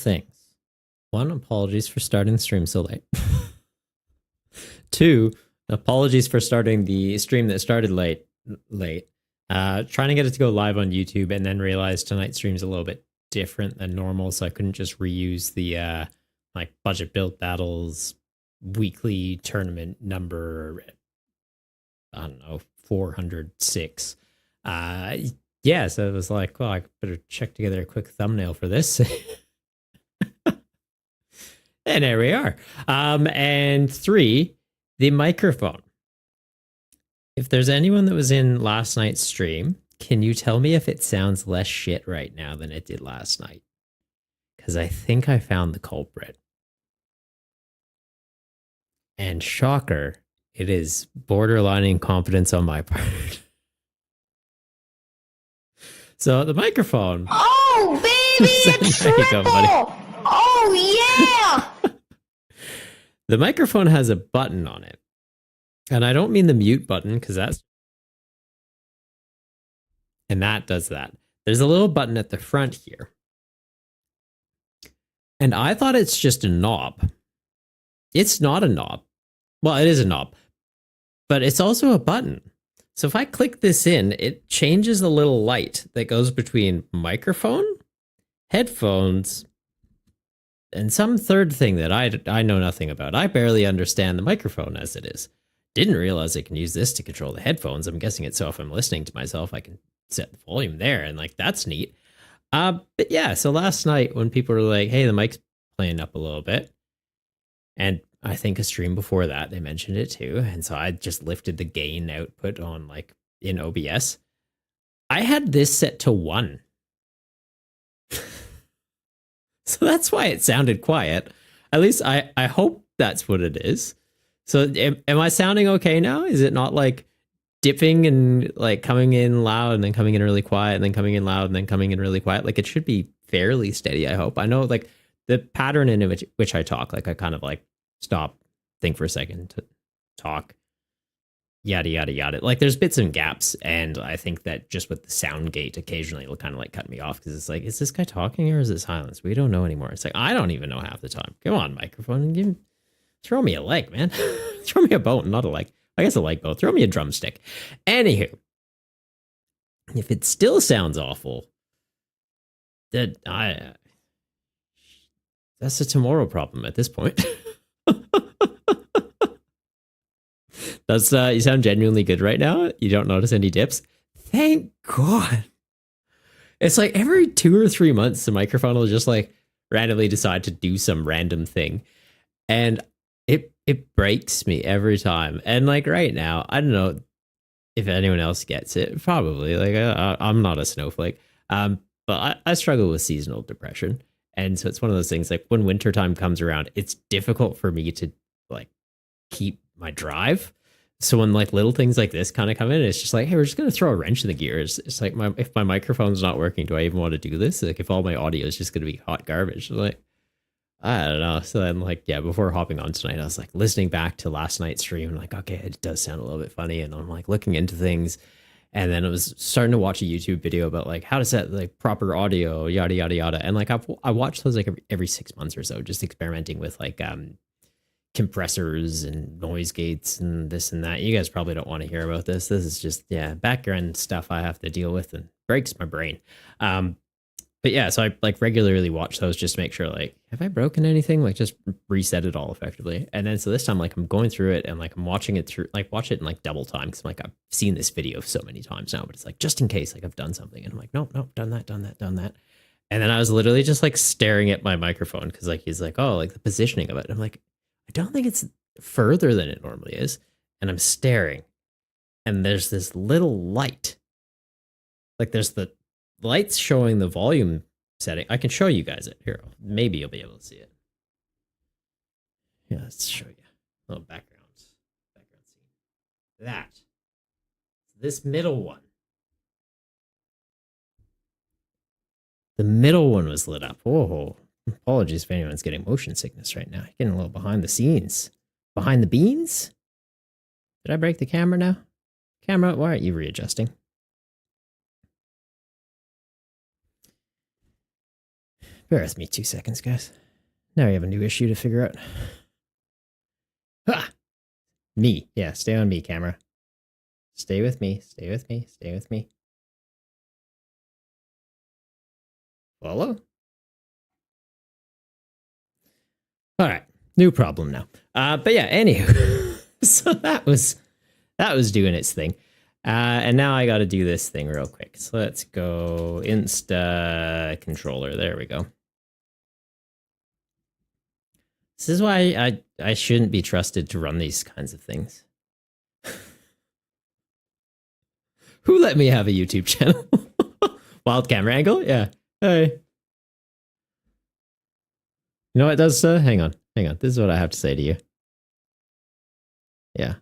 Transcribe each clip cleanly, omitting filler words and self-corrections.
things. One, apologies for starting the stream so late. Two, apologies for starting the stream that started late. Trying to get it to go live on YouTube and then realized tonight's stream's a little bit different than normal, so I couldn't just reuse the like budget build battles weekly tournament number, I don't know, 406. Yeah, so it was like, well, I better check together a quick thumbnail for this. And there we are. And three, the microphone. If there's anyone that was in last night's stream, can you tell me if it sounds less shit right now than it did last night? Because I think I found the culprit. And shocker, it is borderline incompetence on my part. So the microphone. Oh, baby, it's triple! Oh, yeah! The microphone has a button on it. And I don't mean the mute button, because that's... And that does that. There's a little button at the front here. And I thought it's just a knob. It's not a knob. Well, it is a knob. But it's also a button. So if I click this in, it changes the little light that goes between microphone, headphones, and some third thing that I know nothing about. I barely understand the microphone as it is. Didn't realize I can use this to control the headphones. I'm guessing it's so if I'm listening to myself, I can set the volume there, and like that's neat. But yeah, so last night when people were like, hey, the mic's playing up a little bit, and I think a stream before that they mentioned it too, and so I just lifted the gain output on like in OBS. I had this set to 1. So that's why it sounded quiet. At least I hope that's what it is. So am I sounding okay now? Is it not like dipping and like coming in loud and then coming in really quiet and then coming in loud and then coming in really quiet? Like it should be fairly steady, I hope. I know like the pattern in which I talk, like I kind of like stop, think for a second to talk, yada, yada, yada. Like there's bits and gaps. And I think that just with the sound gate, occasionally it'll kind of like cut me off because it's like, is this guy talking or is it silence? We don't know anymore. It's like, I don't even know half the time. Come on, microphone, and throw me a leg, man. Throw me a bone, not a leg. I guess a leg both. Throw me a drumstick. Anywho, if it still sounds awful, that's a tomorrow problem at this point. That's you sound genuinely good right now. You don't notice any dips. Thank God. It's like every 2 or 3 months, the microphone will just like randomly decide to do some random thing, and it breaks me every time. And like right now, I don't know if anyone else gets it. Probably. Like I'm not a snowflake. But I struggle with seasonal depression, and so it's one of those things. Like when wintertime comes around, it's difficult for me to like keep my drive. So when like little things like this kind of come in, it's just like, hey, we're just gonna throw a wrench in the gears. It's like if my microphone's not working, do I even want to do this? Like if all my audio is just gonna be hot garbage, like I don't know. So then like yeah, before hopping on tonight, I was like listening back to last night's stream, and like okay, it does sound a little bit funny, and I'm like looking into things. And then I was starting to watch a YouTube video about like how to set like proper audio, yada, yada, yada. And like I watched those like every 6 months or so, just experimenting with like compressors and noise gates and this and that. You guys probably don't want to hear about this. This is just, yeah, background stuff I have to deal with and breaks my brain. But yeah, so I like regularly watch those just to make sure like, have I broken anything? Like just reset it all effectively. And then so this time like I'm going through it and like I'm watching it through, like watch it in like double time because I'm like I've seen this video so many times now, but it's like just in case like I've done something, and I'm like nope, done that. And then I was literally just like staring at my microphone because like he's like, oh, like the positioning of it. And I'm like, I don't think it's further than it normally is. And I'm staring, and there's this little light. Like there's the lights showing the volume setting. I can show you guys it here. Maybe you'll be able to see it. Yeah, let's show you a little background scene. That this middle one. The middle one was lit up. Oh, apologies if anyone's getting motion sickness right now. Getting a little behind the scenes. Behind the beans? Did I break the camera now? Camera, why aren't you readjusting? Bear with me 2 seconds, guys. Now we have a new issue to figure out. Ha! Me. Yeah, stay on me, camera. Stay with me. Stay with me. Stay with me. Follow? All right. New problem now. But yeah, anywho. So that was doing its thing. And now I got to do this thing real quick. So let's go Insta controller. There we go. This is why I shouldn't be trusted to run these kinds of things. Who let me have a YouTube channel? Wild camera angle? Yeah. Hey. You know what it does? Hang on. This is what I have to say to you. Yeah.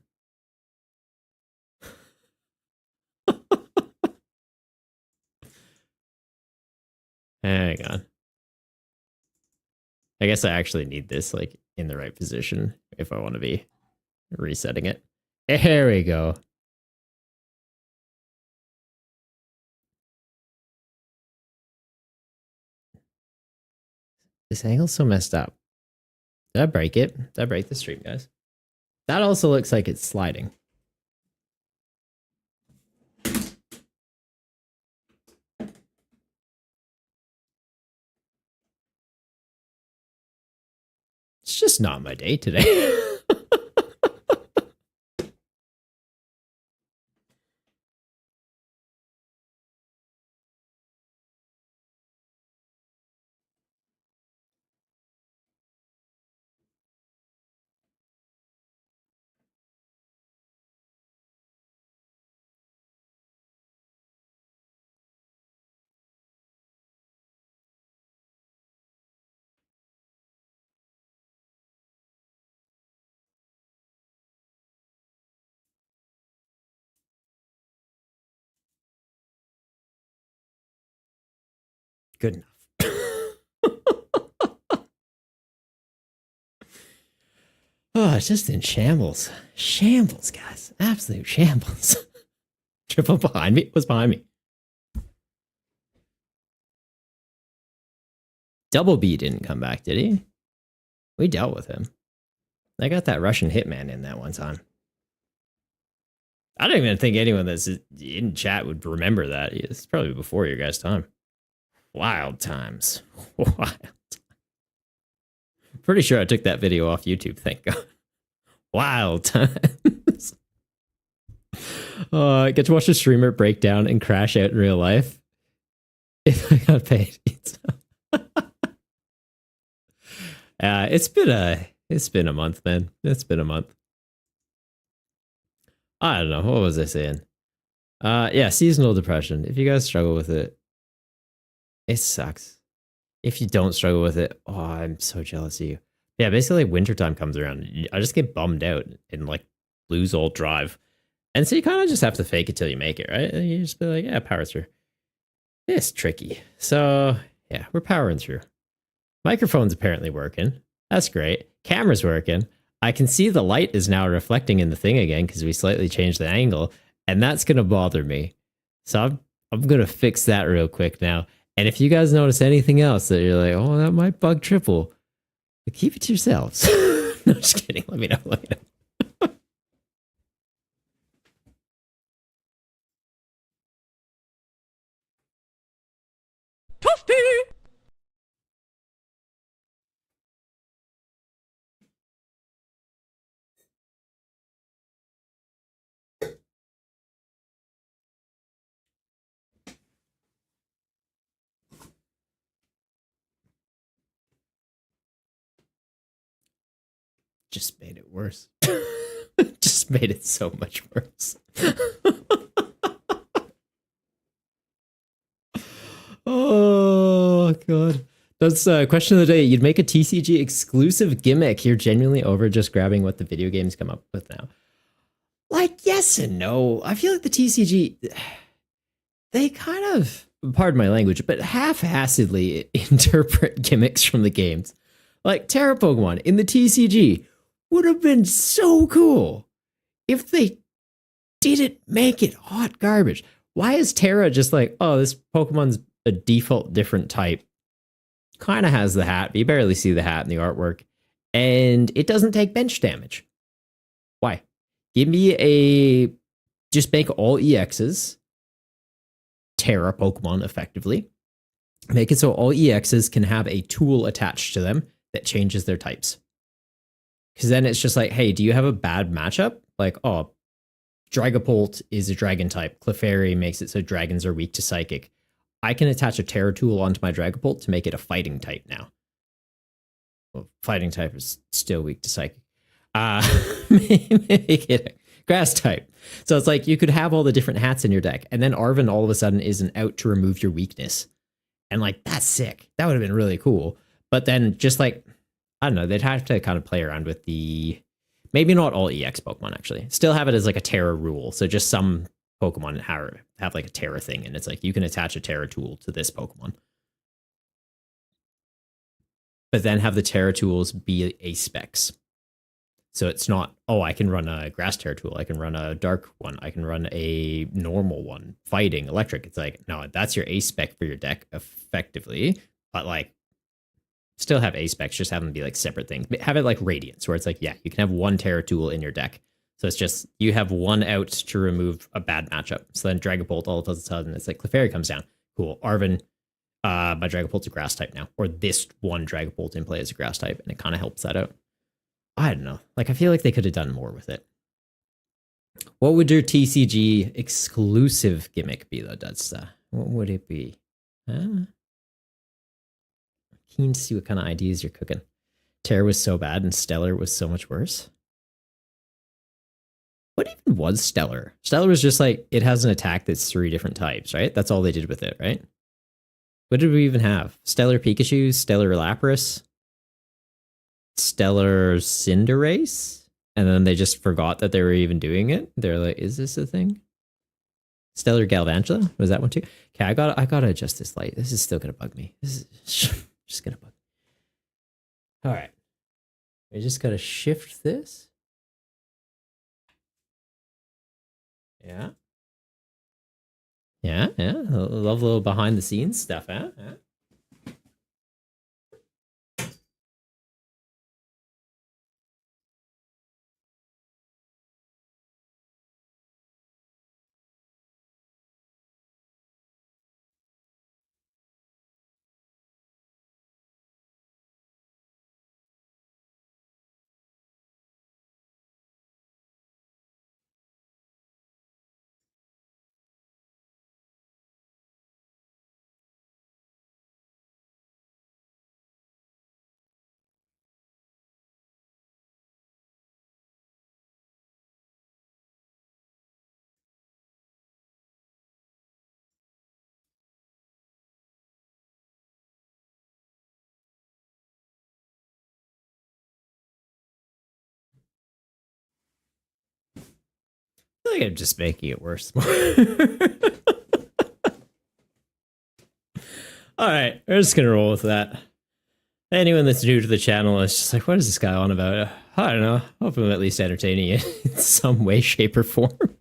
Hang on. I guess I actually need this like in the right position if I want to be resetting it. There we go. This angle's so messed up. Did I break it? Did I break the stream, guys? That also looks like it's sliding. It's just not my day today. Good enough. Oh, it's just in shambles. Shambles, guys. Absolute shambles. Triple behind me? What's behind me? Double B didn't come back, did he? We dealt with him. I got that Russian hitman in that one time. I don't even think anyone that's in chat would remember that. It's probably before your guys' time. Wild times. Wild. Pretty sure I took that video off YouTube, thank God. Wild times. I get to watch a streamer break down and crash out in real life. If I got paid. It's been a month, man. It's been a month. I don't know. What was I saying? Yeah, seasonal depression. If you guys struggle with it, it sucks. If you don't struggle with it, oh, I'm so jealous of you. Yeah, basically wintertime comes around. I just get bummed out and like lose all drive. And so you kind of just have to fake it till you make it, right? And you just be like, yeah, power through. It's tricky. So yeah, we're powering through. Microphone's apparently working. That's great. Camera's working. I can see the light is now reflecting in the thing again because we slightly changed the angle. And that's going to bother me. So I'm going to fix that real quick now. And if you guys notice anything else that you're like, oh, that might bug triple, but keep it to yourselves. No, just kidding. Let me know. Just made it worse. Just made it so much worse. Oh, God. That's question of the day. You'd make a TCG exclusive gimmick. You're genuinely over just grabbing what the video games come up with now. Like, yes and no. I feel like the TCG, they kind of, pardon my language, but half-assedly interpret gimmicks from the games. Like Terra Pokemon in the TCG would have been so cool if they didn't make it hot garbage. Why is Terra just like, oh, this Pokemon's a default different type? Kind of has the hat, but you barely see the hat in the artwork. And it doesn't take bench damage. Why? Give me a... Just make all EXs Terra Pokemon effectively. Make it so all EXs can have a tool attached to them that changes their types. Because then it's just like, hey, do you have a bad matchup? Like, oh, Dragapult is a dragon type. Clefairy makes it so dragons are weak to psychic. I can attach a Terra tool onto my Dragapult to make it a fighting type now. Well, fighting type is still weak to psychic. Make it a grass type. So it's like you could have all the different hats in your deck, and then Arven all of a sudden isn't out to remove your weakness. And like, that's sick. That would have been really cool. But then just like, I don't know, they'd have to kind of play around with the, maybe not all EX Pokemon actually. Still have it as like a Terra rule. So just some Pokemon have like a Terra thing, and it's like you can attach a Terra tool to this Pokemon. But then have the Terra tools be a specs. So it's not, oh, I can run a grass Terra tool, I can run a dark one, I can run a normal one, fighting, electric. It's like, no, that's your A spec for your deck effectively. But like, still have A specs, just have them be like separate things. Have it like Radiance, where it's like, yeah, you can have one Terra tool in your deck. So it's just, you have one out to remove a bad matchup. So then Dragapult all of a sudden, it's like Clefairy comes down. Cool. Arven, my Dragapult's a grass type now. Or this one Dragapult in play is a grass type, and it kind of helps that out. I don't know. Like, I feel like they could have done more with it. What would your TCG exclusive gimmick be, though, Dudsta? What would it be? Keen to see what kind of ideas you're cooking. Terra was so bad and Stellar was so much worse. What even was Stellar? Stellar was just like, it has an attack that's 3 different types, right? That's all they did with it, right? What did we even have? Stellar Pikachu, Stellar Lapras, Stellar Cinderace, and then they just forgot that they were even doing it. They're like, is this a thing? Stellar Galvantula? Was that one too? Okay, I gotta adjust this light. This is still gonna bug me. This is just gonna bug me. All right. I just gotta shift this. Yeah. Yeah. I love a little behind the scenes stuff, huh? Yeah. I think I'm just making it worse. All right, we're just gonna roll with that. Anyone that's new to the channel is just like, what is this guy on about? I don't know. Hope I'm at least entertaining you in some way, shape, or form.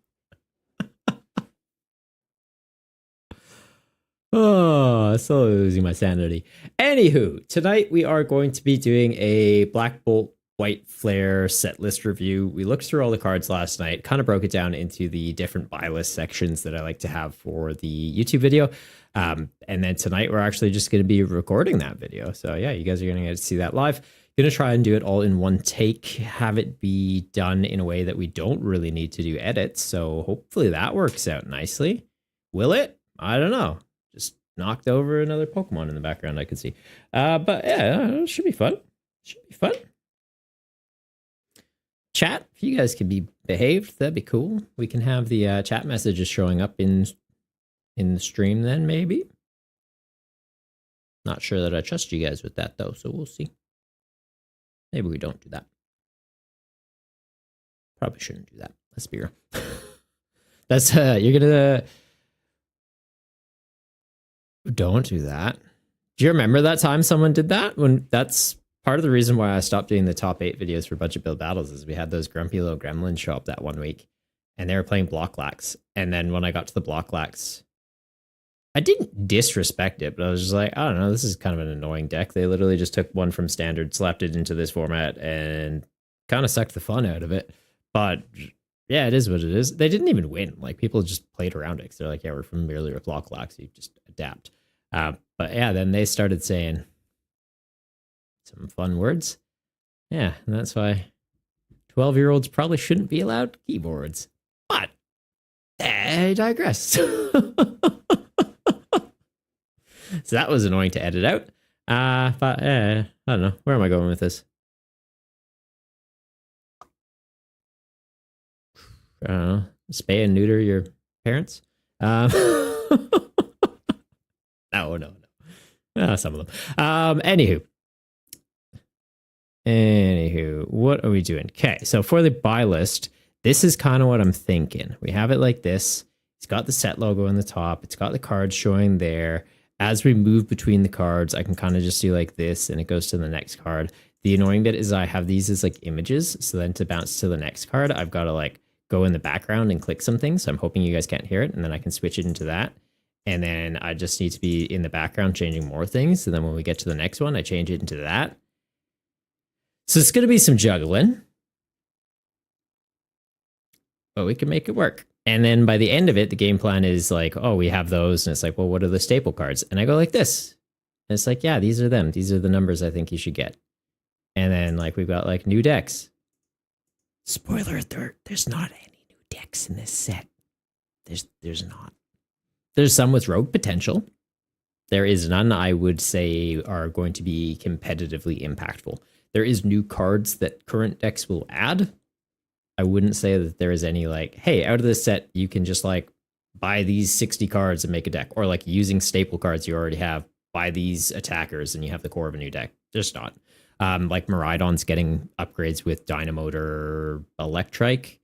Oh, I'm still losing my sanity. Anywho, tonight we are going to be doing a Black Bolt White Flare set list review. We looked through all the cards last night, kind of broke it down into the different buy list sections that I like to have for the YouTube video. And then tonight we're actually just going to be recording that video. So yeah, you guys are going to get to see that live. Going to try and do it all in one take, have it be done in a way that we don't really need to do edits. So hopefully that works out nicely. Will it? I don't know. Just knocked over another Pokemon in the background I could see. But yeah, it should be fun. Should be fun. Chat, if you guys could be behaved, that'd be cool. We can have the chat messages showing up in the stream then, maybe. Not sure that I trust you guys with that, though, so we'll see. Maybe we don't do that. Probably shouldn't do that. Let's be real. That's, you're gonna... Don't do that. Do you remember that time someone did that? When that's part of the reason why I stopped doing the top 8 videos for Budget Build Battles is we had those grumpy little gremlins show up that one week, and they were playing Block Lax. And then when I got to the Block Lax, I didn't disrespect it, but I was just like, I don't know, this is kind of an annoying deck. They literally just took one from standard, slapped it into this format, and kind of sucked the fun out of it. But yeah, it is what it is. They didn't even win. Like, people just played around it. They're like, yeah, we're familiar with Lock, so you just adapt. But yeah, then they started saying some fun words. Yeah, and that's why 12-year-olds probably shouldn't be allowed keyboards. But I digress. So that was annoying to edit out. But I don't know. Where am I going with this? I don't know. Spay and neuter your parents? No. Some of them. Anywho, what are we doing? Okay, so for the buy list, this is kind of what I'm thinking. We have it like this. It's got the set logo on the top. It's got the cards showing there. As we move between the cards, I can kind of just do like this, and it goes to the next card. The annoying bit is I have these as like images. So then to bounce to the next card, I've got to like go in the background and click something. So I'm hoping you guys can't hear it. And then I can switch it into that. And then I just need to be in the background changing more things. So then when we get to the next one, I change it into that. So it's going to be some juggling, but we can make it work. And then by the end of it, the game plan is like, oh, we have those. And it's like, well, what are the staple cards? And I go like this. And it's like, yeah, these are them. These are the numbers I think you should get. And then like we've got like new decks. Spoiler alert, there's not any new decks in this set. There's not. There's some with rogue potential. There is none I would say are going to be competitively impactful. There is new cards that current decks will add. I wouldn't say that there is any like, hey, out of this set, you can just like buy these 60 cards and make a deck. Or like using staple cards you already have, buy these attackers and you have the core of a new deck. Just not. Like Miraidon's getting upgrades with Dynamotor Electrike.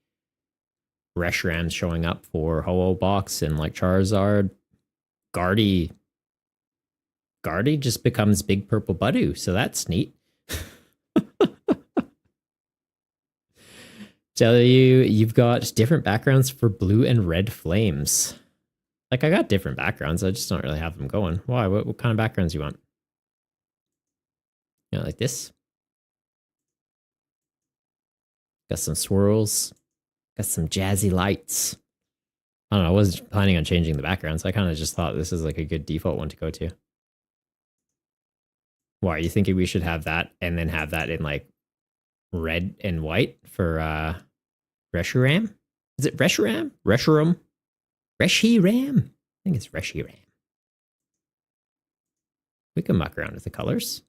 Reshiram's showing up for Ho-Oh Box and like Charizard. Guardy just becomes Big Purple Budu, so that's neat. Tell you, you've got different backgrounds for blue and red flames. Like, I got different backgrounds, I just don't really have them going. Why? What kind of backgrounds you want? You know, like this? Got some swirls. Got some jazzy lights. I don't know, I wasn't planning on changing the background, so I kind of just thought this is like a good default one to go to. Why, are you thinking we should have that and then have that in like red and white for Reshiram? Is it Reshiram? Reshiram? Reshiram? I think it's Reshiram. We can muck around with the colors.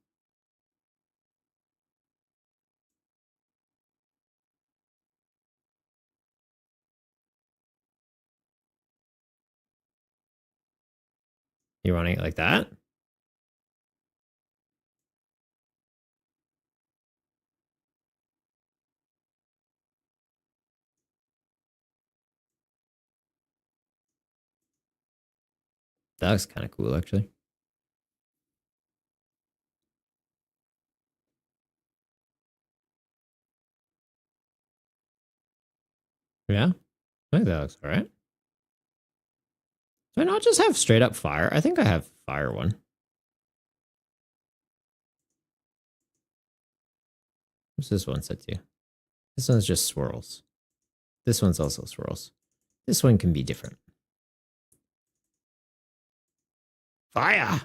You want it like that? That looks kind of cool, actually. Yeah, I think that looks all right. Do I not just have straight up fire? I think I have fire one. What's this one set to? This one's just swirls. This one's also swirls. This one can be different. Fire!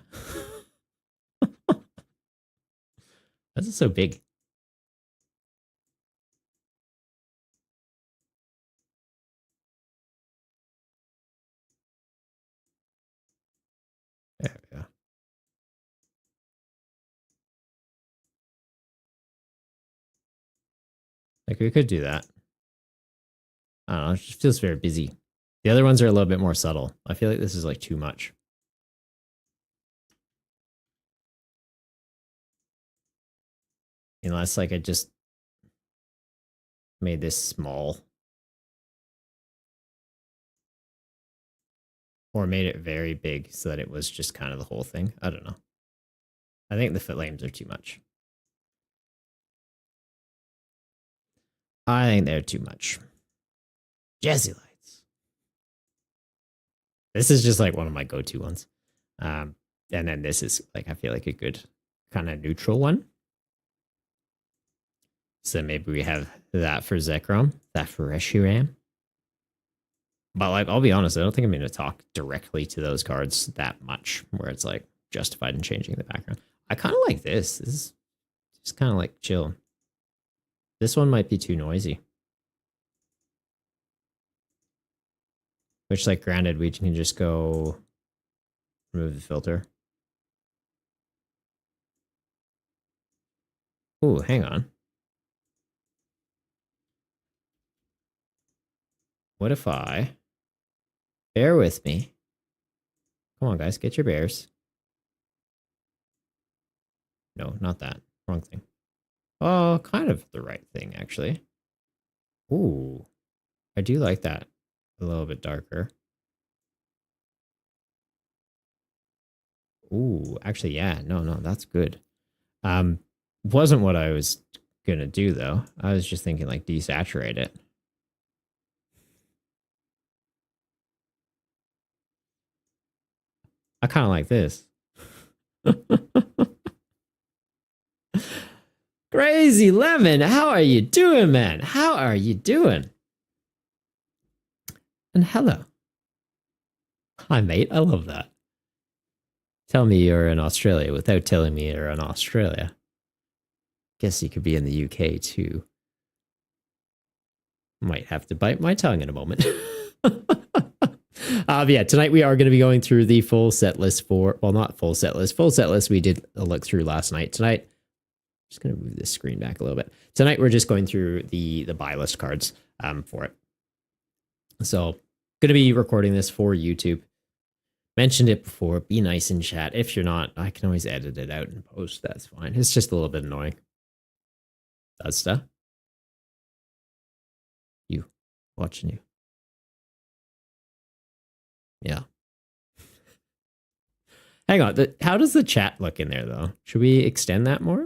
That's so big. There we go. Like, we could do that. I don't know, it just feels very busy. The other ones are a little bit more subtle. I feel like this is like too much. Unless like I just made this small. Or made it very big so that it was just kind of the whole thing. I don't know. I think the flames are too much. I think they're too much. Jazzy lights. This is just like one of my go-to ones. And then this is like, I feel like a good kind of neutral one. So maybe we have that for Zekrom, that for Reshiram. But like, I'll be honest, I don't think I'm going to talk directly to those cards that much, where it's like justified in changing the background. I kind of like this. This is just kind of like chill. This one might be too noisy. Which, like, granted, we can just go remove the filter. Ooh, hang on. What if I... Bear with me. Come on, guys, get your bears. No, not that. Wrong thing. Oh, kind of the right thing, actually. Ooh, I do like that. A little bit darker. Ooh, actually, yeah. No, that's good. Wasn't what I was gonna do, though. I was just thinking, like, desaturate it. I kind of like this. Crazy Lemon, how are you doing, man? How are you doing? And hello. Hi, mate. I love that. Tell me you're in Australia without telling me you're in Australia. Guess you could be in the UK too. Might have to bite my tongue in a moment. Yeah, tonight we are going to be going through the full set list for, well, not full set list. Full set list we did a look through last night. Tonight, just going to move this screen back a little bit. Tonight we're just going through the buy list cards for it. So, going to be recording this for YouTube. Mentioned it before. Be nice in chat. If you're not, I can always edit it out and post. That's fine. It's just a little bit annoying. That's stuff. You. Watching you. Yeah. Hang on. How does the chat look in there, though? Should we extend that more?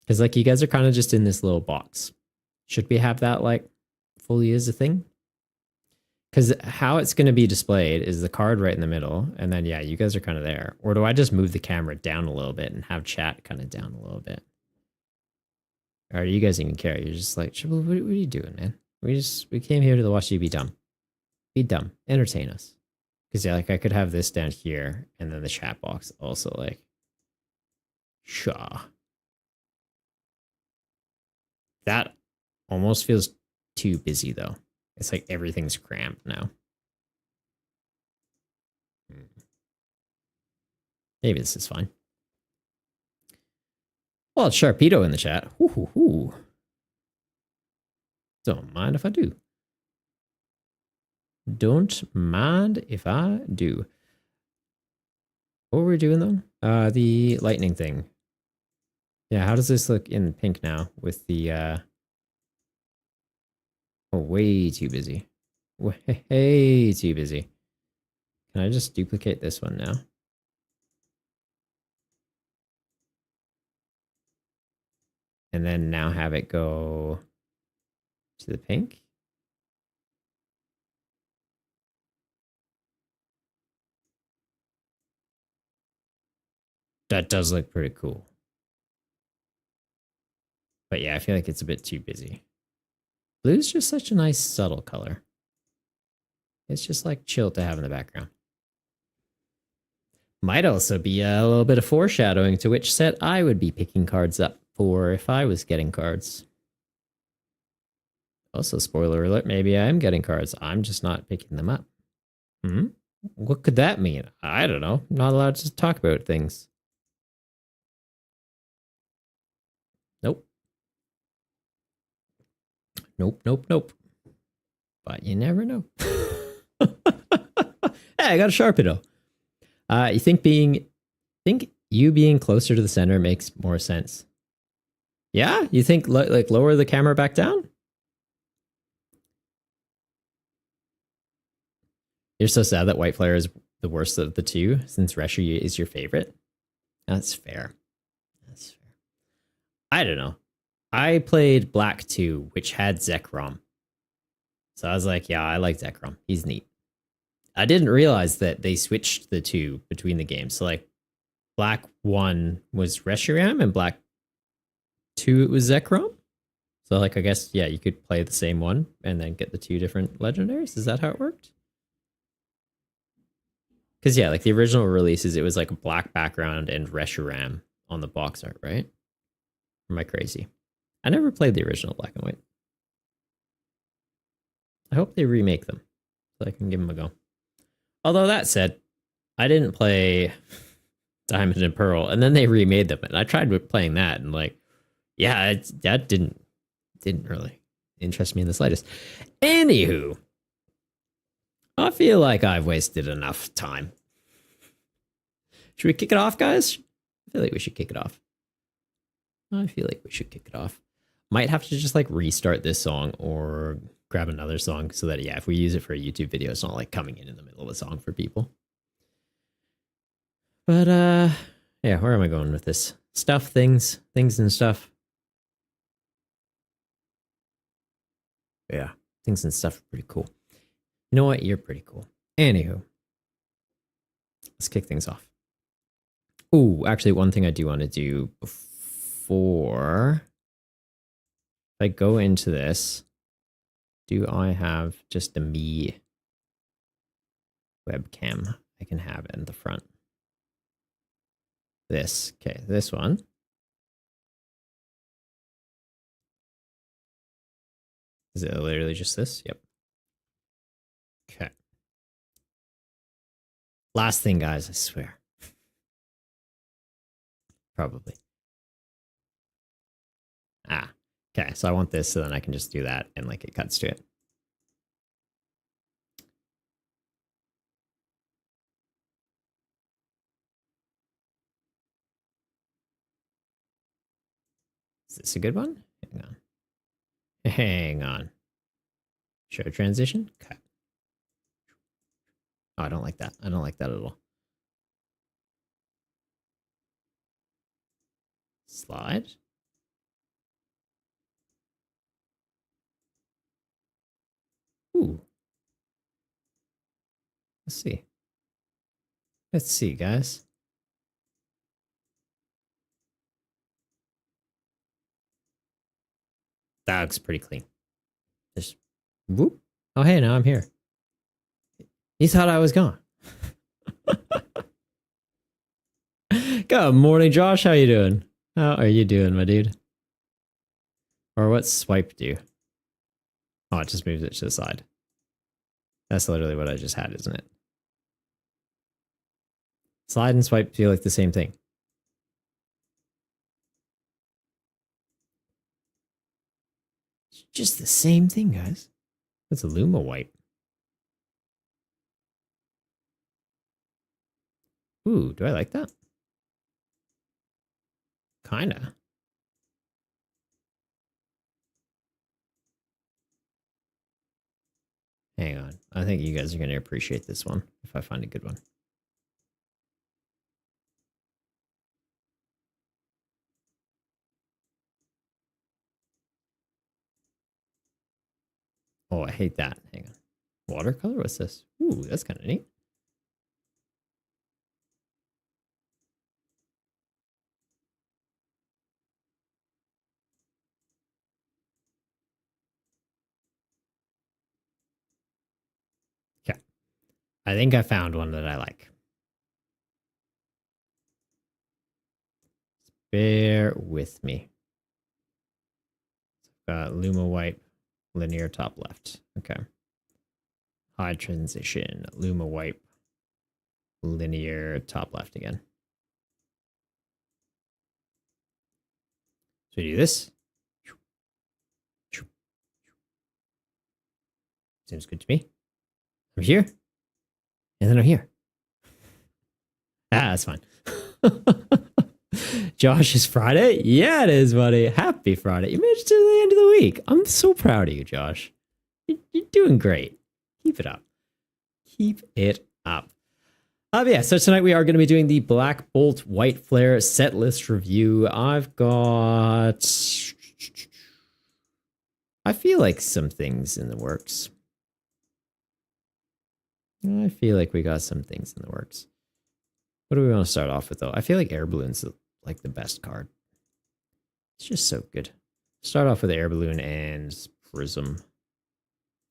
Because, like, you guys are kind of just in this little box. Should we have that, like, fully as a thing? Because how it's going to be displayed is the card right in the middle, and then, yeah, you guys are kind of there. Or do I just move the camera down a little bit and have chat kind of down a little bit? Or do you guys even care? You're just like, what are you doing, man? We came here to watch you be dumb. Be dumb. Entertain us. Because, yeah, like, I could have this down here, and then the chat box also, like, shaw. That almost feels too busy, though. It's like everything's cramped now. Maybe this is fine. Well, it's Sharpedo in the chat. Ooh. Don't mind if I do. Don't mind if I do. What were we doing, though? The lightning thing. Yeah, how does this look in pink now with the... Oh, way too busy. Way too busy. Can I just duplicate this one now? And then now have it go to the pink? That does look pretty cool. But yeah, I feel like it's a bit too busy. Blue's just such a nice, subtle color. It's just like chill to have in the background. Might also be a little bit of foreshadowing to which set I would be picking cards up for if I was getting cards. Also, spoiler alert, maybe I am getting cards. I'm just not picking them up. What could that mean? I don't know. I'm not allowed to talk about things. Nope. Nope. But you never know. Hey, I got a Sharpedo. You think you being closer to the center makes more sense? Yeah? You think like lower the camera back down? You're so sad that White Flare is the worst of the two, since Reshiram is your favorite. That's fair. I don't know. I played Black 2, which had Zekrom. So I was like, yeah, I like Zekrom. He's neat. I didn't realize that they switched the two between the games. So like black 1 was Reshiram and black 2 it was Zekrom. So like I guess yeah, you could play the same one and then get the two different legendaries. Is that how it worked? Because yeah, like the original releases, it was like a black background and Reshiram on the box art, right? Or am I crazy? I never played the original black and white. I hope they remake them so I can give them a go. Although that said, I didn't play Diamond and Pearl, and then they remade them, and I tried playing that, and like, yeah, that didn't really interest me in the slightest. Anywho, I feel like I've wasted enough time. Should we kick it off, guys? I feel like we should kick it off. Might have to just like restart this song or grab another song so that, yeah, if we use it for a YouTube video, it's not like coming in the middle of a song for people. But, yeah, where am I going with this? Stuff, things and stuff. Yeah, things and stuff are pretty cool. You know what? You're pretty cool. Anywho, let's kick things off. Oh, actually, one thing I do want to do before I go into this, do I have just a me webcam I can have in the front? This, okay, this one. Is it literally just this? Yep. Okay. Last thing, guys, I swear. Probably. Okay, so I want this so then I can just do that and like it cuts to it. Is this a good one? Hang on. Show transition? Okay. Oh, I don't like that. I don't like that at all. Slide. Ooh. Let's see. Let's see, guys. That looks pretty clean. Just whoop. Oh, hey, now I'm here. You thought I was gone. Good morning, Josh. How you doing? How are you doing, my dude? Or what's swipe do? Oh, it just moves it to the side. That's literally what I just had, isn't it? Slide and swipe feel like the same thing. It's just the same thing, guys. That's a Luma wipe. Ooh, do I like that? Kinda. Hang on. I think you guys are going to appreciate this one if I find a good one. Oh, I hate that. Hang on. Watercolor? What's this? Ooh, that's kind of neat. Okay. I think I found one that I like. Bear with me. Luma wipe, linear top left. Okay. High transition, Luma wipe, linear top left again. So we do this. Seems good to me. I'm here. And then I'm here. That's fine. Josh, is Friday? Yeah, it is, buddy. Happy Friday. You made it to the end of the week. I'm so proud of you, Josh. You're doing great. Keep it up. Keep it up. Yeah, so tonight we are going to be doing the Black Bolt White Flare set list review. I've got... I feel like some things in the works. I feel like we got some things in the works. What do we want to start off with, though? I feel like Air Balloon's like the best card. It's just so good. Start off with Air Balloon and Prism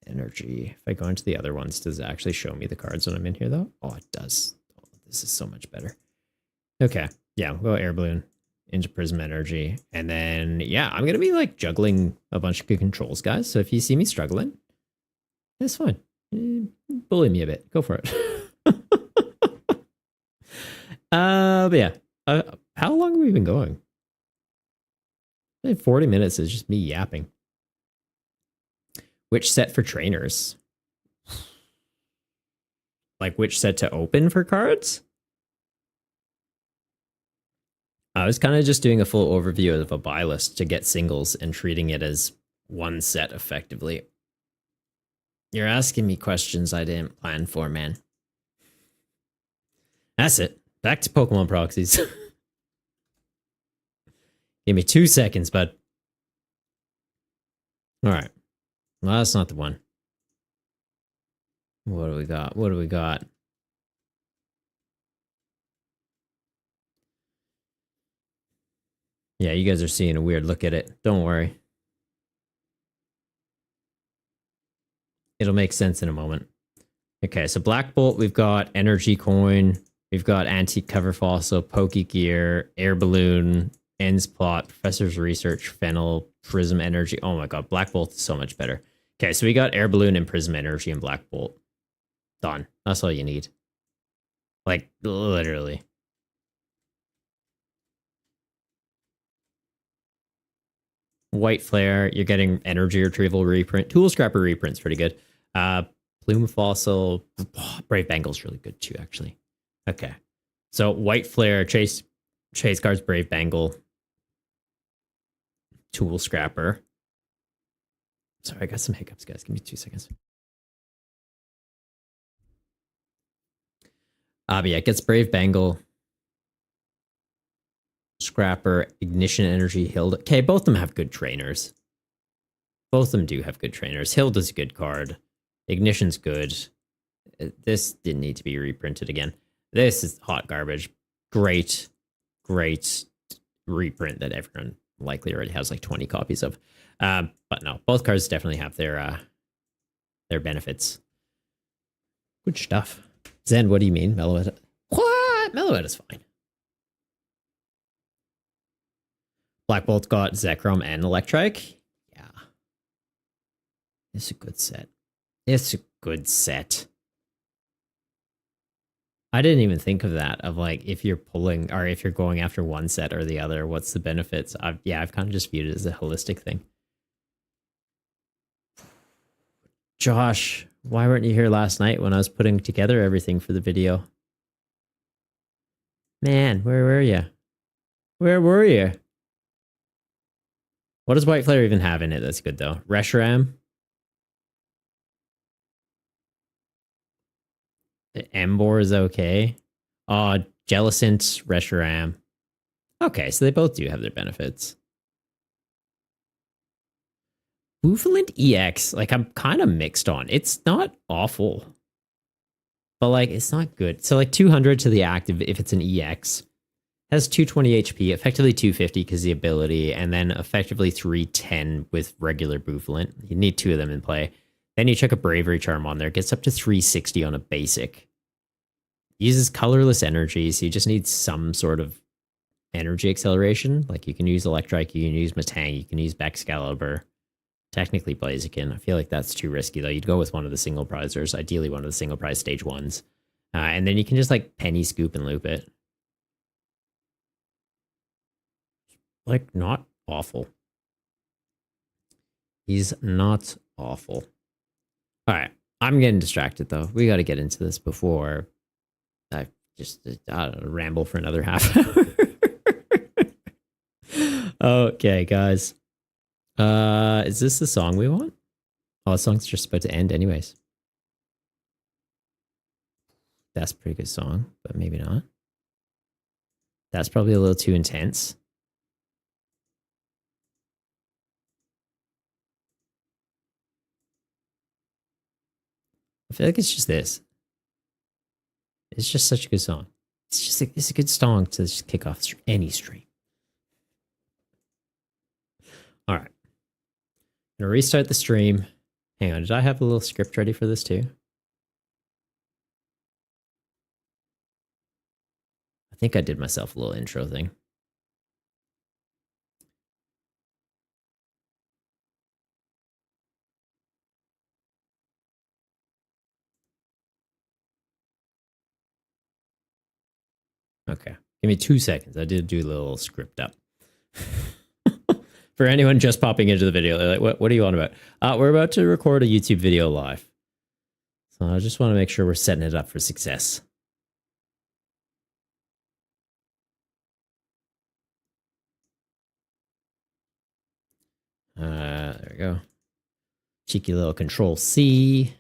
Energy. If I go into the other ones, does it actually show me the cards when I'm in here, though? Oh, it does. Oh, this is so much better. Okay. Yeah, we'll go Air Balloon into Prism Energy. And then, yeah, I'm going to be like juggling a bunch of good controls, guys. So if you see me struggling, it's fine. Bully me a bit. Go for it. But yeah. How long have we been going? 40 minutes is just me yapping. Which set for trainers? Like which set to open for cards? I was kind of just doing a full overview of a buy list to get singles and treating it as one set effectively. You're asking me questions I didn't plan for, man. That's it. Back to Pokemon proxies. Give me 2 seconds, bud. All right. Well, that's not the one. What do we got? What do we got? Yeah, you guys are seeing a weird look at it. Don't worry. It'll make sense in a moment. Okay, so Black Bolt, we've got Energy Coin, we've got Antique Cover Fossil, Pokegear, Air Balloon, Ends Plot, Professor's Research, Fennel, Prism Energy. Oh my god, Black Bolt is so much better. Okay, so we got Air Balloon and Prism Energy and Black Bolt. Done. That's all you need. Like, literally. White Flare, you're getting Energy Retrieval reprint. Tool Scrapper reprint's pretty good. Plume Fossil, Brave Bangle's really good too, actually. Okay. So White Flare, Chase cards, Brave Bangle, Tool Scrapper. Sorry, I got some hiccups, guys. Give me 2 seconds. But yeah, it gets Brave Bangle, Scrapper, Ignition Energy, Hilda. Okay, both of them have good trainers. Both of them do have good trainers. Hilda's a good card. Ignition's good. This didn't need to be reprinted again. This is hot garbage. Great reprint that everyone likely already has like 20 copies of. But no, both cards definitely have their benefits. Good stuff. Zen, what do you mean? Meloetta? What? Meloetta's fine. Black Bolt got Zekrom and Electrike. Yeah. It's a good set. It's a good set. I didn't even think of that, of like if you're pulling or if you're going after one set or the other, what's the benefits? I've kind of just viewed it as a holistic thing. Josh, why weren't you here last night when I was putting together everything for the video? Man, where were you? Where were you? What does White Flare even have in it that's good though? Reshiram? Emboar is okay. Jellicent, Reshiram. Okay, so they both do have their benefits. Bouffalant EX, like I'm kind of mixed on. It's not awful, but like it's not good. So like 200 to the active if it's an EX. Has 220 HP, effectively 250 because the ability, and then effectively 310 with regular Bouffalant. You need 2 of them in play. Then you chuck a Bravery Charm on there. Gets up to 360 on a basic. Uses colorless energy, so you just need some sort of energy acceleration. Like you can use Electrike, you can use Metang, you can use Excalibur. Technically Blaziken. I feel like that's too risky though. You'd go with one of the single prizers, ideally one of the single prize stage 1s. And then you can just like penny scoop and loop it. Like, not awful. He's not awful. All right. I'm getting distracted, though. We got to get into this before I just ramble for another half hour. Okay, guys. Is this the song we want? Oh, the song's just about to end anyways. That's a pretty good song, but maybe not. That's probably a little too intense. I feel like it's just this. It's just such a good song. It's a good song to just kick off any stream. All right. I'm gonna restart the stream. Hang on, did I have a little script ready for this too? I think I did myself a little intro thing. Okay, give me 2 seconds. I did do a little script up. For anyone just popping into the video, they're like, what are you on about? We're about to record a YouTube video live. So I just want to make sure we're setting it up for success. There we go. Cheeky little Control C.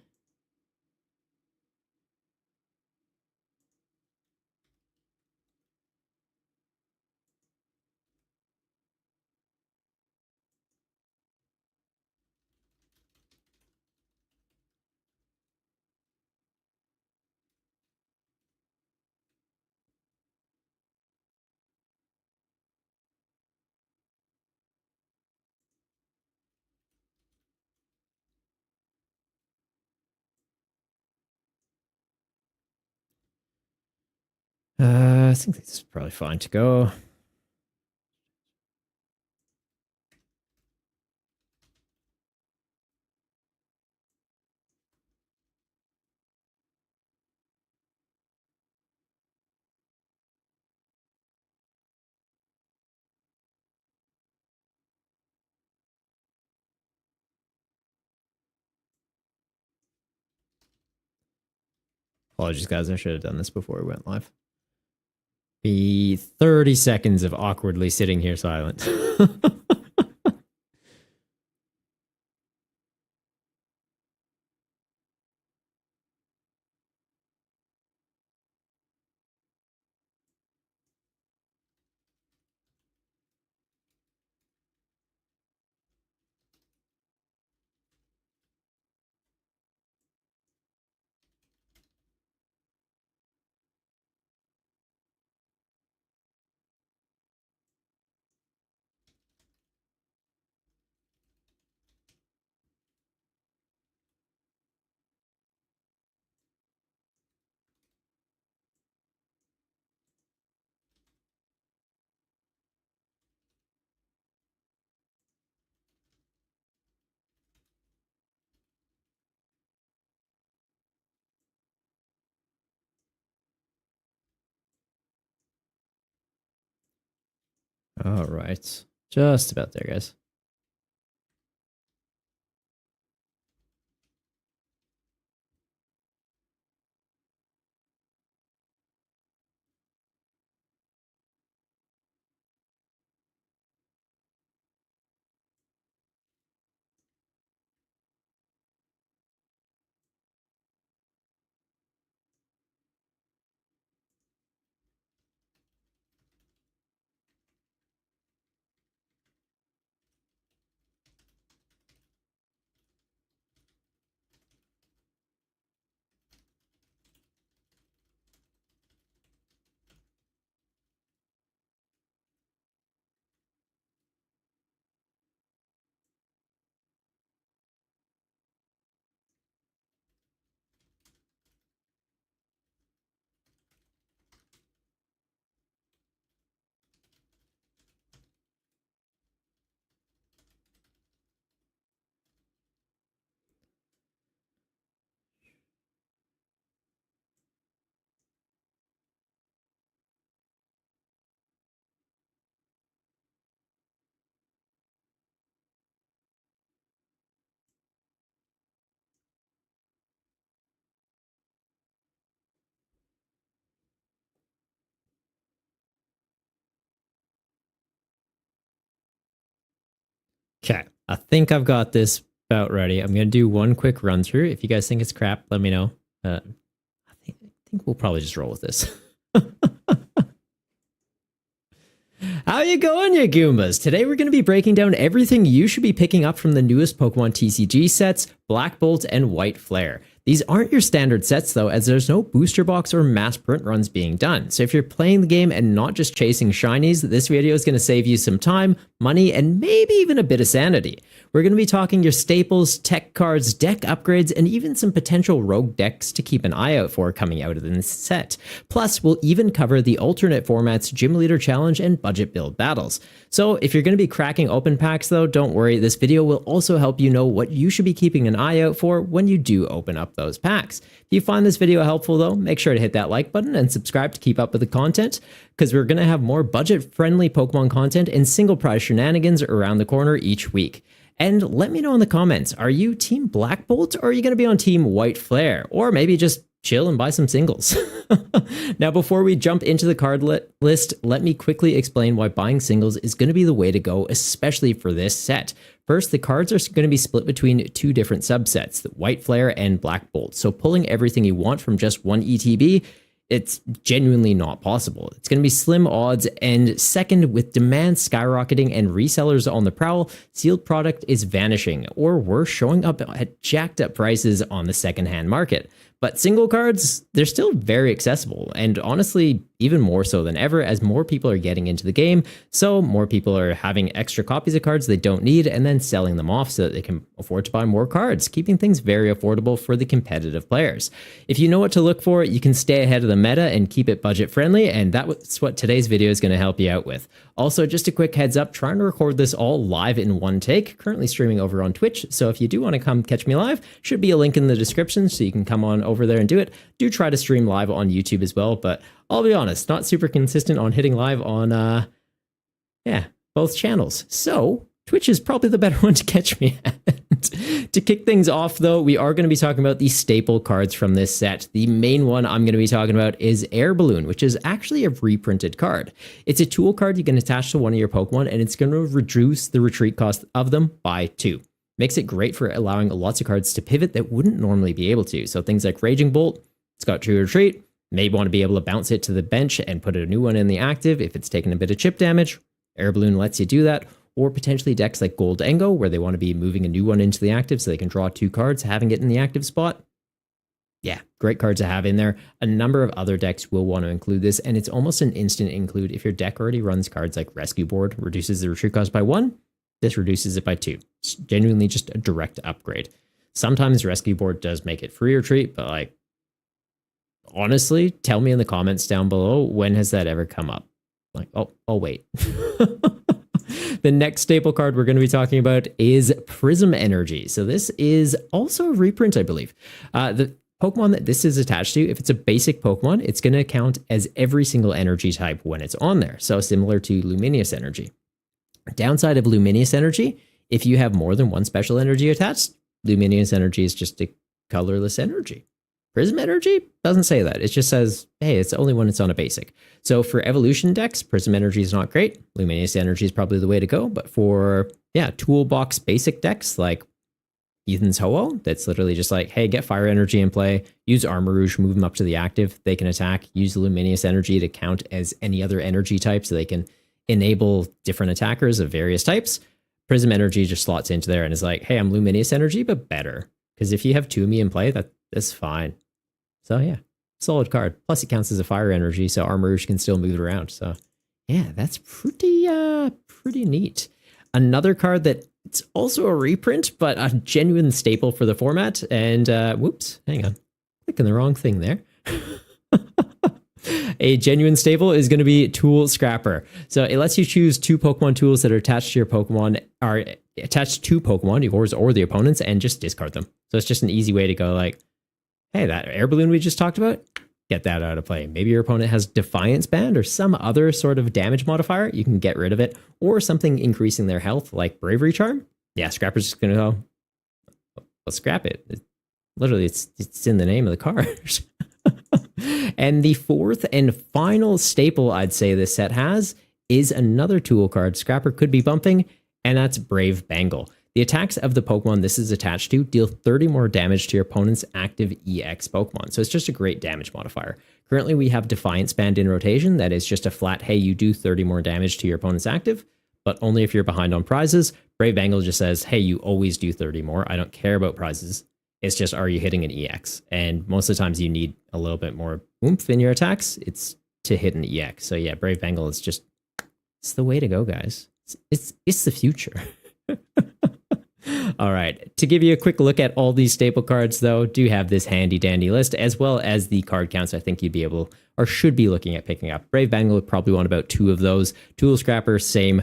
I think this is probably fine to go. Apologies, guys. I should have done this before we went live. Be 30 seconds of awkwardly sitting here silent. All right. Just about there, guys. Okay, I think I've got this about ready. I'm going to do one quick run through. If you guys think it's crap, let me know. I think we'll probably just roll with this. How you going, you Goombas? Today we're going to be breaking down everything you should be picking up from the newest Pokemon TCG sets, Black Bolt and White Flare. These aren't your standard sets though, as there's no booster box or mass print runs being done. So if you're playing the game and not just chasing shinies, this video is going to save you some time, money, and maybe even a bit of sanity. We're going to be talking your staples, tech cards, deck upgrades, and even some potential rogue decks to keep an eye out for coming out of this set. Plus, we'll even cover the alternate formats, Gym Leader Challenge, and budget build battles. So if you're going to be cracking open packs though, don't worry, this video will also help you know what you should be keeping an eye out for when you do open up those packs. If you find this video helpful though, make sure to hit that like button and subscribe to keep up with the content, because we're going to have more budget-friendly Pokemon content and single prize shenanigans around the corner each week. And let me know in the comments, are you Team Black Bolt or are you going to be on Team White Flare? Or maybe just chill and buy some singles. Now, before we jump into the card list, let me quickly explain why buying singles is going to be the way to go, especially for this set. First, the cards are going to be split between two different subsets, the White Flare and Black Bolt. So pulling everything you want from just one ETB, it's genuinely not possible. It's going to be slim odds, and second, with demand skyrocketing and resellers on the prowl, sealed product is vanishing, or worse, showing up at jacked up prices on the secondhand market. But single cards, they're still very accessible, and honestly, even more so than ever as more people are getting into the game, so more people are having extra copies of cards they don't need and then selling them off so that they can afford to buy more cards, keeping things very affordable for the competitive players. If you know what to look for, you can stay ahead of the meta and keep it budget friendly, and that's what today's video is going to help you out with. Also, just a quick heads up, trying to record this all live in one take, currently streaming over on Twitch, so if you do want to come catch me live, should be a link in the description so you can come on over there and do it. Do try to stream live on YouTube as well, but I'll be honest, not super consistent on hitting live on, both channels. So Twitch is probably the better one to catch me at. To kick things off, though, we are going to be talking about the staple cards from this set. The main one I'm going to be talking about is Air Balloon, which is actually a reprinted card. It's a tool card you can attach to one of your Pokemon, and it's going to reduce the retreat cost of them by 2. Makes it great for allowing lots of cards to pivot that wouldn't normally be able to. So things like Raging Bolt, it's got True Retreat, maybe want to be able to bounce it to the bench and put a new one in the active if it's taken a bit of chip damage. Air Balloon lets you do that. Or potentially decks like Gold Engo, where they want to be moving a new one into the active so they can draw 2 cards, having it in the active spot. Yeah, great card to have in there. A number of other decks will want to include this, and it's almost an instant include if your deck already runs cards like Rescue Board, reduces the retreat cost by 1, this reduces it by 2. It's genuinely just a direct upgrade. Sometimes Rescue Board does make it free retreat, but like, honestly, tell me in the comments down below, when has that ever come up? Like, oh wait. The next staple card we're going to be talking about is Prism Energy. So this is also a reprint, I believe. The Pokemon that this is attached to, if it's a basic Pokemon, it's going to count as every single energy type when it's on there. So similar to Luminous Energy. Downside of Luminous Energy, if you have more than one special energy attached, Luminous Energy is just a colorless energy. Prism Energy doesn't say that. It just says, hey, it's only when it's on a basic. So for evolution decks, Prism Energy is not great. Luminous Energy is probably the way to go. But for, toolbox basic decks like Ethan's Ho-Oh, that's literally just like, hey, get Fire Energy in play, use Armor Rouge, move them up to the active. They can attack, use Luminous Energy to count as any other energy type so they can enable different attackers of various types. Prism Energy just slots into there and is like, hey, I'm Luminous Energy, but better. Because if you have 2 of me in play, that's fine. So yeah, solid card. Plus it counts as a fire energy, so Armor Rouge can still move it around. So yeah, that's pretty neat. Another card that it's also a reprint, but a genuine staple for the format. And whoops, hang on, clicking the wrong thing there. A genuine staple is going to be Tool Scrapper. So it lets you choose 2 Pokemon tools that are attached to your Pokemon, are attached to Pokemon, yours or the opponent's, and just discard them. So it's just an easy way to go like, hey, that Air Balloon we just talked about, get that out of play. Maybe your opponent has Defiance Band or some other sort of damage modifier. You can get rid of it. Or something increasing their health like Bravery Charm. Yeah, Scrapper's just going to go, let's scrap it. Literally, it's in the name of the card. And the fourth and final staple I'd say this set has is another tool card Scrapper could be bumping, and that's Brave Bangle. The attacks of the Pokemon this is attached to deal 30 more damage to your opponent's active EX Pokemon, so it's just a great damage modifier. Currently, we have Defiance Band in rotation. That is just a flat, hey, you do 30 more damage to your opponent's active, but only if you're behind on prizes. Brave Bangle just says, hey, you always do 30 more. I don't care about prizes. It's just, are you hitting an EX? And most of the times you need a little bit more oomph in your attacks. It's to hit an EX. So yeah, Brave Bengal is just, it's the way to go, guys. It's the future. All right. To give you a quick look at all these staple cards, though, do have this handy dandy list, as well as the card counts I think you'd be able or should be looking at picking up. Brave Bengal would probably want about 2 of those. Tool Scrapper, same.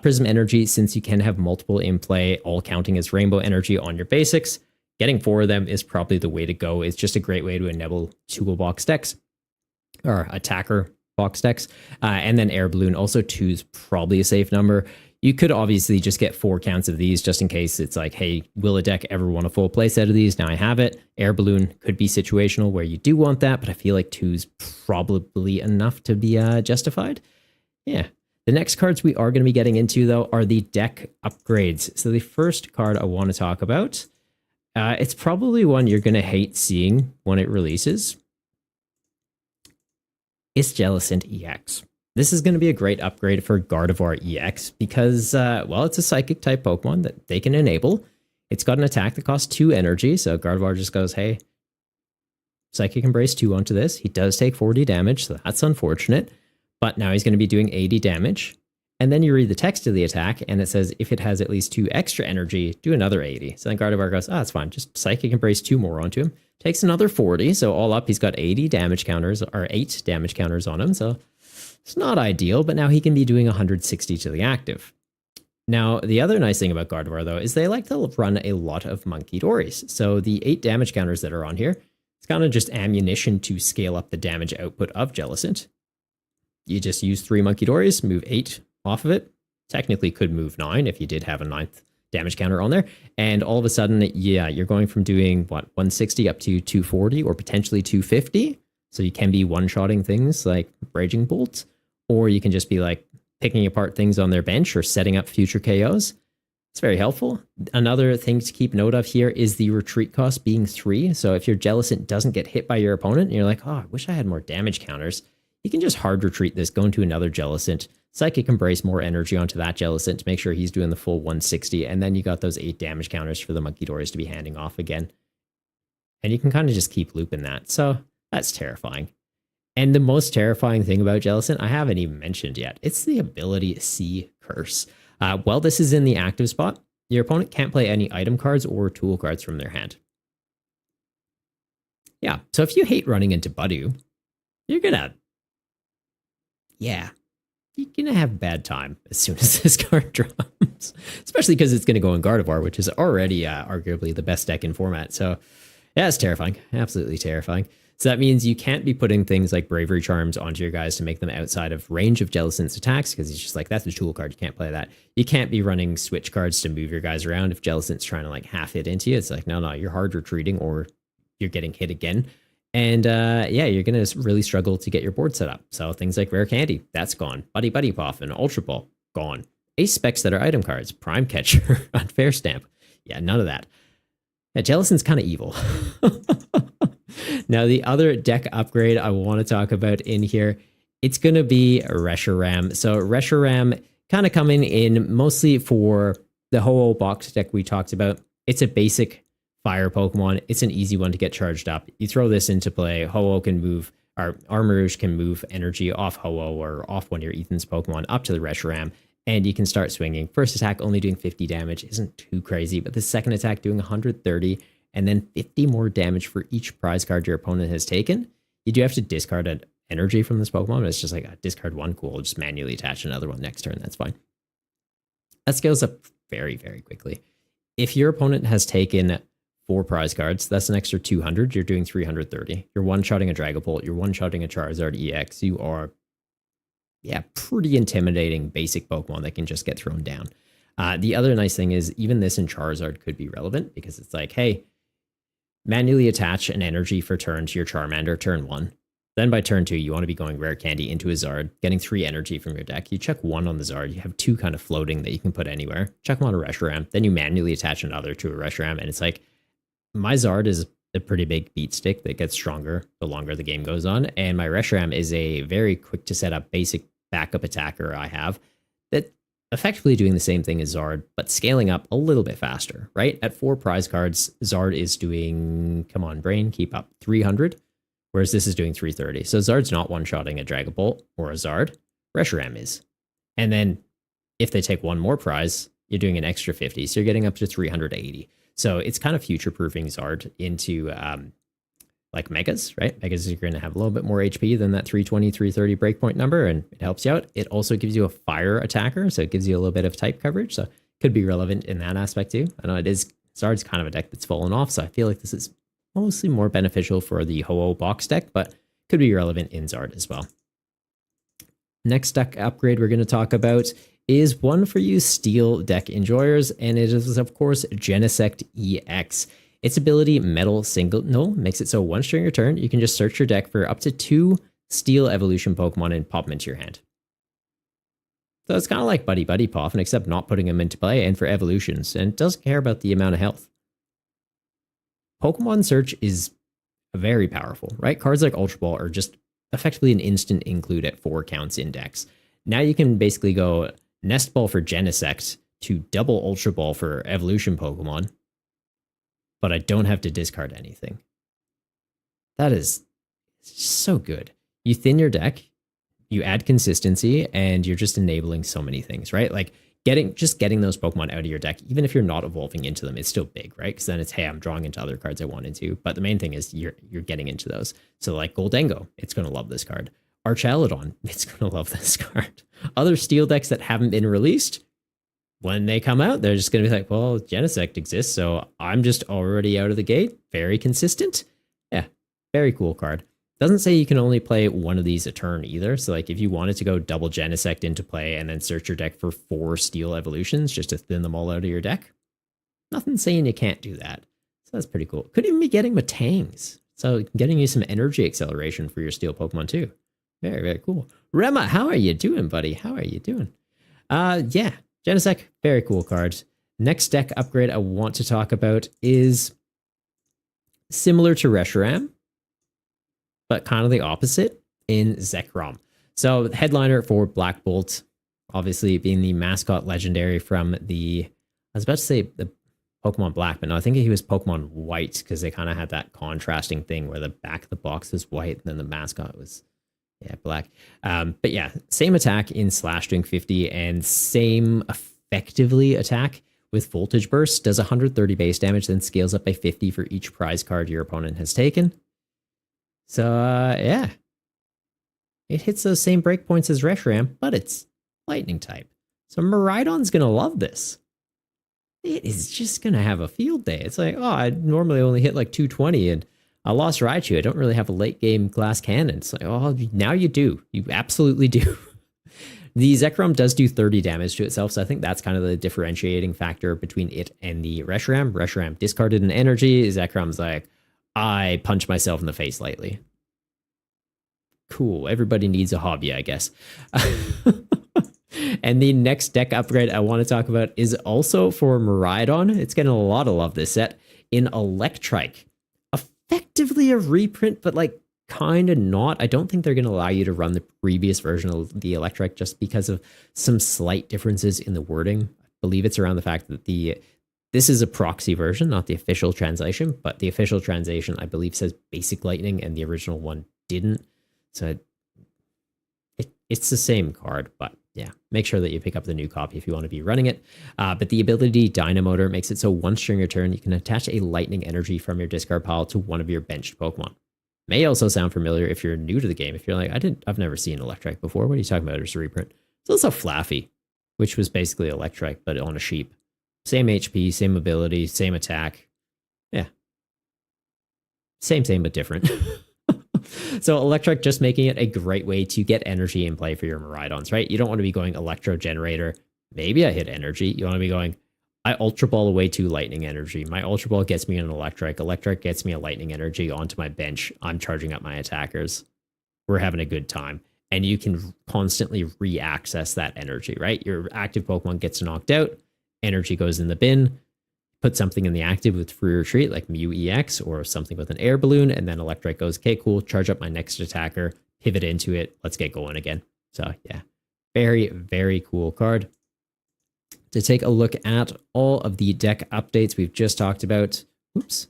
Prism Energy, since you can have multiple in play, all counting as rainbow energy on your basics, getting 4 of them is probably the way to go. It's just a great way to enable toolbox decks or attacker box decks. And then Air Balloon, also 2 is probably a safe number. You could obviously just get 4 counts of these just in case it's like, hey, will a deck ever want a full play set of these? Now I have it. Air Balloon could be situational where you do want that, but I feel like 2 is probably enough to be justified. Yeah. The next cards we are going to be getting into, though, are the deck upgrades. So the first card I want to talk about, it's probably one you're going to hate seeing when it releases. It's Jellicent EX. This is going to be a great upgrade for Gardevoir EX because, well, it's a psychic type Pokemon that they can enable. It's got an attack that costs 2 energy. So Gardevoir just goes, hey, Psychic Embrace 2 onto this. He does take 40 damage, so that's unfortunate. But now he's going to be doing 80 damage. And then you read the text of the attack, and it says if it has at least 2 extra energy, do another 80. So then Gardevoir goes, that's fine. Just Psychic Embrace 2 more onto him. Takes another 40. So all up, he's got 80 damage counters, or 8 damage counters on him. So it's not ideal, but now he can be doing 160 to the active. Now, the other nice thing about Gardevoir, though, is they like to run a lot of Monkey Dories. So the 8 damage counters that are on here, it's kind of just ammunition to scale up the damage output of Jellicent. You just use 3 Monkey Dories, move 8 off of it. Technically could move 9 if you did have a 9th damage counter on there. And all of a sudden, yeah, you're going from doing, 160 up to 240 or potentially 250. So you can be one-shotting things like Raging Bolt, or you can just be like picking apart things on their bench or setting up future KOs. It's very helpful. Another thing to keep note of here is the retreat cost being 3. So if your Jellicent doesn't get hit by your opponent and you're like, oh, I wish I had more damage counters, you can just hard retreat this, go into another Jellicent, Psychic Embrace more energy onto that Jellicent to make sure he's doing the full 160, and then you got those 8 damage counters for the Monkey Dories to be handing off again. And you can kind of just keep looping that. So that's terrifying. And the most terrifying thing about Jellicent, I haven't even mentioned yet, it's the ability C Curse. While this is in the active spot, your opponent can't play any item cards or tool cards from their hand. Yeah, so if you hate running into Budew, you're gonna have a bad time as soon as this card drops. Especially because it's gonna go in Gardevoir, which is already arguably the best deck in format. So yeah, it's terrifying. Absolutely terrifying. So that means you can't be putting things like Bravery Charms onto your guys to make them outside of range of Jellicent's attacks, because he's just like, that's a tool card, you can't play that. You can't be running switch cards to move your guys around if Jellicent's trying to like half hit into you. It's like, no, you're hard retreating or you're getting hit again. And yeah, you're going to really struggle to get your board set up. So things like Rare Candy, that's gone. Buddy Puff and Ultra Ball, gone. Ace specs that are item cards, Prime Catcher, Unfair Stamp. Yeah, none of that. Yeah, Jellicent's kind of evil. Now, the other deck upgrade I want to talk about in here, it's going to be Reshiram. So Reshiram kind of coming in mostly for the Ho-Oh box deck we talked about. It's a basic fire Pokemon. It's an easy one to get charged up. You throw this into play, Ho-Oh can move, or Armarouge can move energy off Ho-Oh or off one of your Ethan's Pokemon up to the Reshiram, and you can start swinging. First attack only doing 50 damage isn't too crazy, but the second attack doing 130, and then 50 more damage for each prize card your opponent has taken. You do have to discard an energy from this Pokemon, but it's just like, discard one, cool, just manually attach another one next turn, that's fine. That scales up very, very quickly. If your opponent has taken 4 prize cards, that's an extra 200, you're doing 330. You're one-shotting a Dragapult, you're one-shotting a Charizard EX, you are, yeah, pretty intimidating basic Pokemon that can just get thrown down. The other nice thing is even this in Charizard could be relevant because it's like, hey, manually attach an energy for turn to your Charmander, turn 1. Then by turn 2, you want to be going Rare Candy into a Zard, getting 3 energy from your deck. You chuck 1 on the Zard, you have 2 kind of floating that you can put anywhere. Chuck them on a Reshiram, then you manually attach another to a Reshiram, and it's like, my Zard is a pretty big beat stick that gets stronger the longer the game goes on, and my Reshiram is a very quick to set up basic backup attacker I have that effectively doing the same thing as Zard, but scaling up a little bit faster, right? At 4 prize cards, Zard is doing, come on, brain, keep up, 300, whereas this is doing 330. So Zard's not one-shotting a Dragon Bolt or a Zard. Reshiram is. And then if they take one more prize, you're doing an extra 50. So you're getting up to 380. So it's kind of future-proofing Zard into like Megas, right? Megas are going to have a little bit more HP than that 320, 330 breakpoint number, and it helps you out. It also gives you a fire attacker, so it gives you a little bit of type coverage. So could be relevant in that aspect too. I know it is, Zard's kind of a deck that's fallen off, so I feel like this is mostly more beneficial for the Ho-Oh box deck, but could be relevant in Zard as well. Next deck upgrade we're going to talk about is one for you Steel deck enjoyers, and it is, of course, Genesect EX. Its ability, Metal Signal, makes it so once during your turn, you can just search your deck for up to 2 Steel Evolution Pokemon and pop them into your hand. So it's kind of like Buddy Buddy Poffin, except not putting them into play and for evolutions, and it doesn't care about the amount of health. Pokemon Search is very powerful, right? Cards like Ultra Ball are just effectively an instant include at 4 counts in decks. Now you can basically go Nest Ball for Genesect to double Ultra Ball for evolution Pokemon, but I don't have to discard anything. That is so good. You thin your deck, you add consistency, and you're just enabling so many things, right? Like getting those Pokemon out of your deck, even if you're not evolving into them, it's still big, right? Because then it's, hey, I'm drawing into other cards I wanted to. But the main thing is you're getting into those. So like Goldengo, it's going to love this card. Archaludon, it's going to love this card. Other Steel decks that haven't been released, when they come out, they're just going to be like, well, Genesect exists, so I'm just already out of the gate. Very consistent. Yeah, very cool card. Doesn't say you can only play one of these a turn either. So like if you wanted to go double Genesect into play and then search your deck for 4 Steel evolutions just to thin them all out of your deck, nothing saying you can't do that. So that's pretty cool. Could even be getting Matangs. So getting you some energy acceleration for your Steel Pokemon too. Very, very cool. Rema, how are you doing, buddy? How are you doing? Yeah. Genesect, very cool card. Next deck upgrade I want to talk about is similar to Reshiram, but kind of the opposite in Zekrom. So headliner for Black Bolt, obviously being the mascot legendary from the, I was about to say the Pokemon Black, but no, I think he was Pokemon White because they kind of had that contrasting thing where the back of the box was white and then the mascot was, yeah, black. But yeah, same attack in Slash doing 50 and same effectively attack with Voltage Burst. Does 130 base damage, then scales up by 50 for each prize card your opponent has taken. So yeah, it hits those same breakpoints as Reshiram, but it's lightning type. So Miraidon's going to love this. It is just going to have a field day. It's like, oh, I normally only hit like 220 and I lost Raichu. I don't really have a late game glass cannon. It's like, oh, now you do. You absolutely do. The Zekrom does do 30 damage to itself, so I think that's kind of the differentiating factor between it and the Reshiram. Reshiram discarded an energy. Zekrom's like, I punch myself in the face lightly. Cool. Everybody needs a hobby, I guess. And the next deck upgrade I want to talk about is also for Miraidon. It's getting a lot of love this set in Electrike. Effectively a reprint, but like kind of not. I don't think they're going to allow you to run the previous version of the Electrike just because of some slight differences in the wording. I believe it's around the fact that this is a proxy version, not the official translation, but the official translation I believe says Basic Lightning and the original one didn't. So it's the same card, but yeah, make sure that you pick up the new copy if you want to be running it. But the ability Dynamotor makes it so once during your turn, you can attach a lightning energy from your discard pile to one of your benched Pokemon. May also sound familiar if you're new to the game. If you're like, I've never seen Electrike before. What are you talking about? It's a reprint. It's also Flaffy, which was basically Electrike, but on a sheep. Same HP, same ability, same attack. Yeah. Same, but different. So Electrike just making it a great way to get energy in play for your Miraidons, right? You don't want to be going Electro Generator. Maybe I hit energy. You want to be going, I Ultra Ball away to lightning energy. My Ultra Ball gets me an Electrike. Electrike gets me a lightning energy onto my bench. I'm charging up my attackers. We're having a good time. And you can constantly re-access that energy, right? Your active Pokemon gets knocked out. Energy goes in the bin. Put something in the active with free retreat like Mew EX or something with an air balloon, and then Electrike goes, okay, cool, charge up my next attacker, pivot into it, let's get going again. So yeah, very, very cool card. to take a look at all of the deck updates we've just talked about. Oops,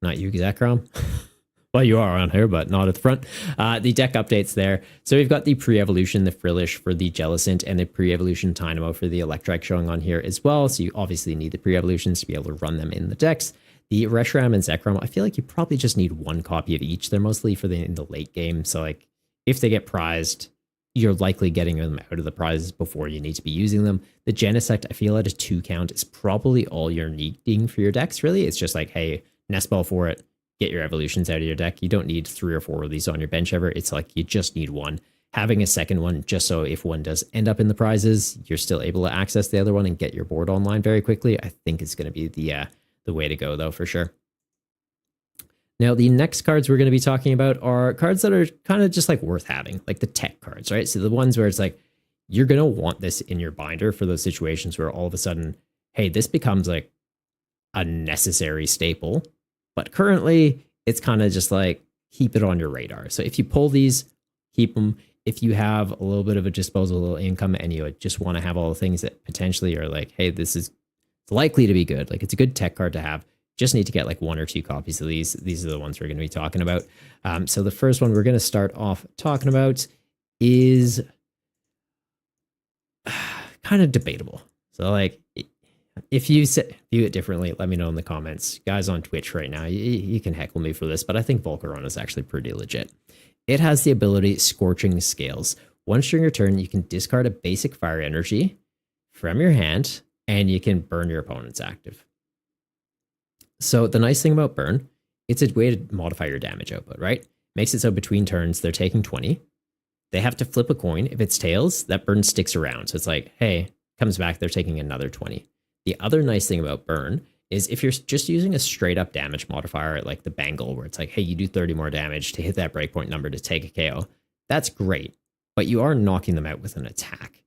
not you, Zekrom. Well, you are on here, but not at the front. The deck updates there. So we've got the pre-evolution, the Frillish for the Jellicent, and the pre-evolution Dynamo for the Electrike showing on here as well. So you obviously need the pre-evolutions to be able to run them in the decks. The Reshiram and Zekrom, I feel like you probably just need one copy of each. They're mostly for in the late game. So like if they get prized, you're likely getting them out of the prizes before you need to be using them. The Genesect, I feel at a 2 count is probably all you're needing for your decks, really. It's just like, hey, Nest Ball for it. Get your evolutions out of your deck. You don't need 3 or 4 of these on your bench ever. It's like you just need one. Having a second one, just so if one does end up in the prizes, you're still able to access the other one and get your board online very quickly. I think it's going to be the way to go, though, for sure. Now, the next cards we're going to be talking about are cards that are kind of just like worth having, like the tech cards, right? So the ones where it's like, you're going to want this in your binder for those situations where all of a sudden, hey, this becomes like a necessary staple. But currently, it's kind of just like, keep it on your radar. So if you pull these, keep them. If you have a little bit of a disposable income and you just want to have all the things that potentially are like, hey, this is likely to be good. Like it's a good tech card to have. Just need to get like 1 or 2 copies of these. These are the ones we're going to be talking about. So the first one we're going to start off talking about is kind of debatable. So like, if you view it differently, let me know in the comments. Guys on Twitch right now, you can heckle me for this, but I think Volcarona is actually pretty legit. It has the ability Scorching Scales. Once during your turn, you can discard a basic fire energy from your hand, and you can burn your opponent's active. So the nice thing about burn, it's a way to modify your damage output, right? Makes it so between turns, they're taking 20. They have to flip a coin. If it's tails, that burn sticks around. So it's like, hey, comes back, they're taking another 20. The other nice thing about burn is if you're just using a straight up damage modifier like the Bangle, where it's like, hey, you do 30 more damage to hit that breakpoint number to take a KO, that's great, but you are knocking them out with an attack.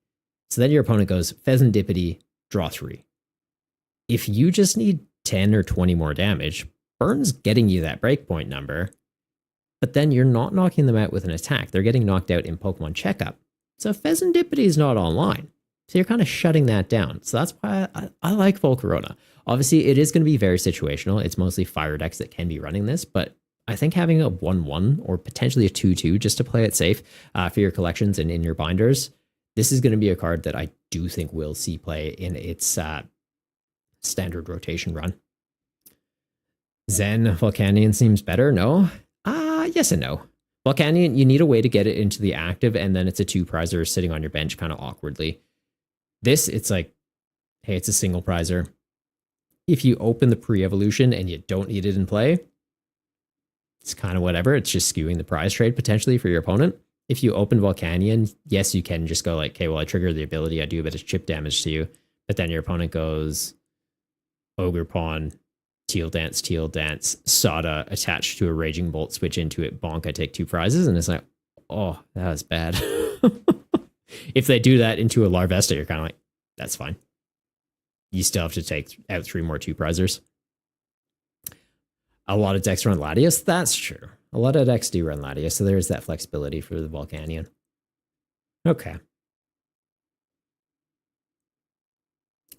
So then your opponent goes Pheasantipity, draw 3. If you just need 10 or 20 more damage, burn's getting you that breakpoint number, but then you're not knocking them out with an attack. They're getting knocked out in Pokemon Checkup. So Pheasantipity is not online. So you're kind of shutting that down. So that's why I like Volcarona. Obviously, it is going to be very situational. It's mostly fire decks that can be running this, but I think having a 1-1 or potentially a 2-2 just to play it safe for your collections and in your binders, this is going to be a card that I do think will see play in its standard rotation run. Zen Volcanion seems better. No? Yes and no. Volcanion, you need a way to get it into the active, and then it's a 2-prizer sitting on your bench kind of awkwardly. This, it's like, hey, it's a single prizer. If you open the pre-evolution and you don't need it in play, it's kind of whatever. It's just skewing the prize trade potentially for your opponent. If you open Volcanion, yes, you can just go like, okay, well, I trigger the ability, I do a bit of chip damage to you, but then your opponent goes Ogre Pawn, Teal Dance, Sada attached to a Raging Bolt, switch into it, bonk, I take 2 prizes, and it's like, oh, that was bad. If they do that into a Larvesta, you're kind of like, that's fine. You still have to take out 3 more 2-prizers. A lot of decks run Latias. That's true. A lot of decks do run Latias, so there's that flexibility for the Volcanion. Okay.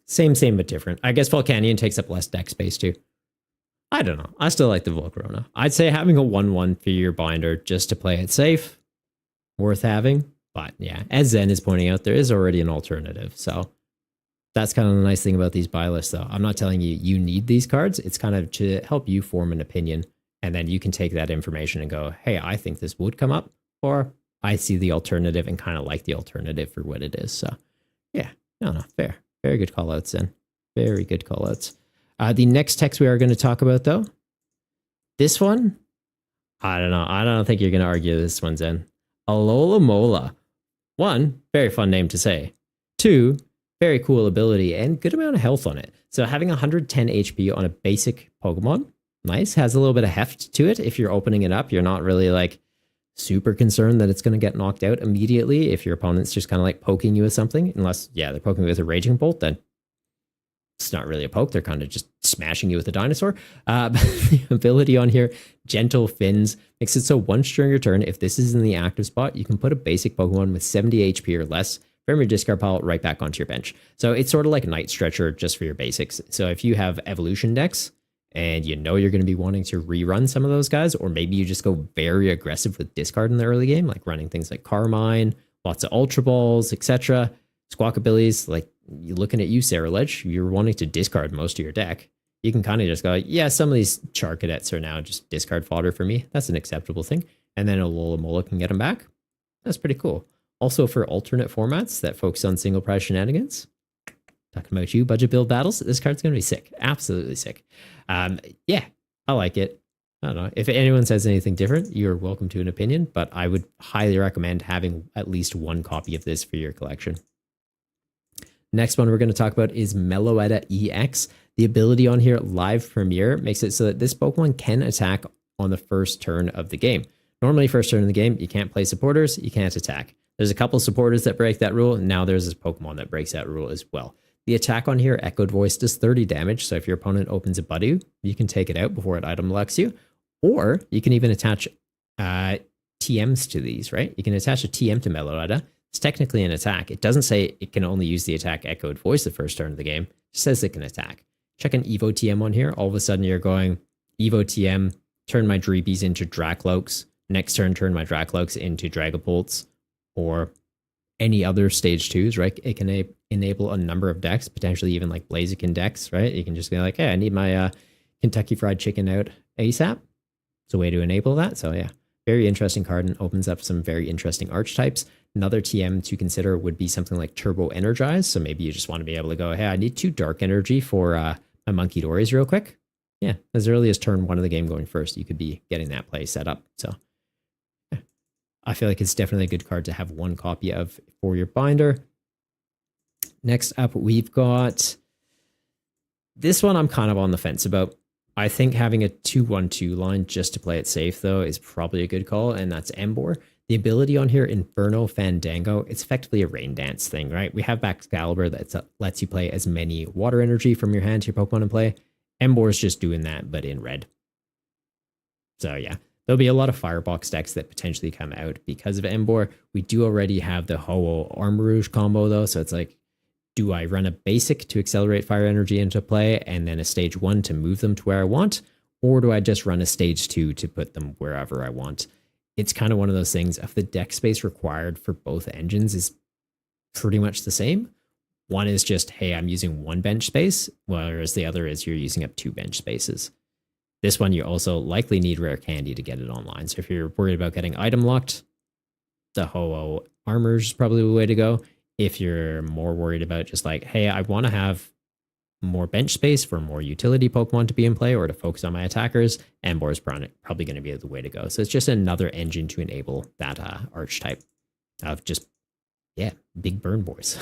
Same, but different. I guess Volcanion takes up less deck space too. I don't know. I still like the Volcarona. I'd say having a 1-1 for your binder just to play it safe, worth having. But yeah, as Zen is pointing out, there is already an alternative. So that's kind of the nice thing about these buy lists, though. I'm not telling you you need these cards. It's kind of to help you form an opinion. And then you can take that information and go, hey, I think this would come up. Or I see the alternative and kind of like the alternative for what it is. So yeah, no, fair. Very good call outs, Zen. Very good call outs. The next text we are going to talk about, though, this one, I don't know. I don't think you're going to argue this one, Zen. Alola Mola. 1, very fun name to say. 2, very cool ability and good amount of health on it. So having 110 HP on a basic Pokemon, nice. Has a little bit of heft to it. If you're opening it up, you're not really like super concerned that it's going to get knocked out immediately if your opponent's just kind of like poking you with something. Unless, yeah, they're poking you with a Raging Bolt, then it's not really a poke. They're kind of just smashing you with a dinosaur. But the ability on here, Gentle Fins, makes it so once during your turn, if this is in the active spot, you can put a basic Pokemon with 70 HP or less from your discard pile right back onto your bench. So it's sort of like Night Stretcher just for your basics. So if you have evolution decks and you know you're going to be wanting to rerun some of those guys, or maybe you just go very aggressive with discard in the early game, like running things like Carmine, lots of Ultra Balls, etc., Squawkabillies, like you're looking at you, Sarah Ledge, you're wanting to discard most of your deck. You can kind of just go, yeah, some of these Char Cadets are now just discard fodder for me. That's an acceptable thing. And then Alola Mola can get them back. That's pretty cool. Also for alternate formats that focus on single prize shenanigans, talking about you, budget build battles, this card's going to be sick. Absolutely sick. Yeah, I like it. I don't know. If anyone says anything different, you're welcome to an opinion, but I would highly recommend having at least one copy of this for your collection. Next one we're going to talk about is Meloetta EX. The ability on here, Live Premiere, makes it so that this Pokemon can attack on the first turn of the game. Normally, first turn of the game, you can't play supporters, you can't attack. There's a couple supporters that break that rule, and now there's this Pokemon that breaks that rule as well. The attack on here, Echoed Voice, does 30 damage, so if your opponent opens a Budew, you can take it out before it item locks you, or you can even attach TMs to these, right? You can attach a TM to Meloetta. It's technically an attack. It doesn't say it can only use the attack Echoed Voice the first turn of the game. It just says it can attack. Check an Evo TM on here. All of a sudden you're going Evo TM, turn my Dreebies into Dracloaks. Next turn my Dracloaks into Dragapults, or any other stage 2s, right? It can enable a number of decks, potentially even like Blaziken decks, right? You can just be like, hey, I need my Kentucky Fried Chicken out ASAP. It's a way to enable that. So yeah, very interesting card and opens up some very interesting archetypes. Another TM to consider would be something like Turbo Energize. So maybe you just want to be able to go, hey, I need 2 Dark Energy for my Monkey Dories real quick. Yeah, as early as turn 1 of the game going first, you could be getting that play set up. So yeah, I feel like it's definitely a good card to have one copy of for your binder. Next up, we've got this one I'm kind of on the fence about. I think having a 2/1/2 line just to play it safe, though, is probably a good call, and that's Embor. The ability on here, Inferno Fandango, it's effectively a rain dance thing, right? We have Baxcalibur that lets you play as many water energy from your hand to your Pokemon in play. Embor is just doing that, but in red. So yeah, there'll be a lot of Firebox decks that potentially come out because of Embor. We do already have the Ho-Oh Armarouge combo, though, so it's like, do I run a basic to accelerate fire energy into play and then a stage 1 to move them to where I want? Or do I just run a stage 2 to put them wherever I want? It's kind of one of those things. If the deck space required for both engines is pretty much the same, one is just, hey, I'm using 1 bench space, whereas the other is you're using up 2 bench spaces. This one, you also likely need rare candy to get it online. So if you're worried about getting item locked, the Ho-Oh Armor is probably the way to go. If you're more worried about just like, hey, I want to have more bench space for more utility Pokemon to be in play or to focus on my attackers, Embor is probably going to be the way to go. So it's just another engine to enable that archetype of just, yeah, big burn boys.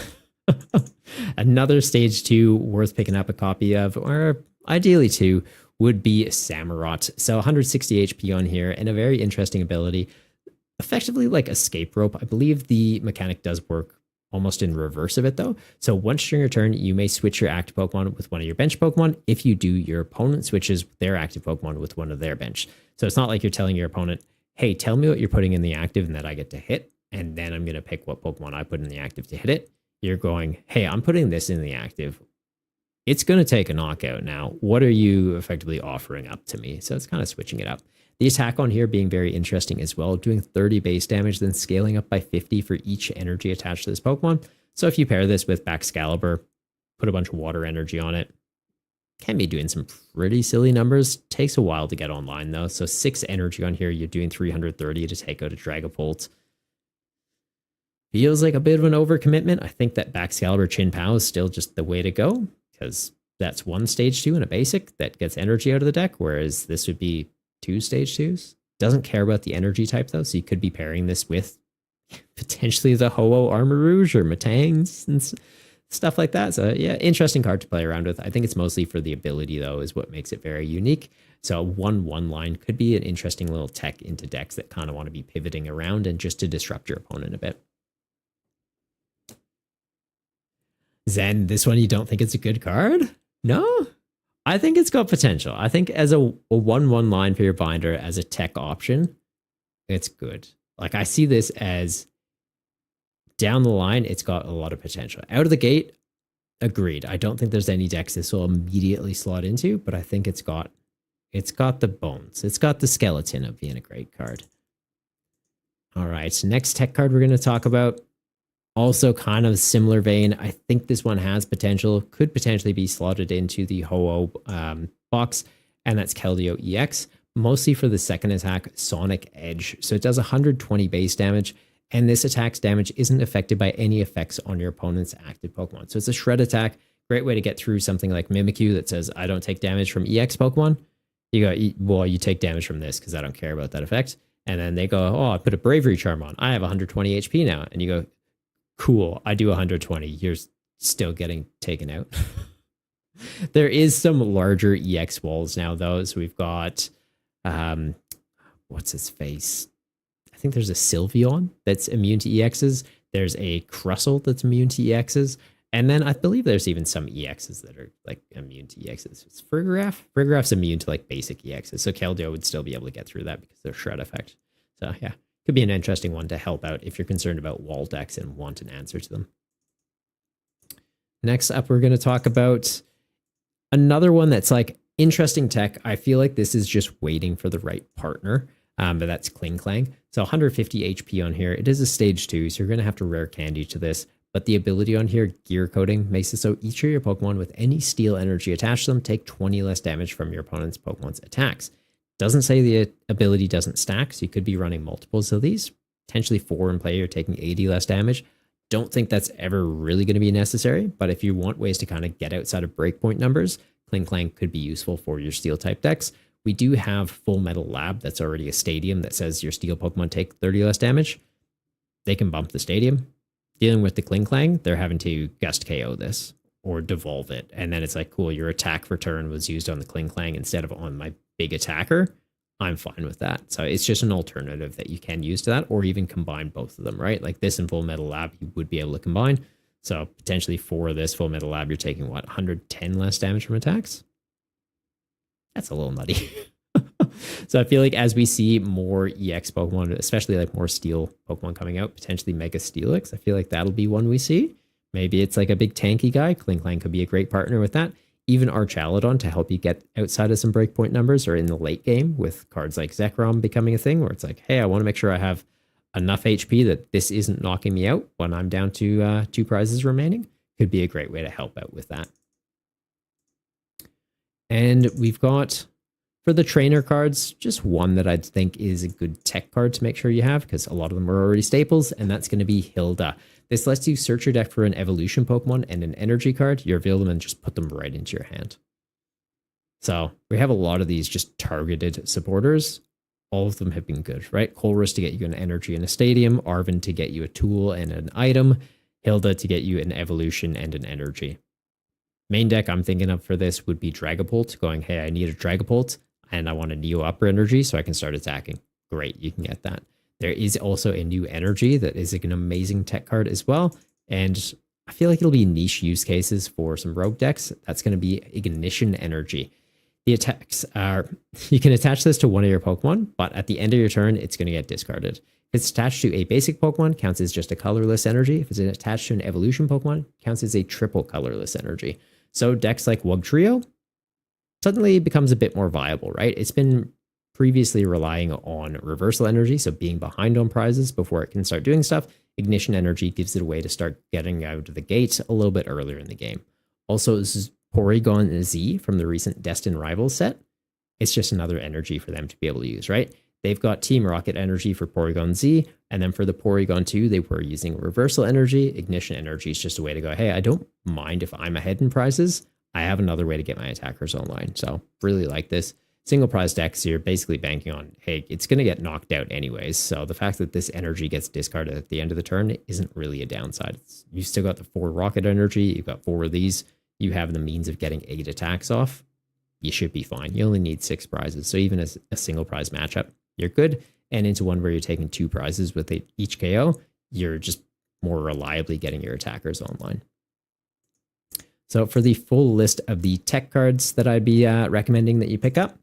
Another stage 2 worth picking up a copy of, or ideally 2, would be Samurott. So 160 HP on here and a very interesting ability. Effectively like Escape Rope. I believe the mechanic does work almost in reverse of it, though. So once during your turn, you may switch your active Pokemon with one of your bench Pokemon. If you do, your opponent switches their active Pokemon with one of their bench. So it's not like you're telling your opponent, hey, tell me what you're putting in the active and that I get to hit, and then I'm going to pick what Pokemon I put in the active to hit it. You're going, hey, I'm putting this in the active. It's going to take a knockout now. What are you effectively offering up to me? So it's kind of switching it up. The attack on here being very interesting as well, doing 30 base damage, then scaling up by 50 for each energy attached to this Pokemon. So if you pair this with Baxcalibur, put a bunch of water energy on it, can be doing some pretty silly numbers. Takes a while to get online, though. So 6 energy on here, you're doing 330 to take out a Dragapult. Feels like a bit of an overcommitment. I think that Baxcalibur Chin-Pow is still just the way to go, because that's 1 stage 2 in a basic that gets energy out of the deck, whereas this would be 2 stage 2s. Doesn't care about the energy type, though, so you could be pairing this with potentially the Ho-Oh Armarouge or Matangs and stuff like that. So yeah, interesting card to play around with. I think it's mostly for the ability, though, is what makes it very unique. So 1/1 line could be an interesting little tech into decks that kind of want to be pivoting around and just to disrupt your opponent a bit. Zen, this one you don't think it's a good card? No? I think it's got potential. I think as a 1/1 line for your binder as a tech option, it's good. Like I see this as down the line, it's got a lot of potential. Out of the gate, agreed. I don't think there's any decks this will immediately slot into, but I think it's got the bones. It's got the skeleton of being a great card. All right, so next tech card we're going to talk about, also kind of similar vein. I think this one has potential, could potentially be slotted into the Ho-Oh box, and that's Keldeo EX, mostly for the second attack, Sonic Edge. So it does 120 base damage, and this attack's damage isn't affected by any effects on your opponent's active Pokemon. So it's a shred attack, great way to get through something like Mimikyu that says, I don't take damage from EX Pokemon. You go, well, you take damage from this because I don't care about that effect. And then they go, oh, I put a Bravery Charm on. I have 120 HP now. And you go, cool, I do 120. You're still getting taken out. There is some larger EX walls now, though. So we've got, what's his face? I think there's a Sylveon that's immune to EXs. There's a Crustle that's immune to EXs. And then I believe there's even some EXs that are like immune to EXs. It's Frigoraph. Frigораph's immune to like basic EXs. So Keldeo would still be able to get through that because of their shred effect. So yeah, could be an interesting one to help out if you're concerned about wall decks and want an answer to them. Next up, we're going to talk about another one that's like interesting tech. I feel like this is just waiting for the right partner. But that's Kling Clang. So 150 HP on here. It is a stage 2, so you're going to have to rare candy to this. But the ability on here, Gear Coating, makes it so each of your Pokemon with any steel energy attached to them take 20 less damage from your opponent's Pokemon's attacks. Doesn't say the ability doesn't stack, so you could be running multiples of these. Potentially 4 in play, you're taking 80 less damage. Don't think that's ever really going to be necessary, but if you want ways to kind of get outside of breakpoint numbers, Kling Clang could be useful for your steel type decks. We do have Full Metal Lab that's already a stadium that says your steel Pokemon take 30 less damage. They can bump the stadium. Dealing with the Kling Clang, they're having to Gust KO this or devolve it. And then it's like, cool, your attack for turn was used on the Kling Clang instead of on my big attacker. I'm fine with that. So it's just an alternative that you can use to that, or even combine both of them, right? Like this and Full Metal Lab, you would be able to combine. So potentially for this Full Metal Lab, you're taking what, 110 less damage from attacks? That's a little nutty. So I feel like as we see more EX Pokemon, especially like more Steel Pokemon coming out, potentially Mega Steelix, I feel like that'll be one we see. Maybe it's like a big tanky guy. Kling Clang could be a great partner with that. Even Archaludon to help you get outside of some breakpoint numbers, or in the late game with cards like Zekrom becoming a thing where it's like, hey, I want to make sure I have enough HP that this isn't knocking me out when I'm down to 2 prizes remaining. Could be a great way to help out with that. And we've got, for the trainer cards, just one that I'd think is a good tech card to make sure you have, because a lot of them are already staples, and that's going to be Hilda. This lets you search your deck for an evolution Pokemon and an energy card. You reveal them and just put them right into your hand. So we have a lot of these just targeted supporters. All of them have been good, right? Colress to get you an energy and a stadium, Arven to get you a tool and an item, Hilda to get you an evolution and an energy. Main deck I'm thinking of for this would be Dragapult, going, hey, I need a Dragapult and I want a Neo Upper Energy so I can start attacking. Great, you can get that. There is also a new energy that is an amazing tech card as well. And I feel like it'll be niche use cases for some rogue decks. That's going to be Ignition Energy. The attacks are, you can attach this to one of your Pokemon, but at the end of your turn, it's going to get discarded. If it's attached to a basic Pokemon, counts as just a colorless energy. If it's attached to an evolution Pokemon, counts as a triple colorless energy. So decks like Wugtrio suddenly becomes a bit more viable, right? It's been previously relying on reversal energy, so being behind on prizes before it can start doing stuff. Ignition Energy gives it a way to start getting out of the gate a little bit earlier in the game. Also, this is Porygon Z from the recent Destined Rivals set. It's just another energy for them to be able to use, right? They've got Team Rocket Energy for Porygon Z, and then for the Porygon 2, they were using Reversal Energy. Ignition Energy is just a way to go, hey, I don't mind if I'm ahead in prizes. I have another way to get my attackers online. So really like this. Single prize decks, you're basically banking on, hey, it's going to get knocked out anyways. So the fact that this energy gets discarded at the end of the turn isn't really a downside. You've still got the 4 Rocket Energy. You've got 4 of these. You have the means of getting 8 attacks off. You should be fine. You only need 6 prizes. So even as a single prize matchup, you're good. And into one where you're taking 2 prizes with each KO, you're just more reliably getting your attackers online. So for the full list of the tech cards that I'd be recommending that you pick up,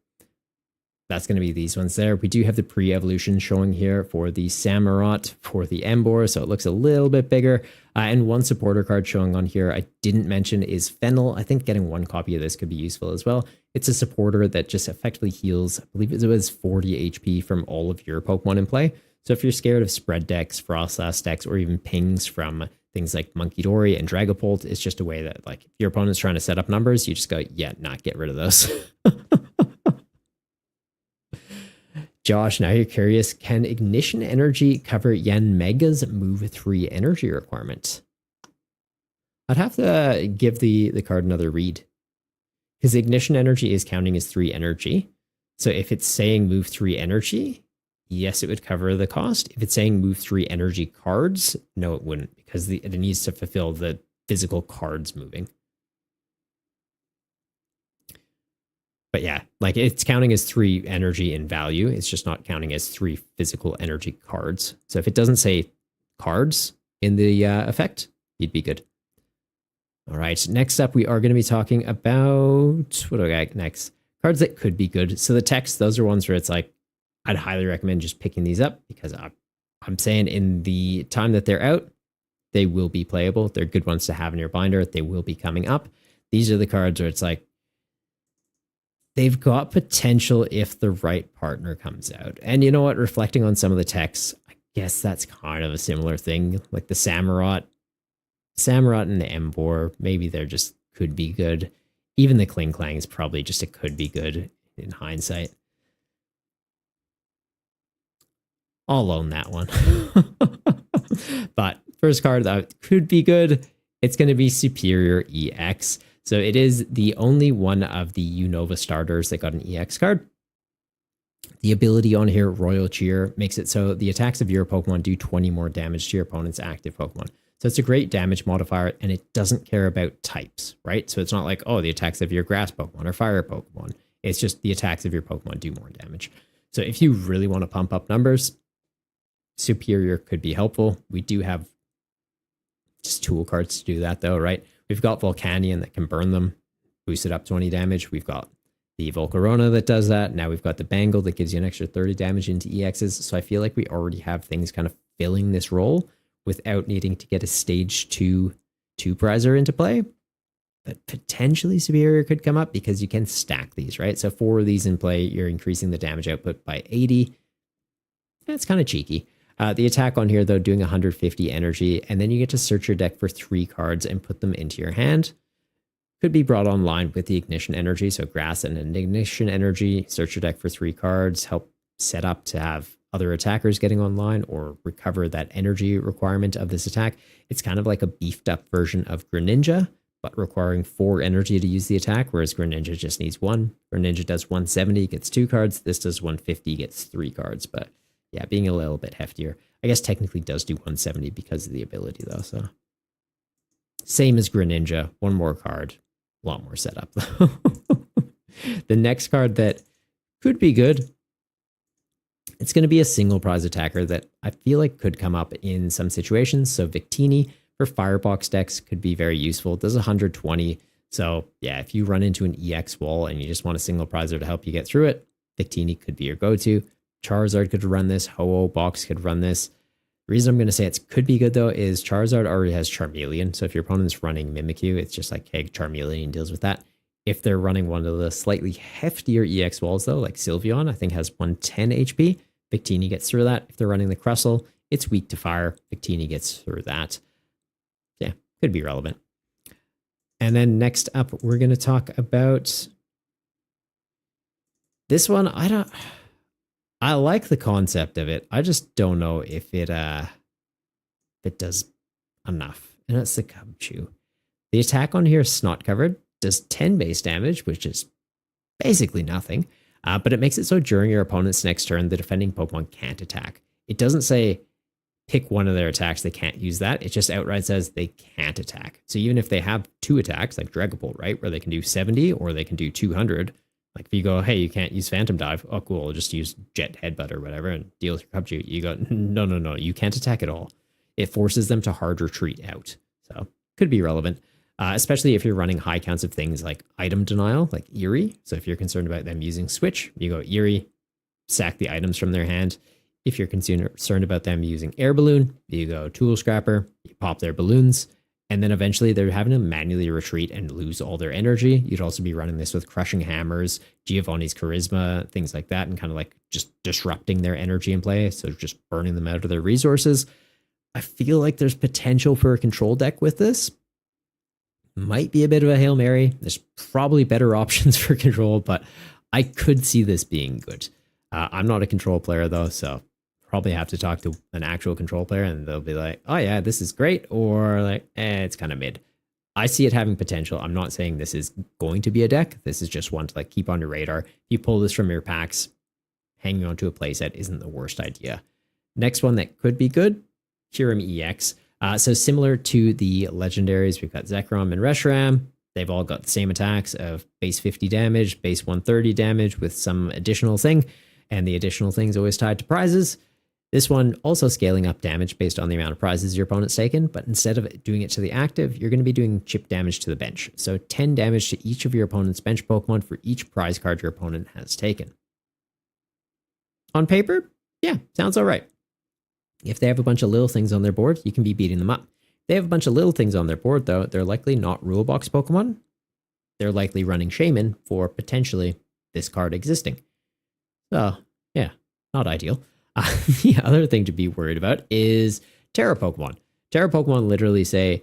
that's going to be these ones there. We do have the pre-evolution showing here for the Samurott, for the Embor, so it looks a little bit bigger. And one supporter card showing on here I didn't mention is Fennel. I think getting one copy of this could be useful as well. It's a supporter that just effectively heals, I believe it was 40 HP from all of your Pokemon in play. So if you're scared of spread decks, Frostlass decks, or even pings from things like Monkey Dory and Dragapult, it's just a way that, like, if your opponent's trying to set up numbers, you just go, yeah, not get rid of those. Josh, now you're curious, can Ignition Energy cover Yanmega's Move 3 energy requirement? I'd have to give the card another read. Because Ignition Energy is counting as 3 energy. So if it's saying Move 3 energy, yes, it would cover the cost. If it's saying Move 3 energy cards, no, it wouldn't, because it needs to fulfill the physical cards moving. But yeah, like it's counting as 3 energy in value. It's just not counting as 3 physical energy cards. So if it doesn't say cards in the effect, you'd be good. All right, next up, we are going to be talking about, what do I got next? Cards that could be good. So the text, those are ones where it's like, I'd highly recommend just picking these up because I'm saying in the time that they're out, they will be playable. They're good ones to have in your binder. They will be coming up. These are the cards where it's like, they've got potential if the right partner comes out. And you know what? Reflecting on some of the texts, I guess that's kind of a similar thing. Like the Samurott and the Embor, maybe they're just could be good. Even the Kling Klang is probably just a could be good in hindsight. I'll own that one. But first card that could be good, it's going to be Superior EX. So it is the only one of the Unova starters that got an EX card. The ability on here, Royal Cheer, makes it so the attacks of your Pokemon do 20 more damage to your opponent's active Pokemon. So it's a great damage modifier, and it doesn't care about types, right? So it's not like, oh, the attacks of your grass Pokemon or fire Pokemon. It's just the attacks of your Pokemon do more damage. So if you really want to pump up numbers, Superior could be helpful. We do have just tool cards to do that though, right? We've got Volcanion that can burn them, boost it up 20 damage. We've got the Volcarona that does that. Now we've got the Bangle that gives you an extra 30 damage into EXs. So I feel like we already have things kind of filling this role without needing to get a stage 2 prizer into play. But potentially Superior could come up because you can stack these, right? So 4 of these in play, you're increasing the damage output by 80. That's kind of cheeky. The attack on here, though, doing 150 energy, and then you get to search your deck for 3 cards and put them into your hand. Could be brought online with the Ignition Energy, so Grass and an Ignition Energy. Search your deck for 3 cards, help set up to have other attackers getting online or recover that energy requirement of this attack. It's kind of like a beefed up version of Greninja, but requiring 4 energy to use the attack, whereas Greninja just needs 1. Greninja does 170, gets 2 cards. This does 150, gets 3 cards, but yeah, being a little bit heftier. I guess technically does do 170 because of the ability though, so. Same as Greninja, 1 more card, a lot more setup though. The next card that could be good, it's going to be a single prize attacker that I feel like could come up in some situations. So Victini for Firebox decks could be very useful. It does 120. So yeah, if you run into an EX wall and you just want a single prizer to help you get through it, Victini could be your go-to. Charizard could run this. Ho-Oh Box could run this. The reason I'm going to say it could be good, though, is Charizard already has Charmeleon. So if your opponent's running Mimikyu, it's just like, hey, Charmeleon deals with that. If they're running one of the slightly heftier EX walls, though, like Sylveon, I think has 110 HP, Victini gets through that. If they're running the Crustle, it's weak to fire. Victini gets through that. Yeah, could be relevant. And then next up, we're going to talk about this one. I like the concept of it. I just don't know if it does enough. And it's the Cubchoo. The attack on here is Snot Covered, does 10 base damage, which is basically nothing. But it makes it so during your opponent's next turn, the defending Pokemon can't attack. It doesn't say pick one of their attacks, they can't use that. It just outright says they can't attack. So even if they have 2 attacks, like Dragapult, right, where they can do 70 or they can do 200, like if you go, hey, you can't use Phantom Dive. Oh, cool. I'll just use Jet Headbutt or whatever and deal with your Cubchoo. You go, no. You can't attack at all. It forces them to hard retreat out. So could be relevant, especially if you're running high counts of things like item denial, like Eerie. So if you're concerned about them using Switch, you go Eerie, sack the items from their hand. If you're concerned about them using air balloon, you go tool scrapper, you pop their balloons, and then eventually they're having to manually retreat and lose all their energy. You'd also be running this with crushing hammers, Giovanni's charisma, things like that, and kind of like just disrupting their energy in play. So just burning them out of their resources. I feel like there's potential for a control deck with this. Might be a bit of a Hail Mary. There's probably better options for control, but I could see this being good. I'm not a control player though, so probably have to talk to an actual control player and they'll be like, oh yeah, this is great, or like, it's kind of mid. I see it having potential. I'm not saying this is going to be a deck. This is just one to like keep on your radar. If you pull this from your packs, hanging onto a playset isn't the worst idea. Next one that could be good, Kyurem EX. So similar to the legendaries, we've got Zekrom and Reshiram. They've all got the same attacks of base 50 damage, base 130 damage with some additional thing. And the additional thing is always tied to prizes. This one also scaling up damage based on the amount of prizes your opponent's taken, but instead of doing it to the active, you're going to be doing chip damage to the bench. So 10 damage to each of your opponent's bench Pokemon for each prize card your opponent has taken. On paper, yeah, sounds all right. If they have a bunch of little things on their board, you can be beating them up. If they have a bunch of little things on their board, though, they're likely not rule box Pokemon. They're likely running Shaman for potentially this card existing. So, yeah, not ideal. The other thing to be worried about is Terra Pokemon. Terra Pokemon literally say,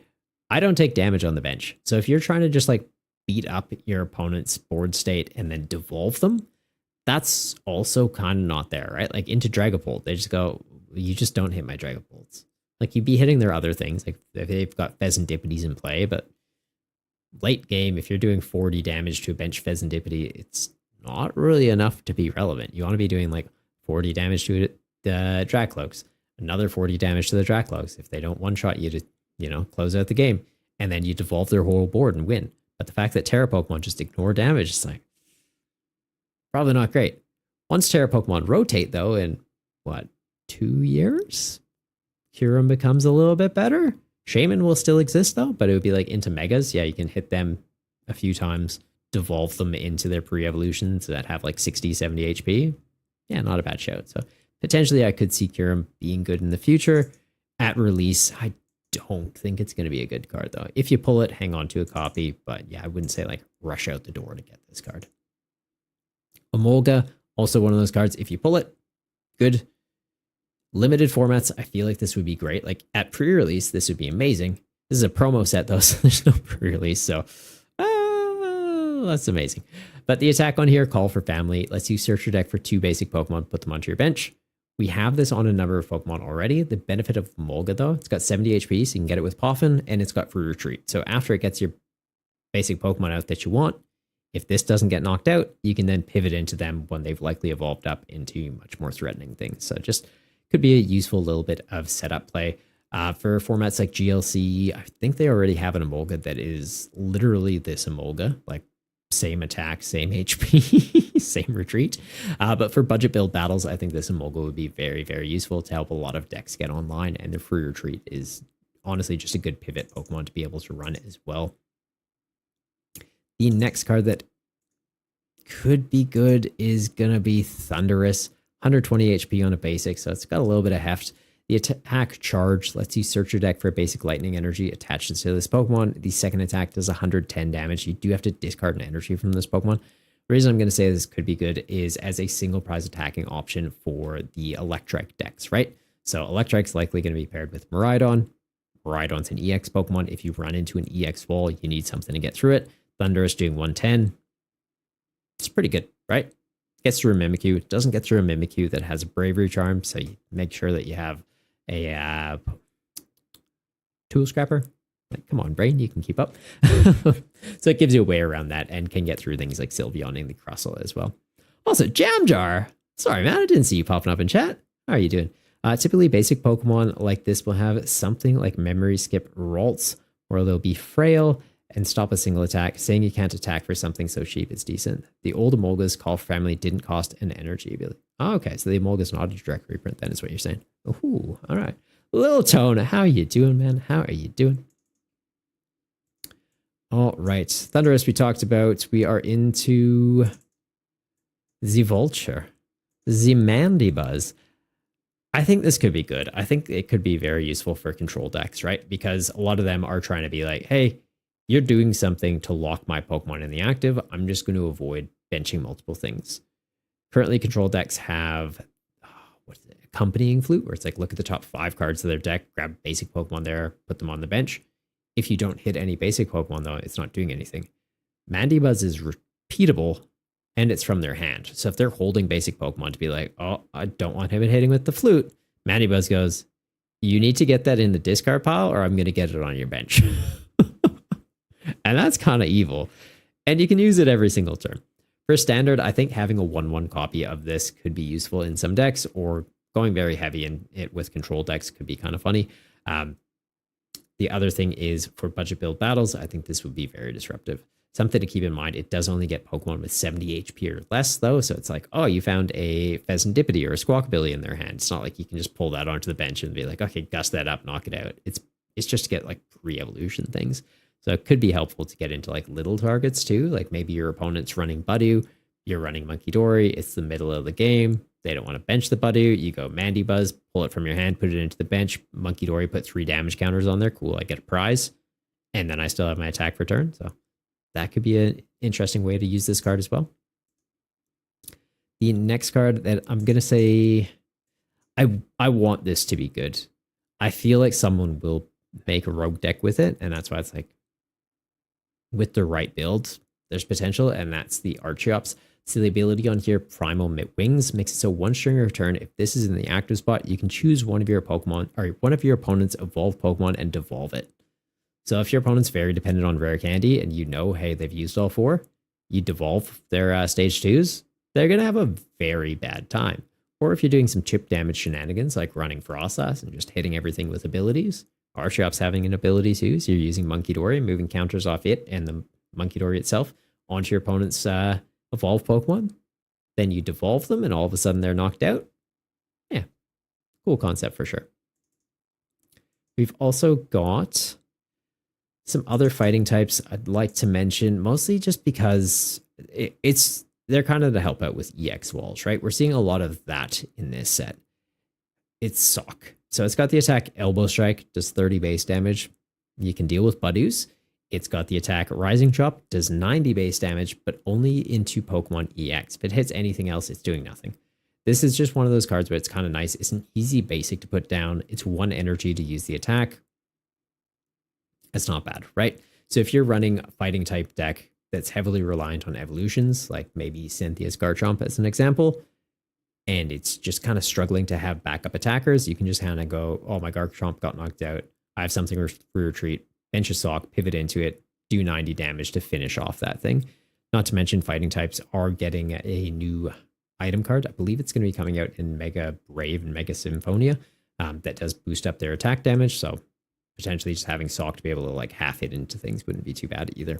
I don't take damage on the bench. So if you're trying to just like beat up your opponent's board state and then devolve them, that's also kind of not there, right? Like into Dragapult, they just go, you just don't hit my Dragapults. Like you'd be hitting their other things, like they've got Phesantipides in play, but late game, if you're doing 40 damage to a bench Pheasantipede, it's not really enough to be relevant. You want to be doing like 40 damage to the Dracloaks, another 40 damage to the Dracloaks if they don't one-shot you to, close out the game, and then you devolve their whole board and win. But the fact that Terra Pokemon just ignore damage is like, probably not great. Once Terra Pokemon rotate, though, in 2 years, Kyurem becomes a little bit better. Shaman will still exist, though, but it would be like into Megas. Yeah, you can hit them a few times, devolve them into their pre-evolutions that have like 60, 70 HP. Yeah, not a bad shout. So potentially I could see Kyurem being good in the future. At release, I don't think it's going to be a good card, though. If you pull it, hang on to a copy. But yeah, I wouldn't say like rush out the door to get this card. Emolga, also one of those cards. If you pull it, good. Limited formats, I feel like this would be great. Like at pre-release, this would be amazing. This is a promo set, though, so there's no pre-release. So that's amazing. But the attack on here, Call for Family, lets you search your deck for 2 basic Pokemon, put them onto your bench. We have this on a number of Pokemon already. The benefit of Molga, though, it's got 70 HP, so you can get it with Poffin, and it's got free retreat. So after it gets your basic Pokemon out that you want, if this doesn't get knocked out, you can then pivot into them when they've likely evolved up into much more threatening things. So just could be a useful little bit of setup play. For formats like GLC, I think they already have an Emolga that is literally this Emolga, like same attack, same HP, same retreat. But for budget build battles, I think this Emolga would be very, very useful to help a lot of decks get online, and the free retreat is honestly just a good pivot Pokemon to be able to run as well. The next card that could be good is going to be Thundurus. 120 HP on a basic, so it's got a little bit of heft. The attack charge lets you search your deck for a basic lightning energy attached to this Pokemon. The second attack does 110 damage. You do have to discard an energy from this Pokemon. The reason I'm going to say this could be good is as a single prize attacking option for the Electrike decks, right? So Electrike's likely going to be paired with Miraidon. Miraidon's an EX Pokemon. If you run into an EX wall, you need something to get through it. Thundurus doing 110. It's pretty good, right? Gets through a Mimikyu. It doesn't get through a Mimikyu that has a Bravery Charm, so you make sure that you have a Tool Scrapper. Like, come on, brain, you can keep up. So it gives you a way around that and can get through things like Sylveon and the Crustle as well. Also, Jam Jar. Sorry, man, I didn't see you popping up in chat. How are you doing? Typically, basic Pokemon like this will have something like Memory Skip Ralts, or they'll be frail and stop a single attack. Saying you can't attack for something so cheap is decent. The old Emolga's Call for Family didn't cost an energy ability. Oh, okay, so the Emolga's not a direct reprint then is what you're saying. Ooh, all right. Little Tone, how are you doing, man? How are you doing? All right, Thundurus we talked about. We are into the Vulture. Zimandibuzz. I think this could be good. I think it could be very useful for control decks, right? Because a lot of them are trying to be like, hey, you're doing something to lock my Pokemon in the active. I'm just going to avoid benching multiple things. Currently, control decks have what is it, accompanying flute, where it's like, look at the top 5 cards of their deck, grab basic Pokemon there, put them on the bench. If you don't hit any basic Pokemon, though, it's not doing anything. Mandibuzz is repeatable, and it's from their hand. So if they're holding basic Pokemon to be like, oh, I don't want him hitting with the flute, Mandibuzz goes, you need to get that in the discard pile, or I'm going to get it on your bench. And that's kind of evil. And you can use it every single turn. For standard, I think having a 1/1 copy of this could be useful in some decks, or going very heavy in it with control decks could be kind of funny. The other thing is for budget build battles, I think this would be very disruptive. Something to keep in mind, it does only get Pokemon with 70 HP or less, though. So it's like, oh, you found a Pheasantipity or a Squawkabilly in their hand. It's not like you can just pull that onto the bench and be like, okay, gust that up, knock it out. It's just to get like pre-evolution things. So it could be helpful to get into like little targets too. Like maybe your opponent's running Budew, you're running Monkey Dory, it's the middle of the game. They don't want to bench the Budew. You go Mandibuzz, pull it from your hand, put it into the bench. Monkey Dory, put 3 damage counters on there. Cool, I get a prize. And then I still have my attack for turn. So that could be an interesting way to use this card as well. The next card that I'm going to say, I want this to be good. I feel like someone will make a rogue deck with it. And that's why it's like, with the right build, there's potential. And that's the archetypes. So the ability on here, Primal Wings, makes it so one stringer turn. If this is in the active spot, you can choose one of your Pokemon or one of your opponent's evolved Pokemon and devolve it. So if your opponent's very dependent on rare candy and you know, hey, they've used all 4, you devolve their stage 2s, they're going to have a very bad time. Or if you're doing some chip damage shenanigans like running Frostlass and just hitting everything with abilities, Archeops having an ability too, so you're using Monkey Dory, moving counters off it and the Monkey Dory itself onto your opponent's evolved Pokemon, then you devolve them and all of a sudden they're knocked out. Yeah, cool concept for sure. We've also got some other fighting types I'd like to mention, mostly just because they're kind of to help out with EX walls, right? We're seeing a lot of that in this set. It's Sock. So it's got the attack Elbow Strike, does 30 base damage. You can deal with Budews. It's got the attack Rising Chop, does 90 base damage, but only into Pokemon EX. If it hits anything else, it's doing nothing. This is just one of those cards where it's kind of nice. It's an easy basic to put down. It's 1 energy to use the attack. It's not bad, right? So if you're running a fighting type deck that's heavily reliant on evolutions, like maybe Cynthia's Garchomp as an example, and it's just kind of struggling to have backup attackers, you can just kind of go, oh, my Garchomp got knocked out. I have something for retreat, bench a Sock, pivot into it, do 90 damage to finish off that thing. Not to mention fighting types are getting a new item card. I believe it's going to be coming out in Mega Brave and Mega Symphonia that does boost up their attack damage. So potentially just having Sock to be able to like half hit into things wouldn't be too bad either.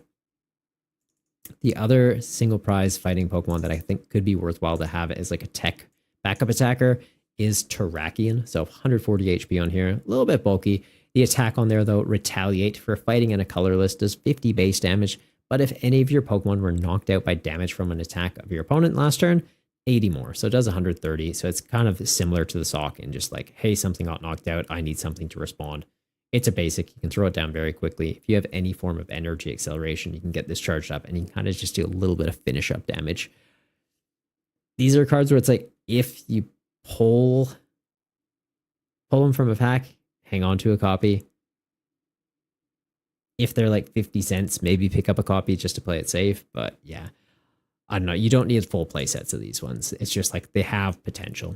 The other single prize fighting Pokemon that I think could be worthwhile to have as like a tech backup attacker is Terrakion. So 140 HP on here, a little bit bulky. The attack on there though, Retaliate, for fighting in a colorless, does 50 base damage. But if any of your Pokemon were knocked out by damage from an attack of your opponent last turn, 80 more. So it does 130. So it's kind of similar to the Sock and just like, hey, something got knocked out. I need something to respond. It's a basic. You can throw it down very quickly. If you have any form of energy acceleration, you can get this charged up and you can kind of just do a little bit of finish up damage. These are cards where it's like, if you pull them from a pack, hang on to a copy. If they're like 50 cents, maybe pick up a copy just to play it safe. But yeah, I don't know. You don't need full play sets of these ones. It's just like they have potential.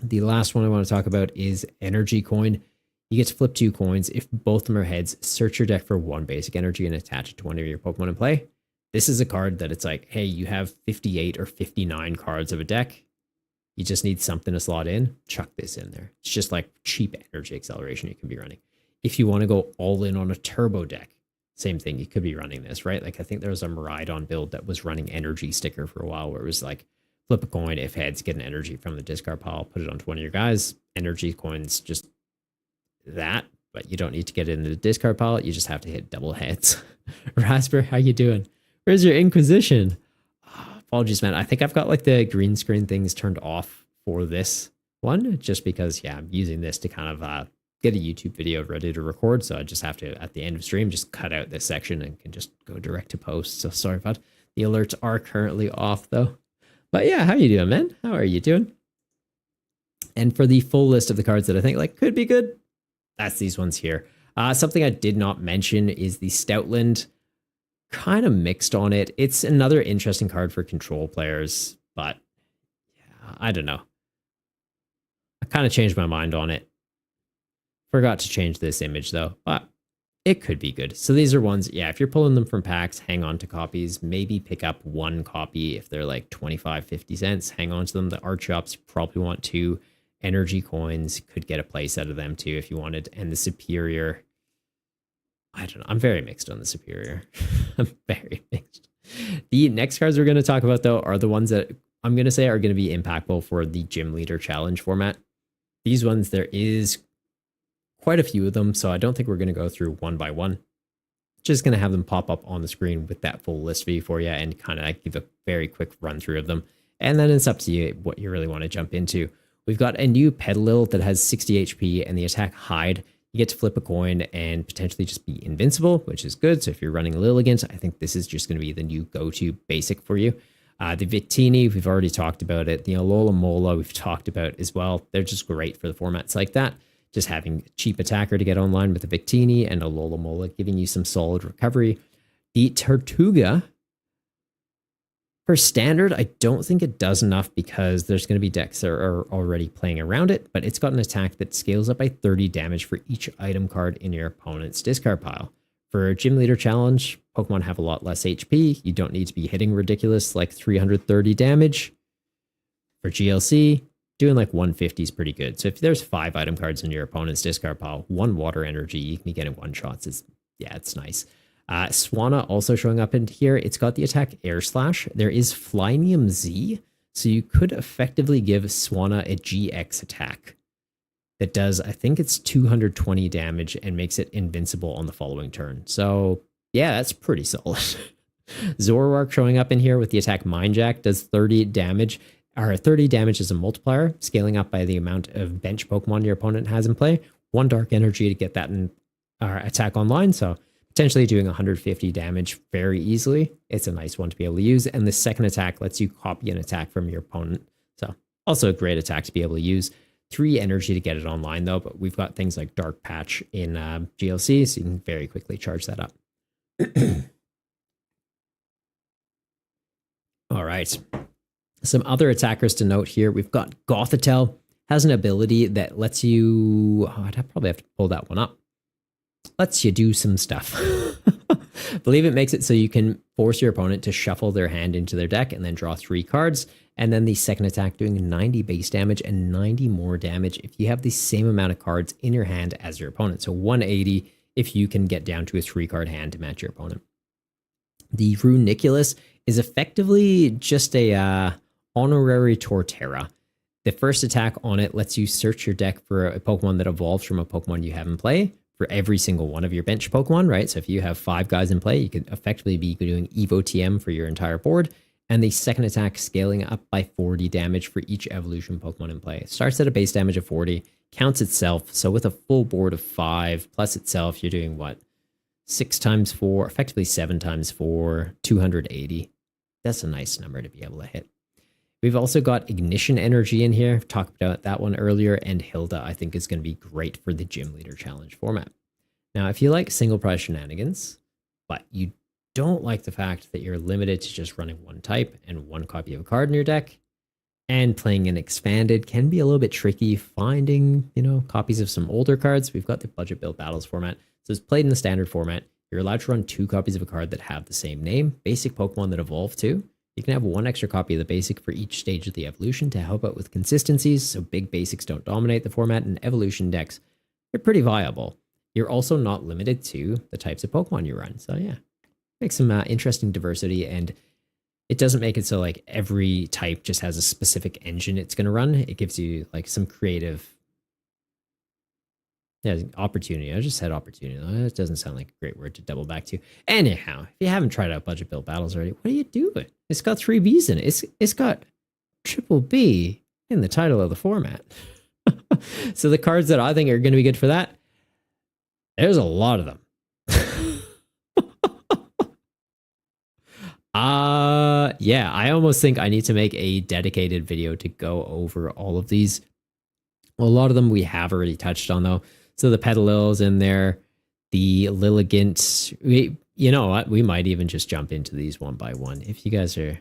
The last one I want to talk about is Energy Coin. You get to flip 2 coins. If both of them are heads, search your deck for 1 basic energy and attach it to one of your Pokemon in play. This is a card that it's like, hey, you have 58 or 59 cards of a deck. You just need something to slot in. Chuck this in there. It's just like cheap energy acceleration you can be running. If you want to go all in on a turbo deck, same thing. You could be running this, right? Like I think there was a Miraidon build that was running energy sticker for a while where it was like, flip a coin. If heads, get an energy from the discard pile, put it onto one of your guys. Energy coins, just that, but you don't need to get it into the discard pile. You just have to hit double heads. Rasper, how you doing? Where's your Inquisition? apologies, man. I think I've got like the green screen things turned off for this one, just because, yeah, I'm using this to kind of get a YouTube video ready to record. So I just have to, at the end of stream, just cut out this section and can just go direct to post. So sorry about the alerts are currently off though. But yeah, how you doing, man? How are you doing? And for the full list of the cards that I think like could be good, that's these ones here. Something I did not mention is the Stoutland. Kind of mixed on it. It's another interesting card for control players, but yeah, I don't know. I kind of changed my mind on it. Forgot to change this image though, but it could be good. So these are ones, yeah, if you're pulling them from packs, hang on to copies, maybe pick up one copy if they're like 25, 50 cents, hang on to them. The archetypes, you probably want 2 energy coins, could get a place out of them too if you wanted. And the superior, I don't know. I'm very mixed on the superior. I'm very mixed. The next cards we're going to talk about, though, are the ones that I'm going to say are going to be impactful for the Gym Leader Challenge format. These ones, there is quite a few of them, so I don't think we're going to go through one by one. Just going to have them pop up on the screen with that full list view for you and kind of give a very quick run through of them. And then it's up to you what you really want to jump into. We've got a new Petalil that has 60 HP and the attack Hide. You get to flip a coin and potentially just be invincible, which is good. So if you're running Lilligant, I think this is just going to be the new go-to basic for you. The Victini, we've already talked about it. The Alola Mola, we've talked about as well. They're just great for the formats like that. Just having a cheap attacker to get online with the Victini and Alola Mola giving you some solid recovery. The Tortuga, for standard, I don't think it does enough because there's going to be decks that are already playing around it, but it's got an attack that scales up by 30 damage for each item card in your opponent's discard pile. For a Gym Leader Challenge, Pokemon have a lot less HP. You don't need to be hitting ridiculous like 330 damage. For GLC, doing like 150 is pretty good. So if there's 5 item cards in your opponent's discard pile, 1 water energy, you can be getting 1 shots. It's nice. Swanna also showing up in here. It's got the attack Air Slash. There is Flynium Z, so you could effectively give Swanna a GX attack that does, I think it's 220 damage and makes it invincible on the following turn. So yeah, that's pretty solid. Zoroark showing up in here with the attack Mind Jack does 30 damage. Or 30 damage as a multiplier, scaling up by the amount of bench Pokemon your opponent has in play. 1 dark energy to get that attack online. So potentially doing 150 damage very easily. It's a nice one to be able to use. And the second attack lets you copy an attack from your opponent. So also a great attack to be able to use. 3 energy to get it online though, but we've got things like Dark Patch in GLC, so you can very quickly charge that up. All right. Some other attackers to note here. We've got Gothitelle. Has an ability that lets you... Oh, I'd probably have to pull that one up. Lets you do some stuff. I believe it makes it so you can force your opponent to shuffle their hand into their deck and then draw 3 cards. And then the second attack doing 90 base damage and 90 more damage if you have the same amount of cards in your hand as your opponent. So 180 if you can get down to a 3-card hand to match your opponent. The Runiculus is effectively just a honorary Torterra. The first attack on it lets you search your deck for a Pokemon that evolves from a Pokemon you have in play for every single one of your bench Pokemon, right? So if you have 5 guys in play, you could effectively be doing Evo TM for your entire board. And the second attack scaling up by 40 damage for each evolution Pokemon in play. It starts at a base damage of 40, counts itself. So with a full board of 5 plus itself, you're doing what? 6 times 4, effectively 7 times 4, 280. That's a nice number to be able to hit. We've also got Ignition Energy in here. I've talked about that one earlier, and Hilda I think is going to be great for the Gym Leader Challenge format. Now, if you like single prize shenanigans, but you don't like the fact that you're limited to just running 1 type and 1 copy of a card in your deck, and playing an expanded can be a little bit tricky finding, copies of some older cards. We've got the Budget Build Battles format. So it's played in the standard format. You're allowed to run 2 copies of a card that have the same name, basic Pokemon that evolve too. You can have 1 extra copy of the basic for each stage of the evolution to help out with consistencies, so big basics don't dominate the format, and evolution decks are pretty viable. You're also not limited to the types of Pokemon you run. So yeah, makes some interesting diversity, and it doesn't make it so like every type just has a specific engine it's going to run. It gives you like some creative Yeah, opportunity. I just said opportunity. That doesn't sound like a great word to double back to. Anyhow, if you haven't tried out budget build battles already, what are you doing? It's got 3 Bs in it. It's got triple B in the title of the format. So the cards that I think are going to be good for that, there's a lot of them. Yeah, I almost think I need to make a dedicated video to go over all of these. A lot of them we have already touched on though. So the Petalil's in there, the Lilligant. You know what? We might even just jump into these one by one. If you guys are,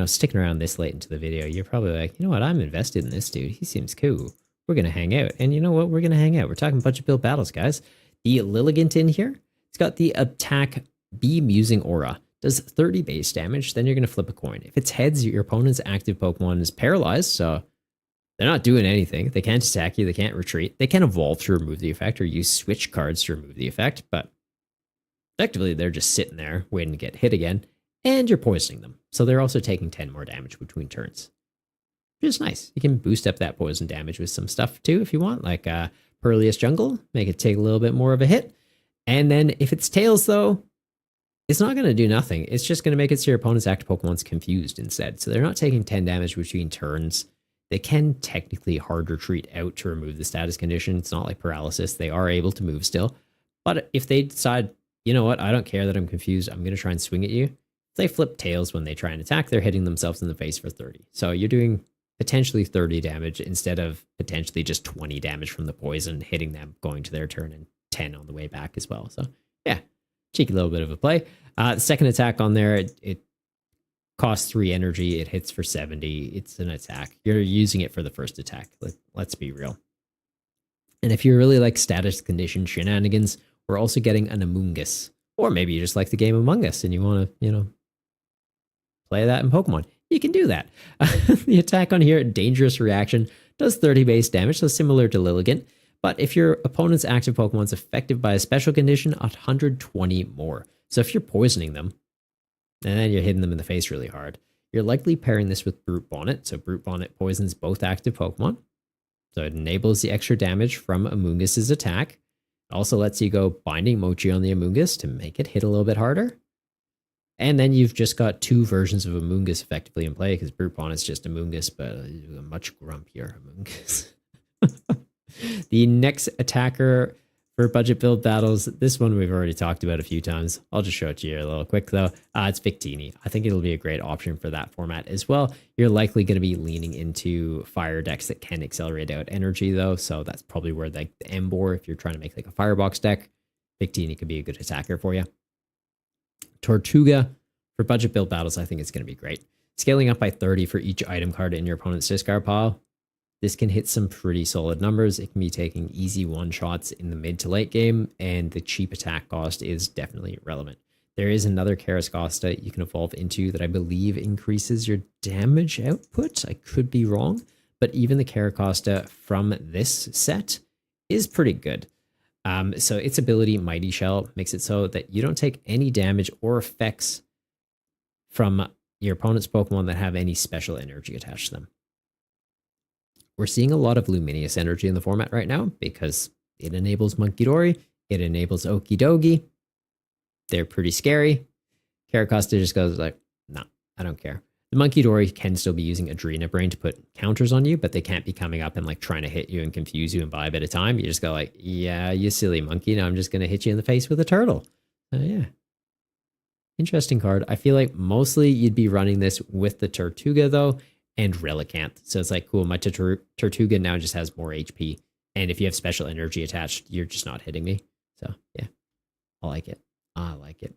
sticking around this late into the video, you're probably like, you know what? I'm invested in this dude. He seems cool. We're going to hang out. And you know what? We're going to hang out. We're talking budget build battles, guys. The Lilligant in here, it's got the attack B Musing Aura. Does 30 base damage. Then you're going to flip a coin. If it's heads, your opponent's active Pokemon is paralyzed. So they're not doing anything. They can't attack you. They can't retreat. They can evolve to remove the effect or use switch cards to remove the effect. But effectively, they're just sitting there waiting to get hit again. And you're poisoning them. So they're also taking 10 more damage between turns. Which is nice. You can boost up that poison damage with some stuff too if you want. Like Perlius Jungle. Make it take a little bit more of a hit. And then if it's Tails though, it's not going to do nothing. It's just going to make it so your opponent's active Pokemon's confused instead. So they're not taking 10 damage between turns. They can technically hard retreat out to remove the status condition. It's not like paralysis. They are able to move still. But if they decide, you know what, I don't care that I'm confused, I'm going to try and swing at you. If they flip Tails when they try and attack, they're hitting themselves in the face for 30. So you're doing potentially 30 damage instead of potentially just 20 damage from the poison, hitting them, going to their turn, and 10 on the way back as well. So yeah, cheeky little bit of a play. The second attack on there, it costs 3 energy. It hits for 70. It's an attack. You're using it for the first attack. Let's be real. And if you really like status condition shenanigans, we're also getting an Amoonguss. Or maybe you just like the game Among Us and you want to, play that in Pokemon. You can do that. The attack on here, Dangerous Reaction, does 30 base damage, so similar to Lilligant. But if your opponent's active Pokemon's affected by a special condition, 120 more. So if you're poisoning them, and then you're hitting them in the face really hard, you're likely pairing this with Brute Bonnet. So Brute Bonnet poisons both active Pokemon. So it enables the extra damage from Amoonguss's attack. It also lets you go Binding Mochi on the Amoonguss to make it hit a little bit harder. And then you've just got 2 versions of Amoonguss effectively in play, because Brute Bonnet's just Amoonguss, but a much grumpier Amoonguss. The next attacker for budget build battles, this one we've already talked about a few times. I'll just show it to you a little quick though. It's Victini. I think it'll be a great option for that format as well. You're likely going to be leaning into fire decks that can accelerate out energy though, so that's probably where the Emboar, if you're trying to make like a firebox deck, Victini could be a good attacker for you. Tortuga for budget build battles, I think it's going to be great. Scaling up by 30 for each item card in your opponent's discard pile. This can hit some pretty solid numbers. It can be taking easy one-shots in the mid to late game, and the cheap attack cost is definitely relevant. There is another Karascosta you can evolve into that I believe increases your damage output. I could be wrong, but even the Karascosta from this set is pretty good. So its ability, Mighty Shell, makes it so that you don't take any damage or effects from your opponent's Pokemon that have any special energy attached to them. We're seeing a lot of Luminous energy in the format right now because it enables Munkidori, it enables Okidogi. They're pretty scary. Karascosta just goes like, nah, I don't care. The Munkidori can still be using Adrena Brain to put counters on you, but they can't be coming up and like trying to hit you and confuse you and buy a bit of time. You just go like, yeah, you silly monkey. Now I'm just going to hit you in the face with a turtle. Yeah. Interesting card. I feel like mostly you'd be running this with the Tortuga though, and Relicanth. So it's like, cool, my Tortuga now just has more HP. And if you have special energy attached, you're just not hitting me. So yeah, I like it. I like it.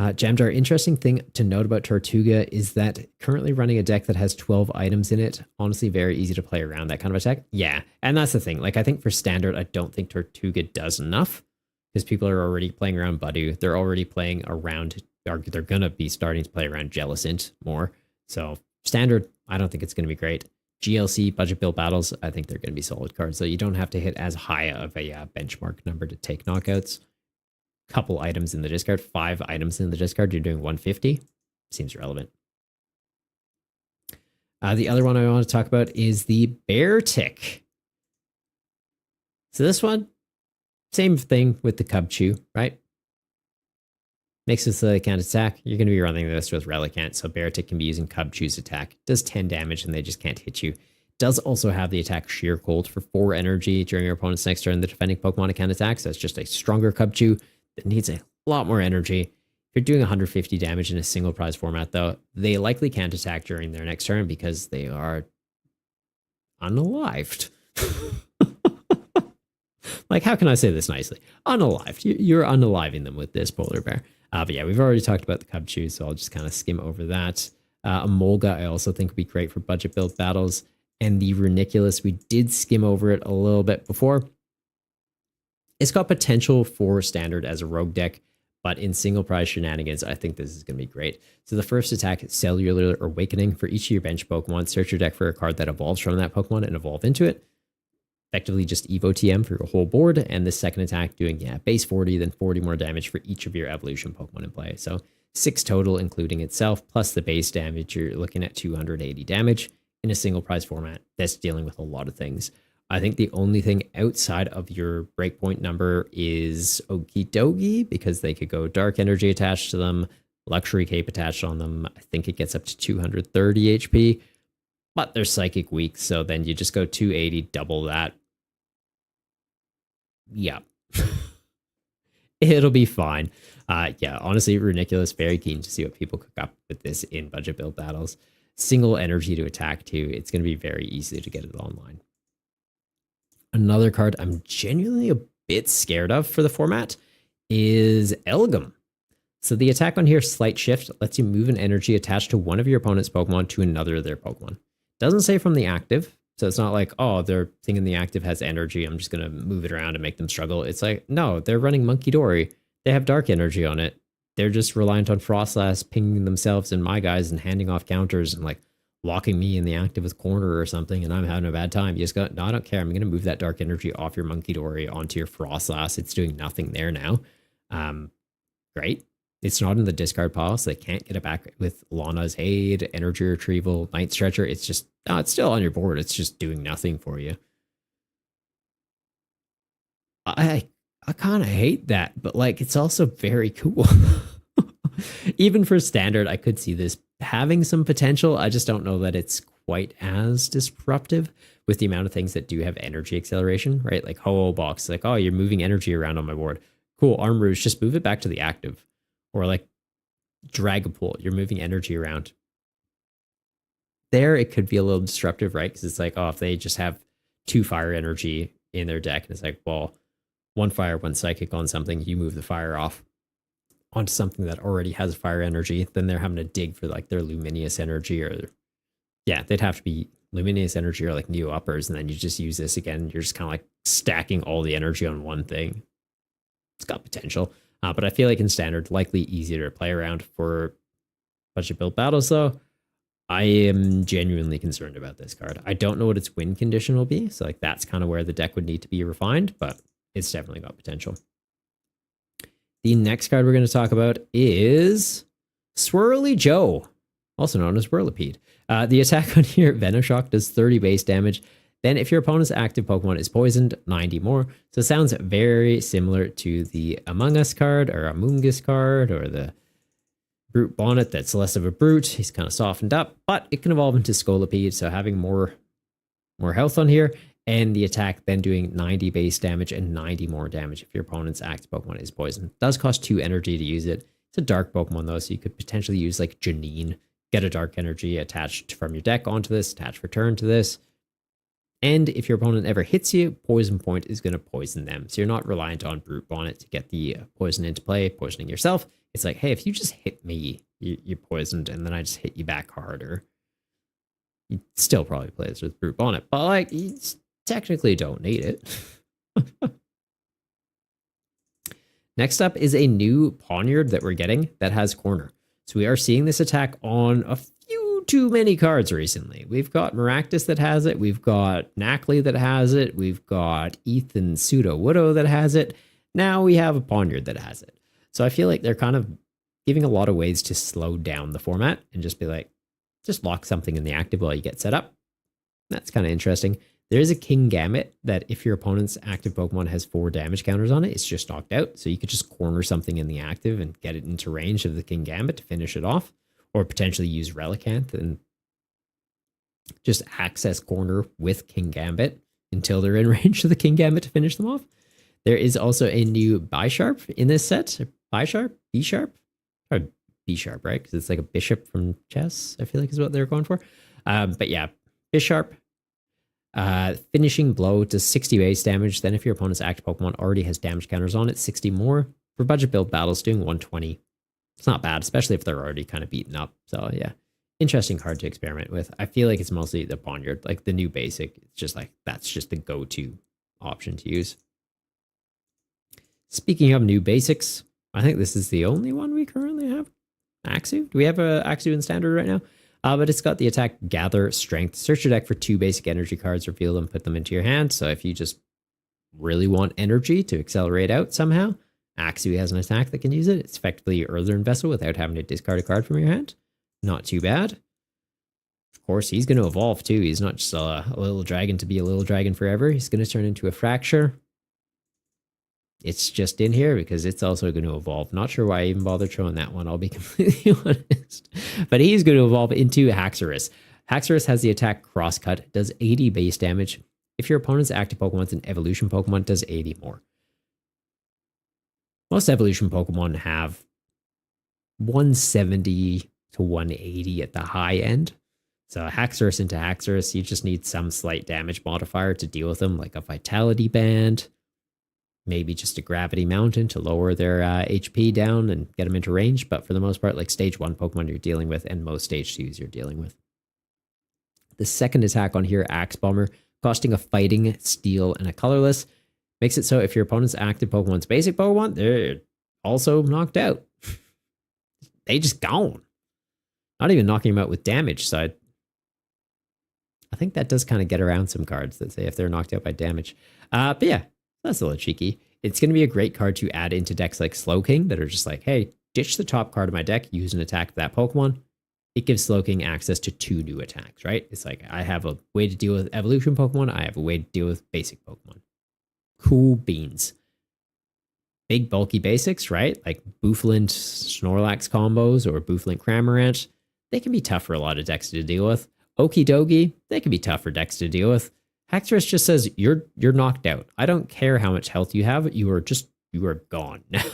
Jamdar, interesting thing to note about Tortuga is that currently running a deck that has 12 items in it, honestly, very easy to play around that kind of attack. Yeah, and that's the thing. Like, I think for standard, I don't think Tortuga does enough because people are already playing around Budu. They're already playing around, they're going to be starting to play around Jellicent more. So standard, I don't think it's going to be great. GLC, budget build battles, I think they're going to be solid cards. So you don't have to hit as high of a benchmark number to take knockouts. Couple items in the discard, 5 items in the discard, you're doing 150. Seems relevant. The other one I want to talk about is the Bear Tick. So this one, same thing with the Cubchoo, right? Makes it so they can't attack. You're going to be running this with Relicanth, so Beartic can be using Cubchoo's attack. Does 10 damage and they just can't hit you. Does also have the attack Sheer Cold for 4 energy during your opponent's next turn. The defending Pokemon can't attack, so it's just a stronger Cubchoo that needs a lot more energy. If you're doing 150 damage in a single prize format, though, they likely can't attack during their next turn because they are unalived. Like, how can I say this nicely? Unalived. You're unaliving them with this polar bear. But yeah, we've already talked about the Cubchoo, so I'll just kind of skim over that. A Molga, I also think would be great for budget build battles. And the Runiculus, we did skim over it a little bit before. It's got potential for standard as a rogue deck, but in single prize shenanigans, I think this is going to be great. So the first attack, Cellular Awakening. For each of your bench Pokemon, search your deck for a card that evolves from that Pokemon and evolve into it. Effectively just Evo TM for your whole board. And the second attack doing, base 40, then 40 more damage for each of your evolution Pokemon in play. So 6 total, including itself, plus the base damage, you're looking at 280 damage in a single prize format that's dealing with a lot of things. I think the only thing outside of your breakpoint number is Okie Dokie, because they could go Dark Energy attached to them, Luxury Cape attached on them. I think it gets up to 230 HP, but they're Psychic weak, so then you just go 280, double that. Yeah. It'll be fine. Honestly, Runiculus, very keen to see what people cook up with this in budget build battles. Single energy to attack too. It's going to be very easy to get it online. Another card I'm genuinely a bit scared of for the format is Elgum. So the attack on here, Slight Shift, lets you move an energy attached to one of your opponent's Pokemon to another of their Pokemon. Doesn't say from the active, so it's not like, oh, their thing in the active has energy, I'm just going to move it around and make them struggle. It's like, no, they're running Monkey Dory. They have dark energy on it. They're just reliant on Frostlass pinging themselves and my guys and handing off counters and like locking me in the active with corner or something, and I'm having a bad time. You just go, no, I don't care. I'm going to move that dark energy off your Monkey Dory onto your Frostlass. It's doing nothing there now. Great. It's not in the discard pile, so they can't get it back with Lana's Aid, Energy Retrieval, Night Stretcher. It's just, no, it's still on your board. It's just doing nothing for you. I kind of hate that, but like, it's also very cool. Even for standard, I could see this having some potential. I just don't know that it's quite as disruptive with the amount of things that do have energy acceleration, right? Like Ho-Oh Box, like, oh, you're moving energy around on my board. Cool, Arm Rouge, just move it back to the active. Or like Dragapult, you're moving energy around. There, it could be a little disruptive, right? Because it's like, oh, if they just have 2 fire energy in their deck, and it's like, well, 1 fire, 1 psychic on something, you move the fire off onto something that already has fire energy, then they're having to dig for like their Luminous energy, or they'd have to be Luminous energy or like Neo Uppers, and then you just use this again. You're just kind of like stacking all the energy on one thing. It's got potential, but I feel like in standard, likely easier to play around. For budget build battles though, I am genuinely concerned about this card. I don't know what its win condition will be, so like that's kind of where the deck would need to be refined, but it's definitely got potential. The next card we're going to talk about is Swirly Joe, also known as Whirlipede. The attack on here, Venoshock, does 30 base damage. Then if your opponent's active Pokemon is poisoned, 90 more. So it sounds very similar to the Among Us card, or Amoongus card, or the Brute Bonnet that's less of a brute. He's kind of softened up, but it can evolve into Scolipede, so having more health on here. And the attack then doing 90 base damage and 90 more damage if your opponent's active Pokemon is poisoned. It does cost 2 energy to use it. It's a dark Pokemon though, so you could potentially use like Janine, get a dark energy attached from your deck onto this, attach return to this. And if your opponent ever hits you, Poison Point is going to poison them. So you're not reliant on Brute Bonnet to get the poison into play, poisoning yourself. It's like, hey, if you just hit me, you're poisoned, and then I just hit you back harder. You still probably play this with Brute Bonnet, but like, technically don't need it. Next up is a new Poniard that we're getting that has corner. So we are seeing this attack on a few too many cards recently. We've got Maractus that has it. We've got Knackley that has it. We've got Ethan Pseudo-Widow that has it. Now we have a Poniard that has it. So I feel like they're kind of giving a lot of ways to slow down the format and just be like, just lock something in the active while you get set up. That's kind of interesting. There is a King Gambit that if your opponent's active Pokemon has 4 damage counters on it, it's just knocked out. So you could just corner something in the active and get it into range of the King Gambit to finish it off, or potentially use Relicanth and just access corner with King Gambit until they're in range of the King Gambit to finish them off. There is also a new Bisharp in this set. Bisharp? B-Sharp? Or B-Sharp, right? Because it's like a bishop from chess, I feel like is what they're going for. But yeah, Bisharp. Finishing blow does 60 base damage. Then if your opponent's active Pokemon already has damage counters on it, 60 more. For budget build battles, doing 120. It's not bad, especially if they're already kind of beaten up. So yeah, interesting card to experiment with. I feel like it's mostly the Ponyard, like the new basic. It's just like, that's just the go-to option to use. Speaking of new basics, I think this is the only one we currently have. Axew? Do we have a Axew in standard right now? But it's got the attack Gather Strength. Search your deck for 2 basic energy cards, reveal them, put them into your hand. So if you just really want energy to accelerate out somehow, Axew has an attack that can use it. It's effectively Earthen Vessel without having to discard a card from your hand. Not too bad. Of course, he's going to evolve too. He's not just a little dragon to be a little dragon forever. He's going to turn into a Fracture. It's just in here because it's also going to evolve. Not sure why I even bothered showing that one, I'll be completely honest. But he's going to evolve into Haxorus. Haxorus has the attack Crosscut, does 80 base damage. If your opponent's active Pokemon's an evolution Pokemon, does 80 more. Most evolution Pokemon have 170 to 180 at the high end. So Haxorus into Haxorus, you just need some slight damage modifier to deal with them, like a Vitality Band. Maybe just a Gravity Mountain to lower their HP down and get them into range. But for the most part, like stage 1 Pokemon you're dealing with and most stage 2s you're dealing with. The second attack on here, Axe Bomber, costing a Fighting, Steel, and a Colorless, makes it so if your opponent's active Pokemon's basic Pokemon, they're also knocked out. They just gone. Not even knocking them out with damage. So I think that does kind of get around some cards that say if they're knocked out by damage. But yeah. That's a little cheeky. It's going to be a great card to add into decks like Slowking that are just like, hey, ditch the top card of my deck, use an attack of that Pokemon. It gives Slowking access to 2 new attacks, right? It's like, I have a way to deal with evolution Pokemon. I have a way to deal with basic Pokemon. Cool beans. Big bulky basics, right? Like Bouffalant Snorlax combos or Bouffalant Cramorant. They can be tough for a lot of decks to deal with. Okidogi, they can be tough for decks to deal with. Haxorus just says, you're knocked out. I don't care how much health you have. You are gone now.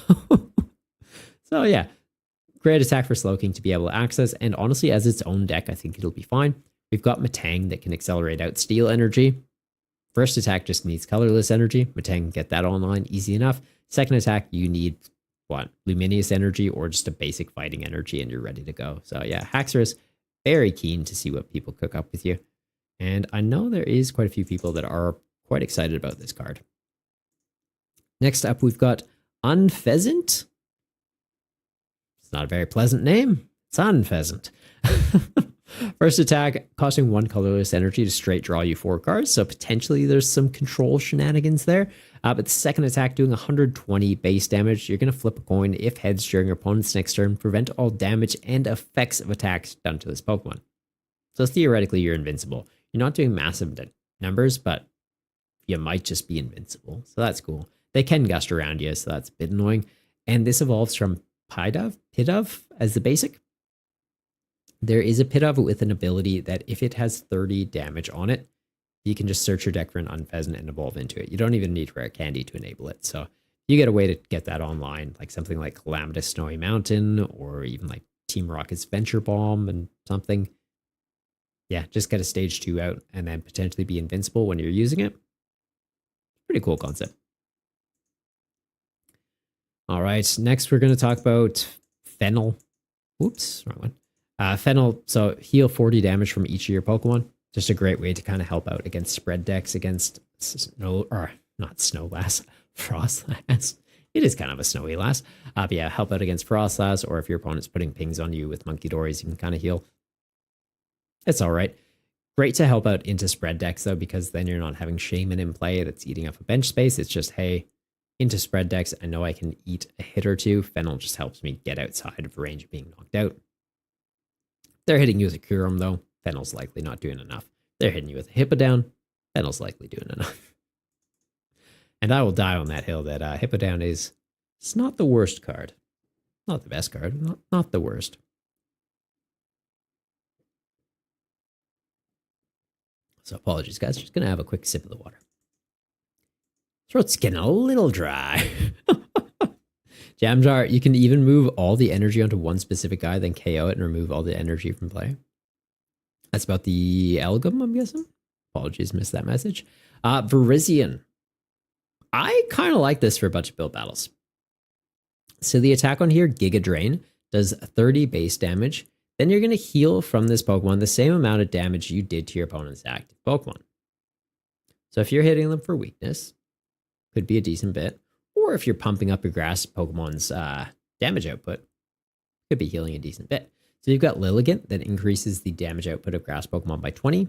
So yeah, great attack for Slowking to be able to access. And honestly, as its own deck, I think it'll be fine. We've got Matang that can accelerate out Steel energy. First attack just needs colorless energy. Matang can get that online easy enough. Second attack, you need what? Luminous energy or just a basic fighting energy and you're ready to go. So yeah, Haxorus, very keen to see what people cook up with you. And I know there is quite a few people that are quite excited about this card. Next up, we've got Unpheasant. It's not a very pleasant name. It's Unpheasant. First attack, costing 1 colorless energy to straight draw you 4 cards. So potentially there's some control shenanigans there. But the second attack, doing 120 base damage. You're going to flip a coin. If heads during your opponent's next turn, prevent all damage and effects of attacks done to this Pokemon. So theoretically, you're invincible. You're not doing massive numbers, but you might just be invincible. So that's cool. They can gust around you, so that's a bit annoying. And this evolves from Pidove as the basic. There is a Pidove with an ability that if it has 30 damage on it, you can just search your deck for an Unpheasant and evolve into it. You don't even need Rare Candy to enable it. So you get a way to get that online, like something like Calamitous Snowy Mountain or even like Team Rocket's Venture Bomb and something. Yeah, just get a stage 2 out and then potentially be invincible when you're using it. Pretty cool concept. All right, next we're going to talk about Fennel. Whoops, wrong one. Fennel, so heal 40 damage from each of your Pokemon. Just a great way to kind of help out against spread decks against Frostlass. It is kind of a snowy lass. But yeah, help out against Frostlass, or if your opponent's putting pings on you with Monkey Dories, you can kind of heal. It's all right. Great to help out into spread decks, though, because then you're not having Shaman in play that's eating up a bench space. It's just, hey, into spread decks, I know I can eat a hit or two. Fennel just helps me get outside of range of being knocked out. They're hitting you with a Kyurem, though. Fennel's likely not doing enough. They're hitting you with a Hippowdon. Fennel's likely doing enough. And I will die on that hill that Hippodown is. It's not the worst card. Not the best card. Not the worst. So apologies, guys. Just gonna have a quick sip of the water. Throat's getting a little dry. Jam Jar, you can even move all the energy onto one specific guy, then KO it and remove all the energy from play. That's about the Elgum, I'm guessing. Apologies, missed that message. Virizion. I kind of like this for budget build battles. So the attack on here, Giga Drain, does 30 base damage. Then you're going to heal from this Pokemon the same amount of damage you did to your opponent's active Pokemon. So if you're hitting them for weakness, could be a decent bit. Or if you're pumping up your grass Pokemon's damage output, could be healing a decent bit. So you've got Lilligant that increases the damage output of grass Pokemon by 20.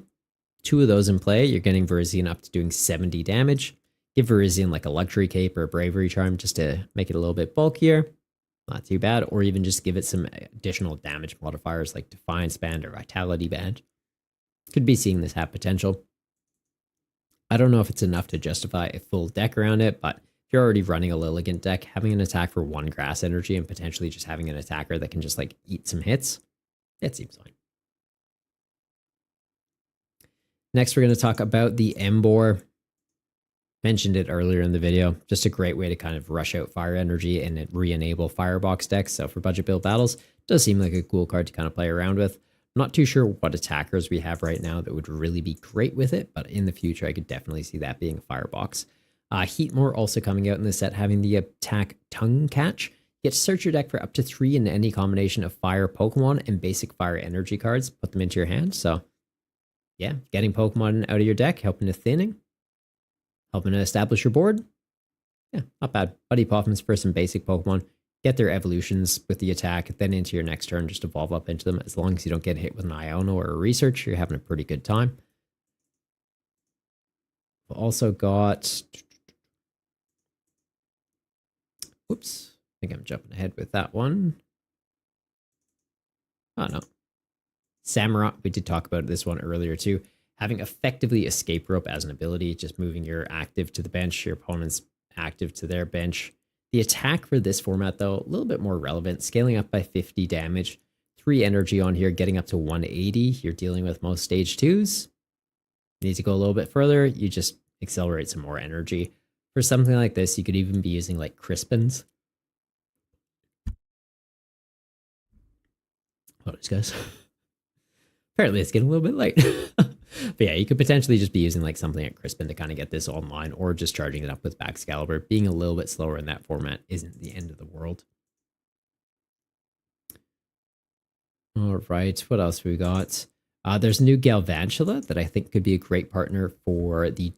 2 of those in play, you're getting Virizion up to doing 70 damage. Give Virizion like a Luxury Cape or a Bravery Charm just to make it a little bit bulkier. Not too bad. Or even just give it some additional damage modifiers like Defiance Band or Vitality Band. Could be seeing this have potential. I don't know if it's enough to justify a full deck around it, but if you're already running a Lilligant deck, having an attack for 1 grass energy and potentially just having an attacker that can just like eat some hits, that seems fine. Next, we're going to talk about the Emboar. Mentioned it earlier in the video. Just a great way to kind of rush out fire energy and re-enable Firebox decks. So for budget build battles, does seem like a cool card to kind of play around with. I'm not too sure what attackers we have right now that would really be great with it, but in the future, I could definitely see that being a Firebox. Heatmore also coming out in the set, having the attack Tongue Catch. You get to search your deck for up to 3 in any combination of fire Pokemon and basic fire energy cards. Put them into your hand. So yeah, getting Pokemon out of your deck, helping to thinning. Helping to establish your board. Yeah, not bad. Buddy Poffins for some basic Pokemon. Get their evolutions with the attack, then into your next turn, just evolve up into them. As long as you don't get hit with an Iono or a Research, you're having a pretty good time. We've also got... Whoops. I think I'm jumping ahead with that one. Oh, no. Samurott, we did talk about this one earlier too. Having effectively Escape Rope as an ability, just moving your active to the bench, your opponent's active to their bench. The attack for this format, though, a little bit more relevant, scaling up by 50 damage. 3 energy on here, getting up to 180. You're dealing with most stage 2s. You need to go a little bit further, you just accelerate some more energy. For something like this, you could even be using like Crispins. Oh, these guys. Apparently it's getting a little bit late. But yeah, you could potentially just be using like something like Crispin to kind of get this online, or just charging it up with Baxcalibur. Being a little bit slower in that format isn't the end of the world. All right, what else we got? There's a new Galvantula that I think could be a great partner for the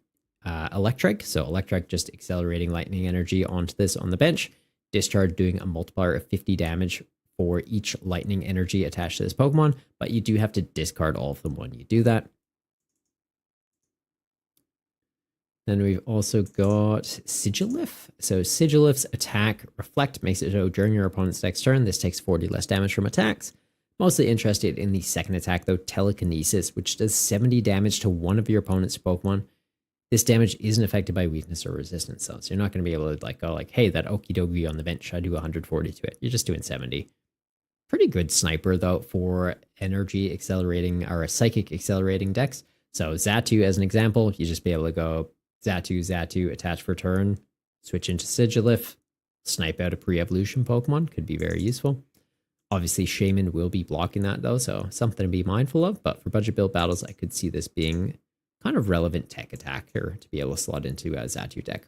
Electric. So Electric just accelerating lightning energy onto this on the bench. Discharge doing a multiplier of 50 damage for each lightning energy attached to this Pokemon, but you do have to discard all of them when you do that. Then we've also got Sigilif. So Sigilif's attack Reflect makes it so during your opponent's next turn, this takes 40 less damage from attacks. Mostly interested in the second attack though, Telekinesis, which does 70 damage to one of your opponent's Pokemon. This damage isn't affected by weakness or resistance, so you're not going to be able to like go like, hey, that Okidogi on the bench, I do 140 to it. You're just doing 70. Pretty good sniper though for energy accelerating or psychic accelerating decks. So Xatu as an example, you just be able to go Xatu, attach for turn, switch into Sigilif, snipe out a pre-evolution Pokemon, could be very useful. Obviously, Shaman will be blocking that though, so something to be mindful of, but for budget build battles, I could see this being kind of relevant tech attacker to be able to slot into a Xatu deck.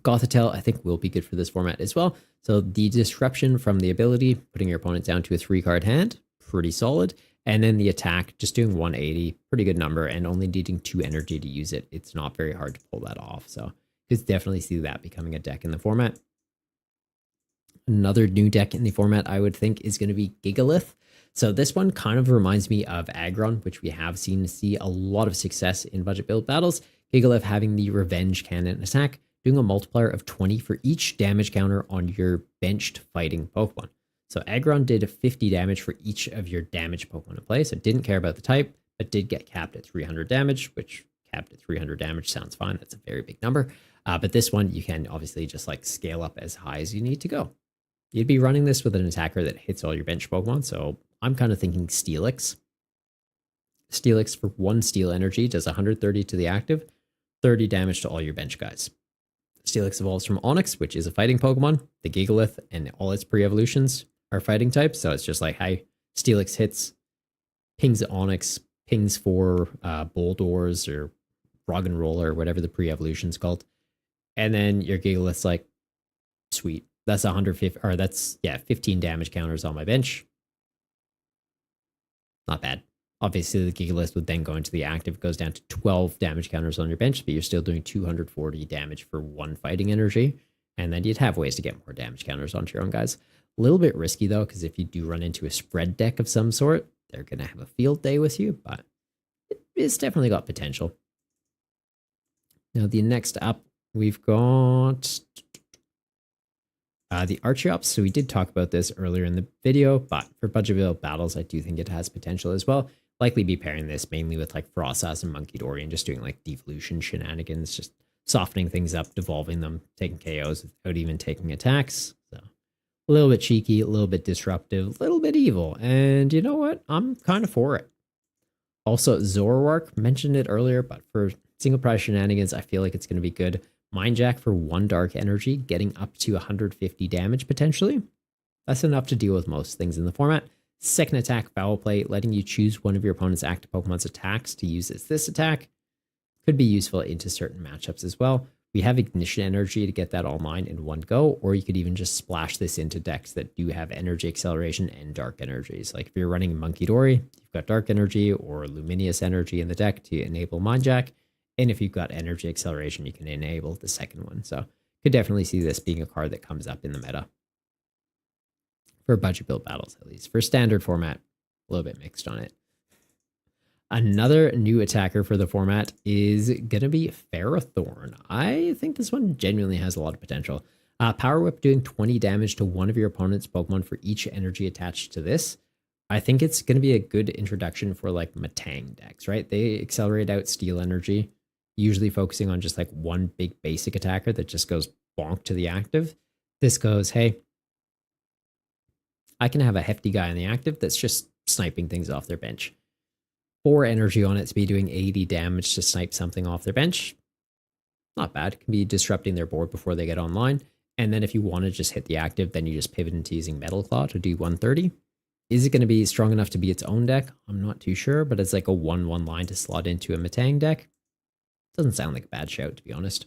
Gothitelle, I think, will be good for this format as well. So the disruption from the ability, putting your opponent down to a 3-card hand, pretty solid. And then the attack, just doing 180, pretty good number, and only needing 2 energy to use it. It's not very hard to pull that off. So you could definitely see that becoming a deck in the format. Another new deck in the format I would think is going to be Gigalith. So this one kind of reminds me of Aggron, which we have seen see a lot of success in budget build battles. Gigalith having the Revenge Cannon attack, doing a multiplier of 20 for each damage counter on your benched fighting Pokemon. So Aggron did 50 damage for each of your damaged Pokemon in play, so didn't care about the type, but did get capped at 300 damage, which capped at 300 damage. Sounds fine. That's a very big number. But this one, you can obviously just like scale up as high as you need to go. You'd be running this with an attacker that hits all your bench Pokemon. So I'm kind of thinking Steelix. Steelix for 1 steel energy does 130 to the active, 30 damage to all your bench guys. Steelix evolves from Onix, which is a fighting Pokemon. The Gigalith and all its pre-evolutions are fighting types. So it's just like, hey, Steelix hits, pings Onix, pings for Boldors or Roggenrola or whatever the pre-evolution's called. And then your Gigalith's like, sweet. That's 150, or that's, 15 damage counters on my bench. Not bad. Obviously, the Gigalith would then go into the active, goes down to 12 damage counters on your bench, but you're still doing 240 damage for 1 fighting energy. And then you'd have ways to get more damage counters onto your own guys. A little bit risky, though, because if you do run into a spread deck of some sort, they're going to have a field day with you, but it's definitely got potential. Now, the next up, we've got the archetypes. So we did talk about this earlier in the video, but for budget build battles, I do think it has potential as well. Likely be pairing this mainly with like Frostas and Monkey Dory and just doing like devolution shenanigans, just softening things up, devolving them, taking KOs without even taking attacks. So a little bit cheeky, a little bit disruptive, a little bit evil. And you know what? I'm kind of for it. Also, Zoroark, mentioned it earlier, but for single prize shenanigans, I feel like it's going to be good. Mind Jack for 1 dark energy, getting up to 150 damage potentially. That's enough to deal with most things in the format. Second attack, Foul Play, letting you choose one of your opponent's active Pokemon's attacks to use as this attack. Could be useful into certain matchups as well. We have Ignition Energy to get that online in one go, or you could even just splash this into decks that do have Energy Acceleration and Dark Energies. Like if you're running Monkey Dory, you've got Dark Energy or Luminous Energy in the deck to enable Mind Jack. And if you've got Energy Acceleration, you can enable the second one. So could definitely see this being a card that comes up in the meta. For budget build battles, at least. For standard format, a little bit mixed on it. Another new attacker for the format is going to be Ferrothorn. I think this one genuinely has a lot of potential. Power Whip doing 20 damage to one of your opponent's Pokemon for each energy attached to this. I think it's going to be a good introduction for like Metang decks, right? They accelerate out Steel Energy, usually focusing on just like one big basic attacker that just goes bonk to the active. This goes, hey, I can have a hefty guy in the active that's just sniping things off their bench. 4 energy on it to be doing 80 damage to snipe something off their bench. Not bad. Can be disrupting their board before they get online. And then if you want to just hit the active, then you just pivot into using Metal Claw to do 130. Is it going to be strong enough to be its own deck? I'm not too sure, but it's like a 1/1 line to slot into a Metang deck. Doesn't sound like a bad shout, to be honest.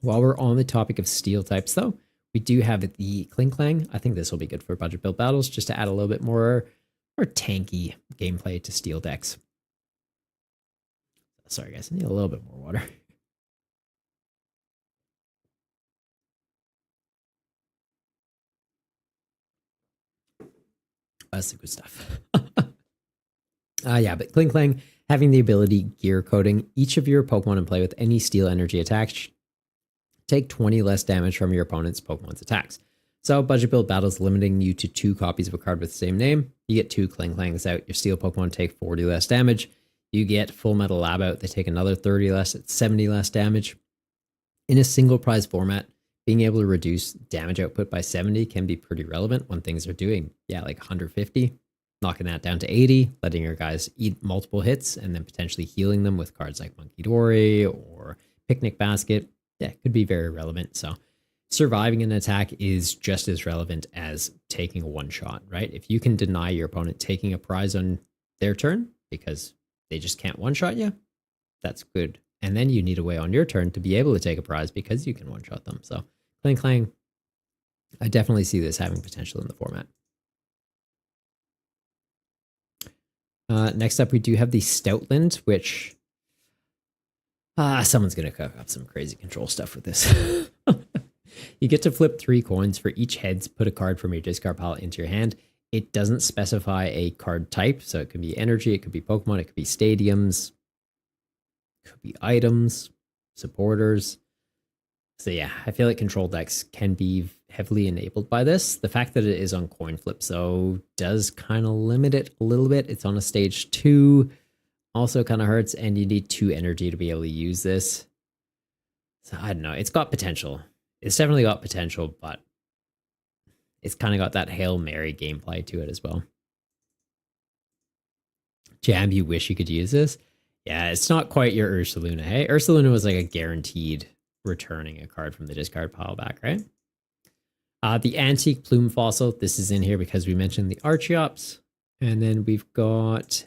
While we're on the topic of steel types, though, we do have the Klinklang. I think this will be good for budget build battles, just to add a little bit more tanky gameplay to steel decks. Sorry, guys, I need a little bit more water. That's the good stuff. Yeah, but Klinklang having the ability gear coding each of your Pokemon in play with any steel energy attacks take 20 less damage from your opponent's Pokemon's attacks. So budget build battles limiting you to 2 copies of a card with the same name. You get 2 Klinklangs out. Your steel Pokemon take 40 less damage. You get Full Metal Lab out. They take another 30 less. It's 70 less damage. In a single prize format, being able to reduce damage output by 70 can be pretty relevant when things are doing, like 150. Knocking that down to 80, letting your guys eat multiple hits, and then potentially healing them with cards like Monkey Dory or Picnic Basket. Yeah, could be very relevant. So surviving an attack is just as relevant as taking a one-shot, right? If you can deny your opponent taking a prize on their turn because they just can't one-shot you, that's good. And then you need a way on your turn to be able to take a prize because you can one-shot them. So Klinklang, I definitely see this having potential in the format. Next up, we do have the Stoutland, which someone's going to cook up some crazy control stuff with this. You get to flip 3 coins for each heads, put a card from your discard pile into your hand. It doesn't specify a card type, so it could be energy, it could be Pokemon, it could be stadiums, it could be items, supporters. So yeah, I feel like control decks can be heavily enabled by this. The fact that it is on coin flip, though, does kind of limit it a little bit. It's on a stage 2. also kind of hurts, and you need 2 energy to be able to use this. So I don't know. It's got potential. It's definitely got potential, but it's kind of got that Hail Mary gameplay to it as well. Jam, you wish you could use this? Yeah, it's not quite your Ursaluna. Hey, Ursaluna was like a guaranteed returning a card from the discard pile back, right? The Antique Plume Fossil. This is in here because we mentioned the Archetypes. And then we've got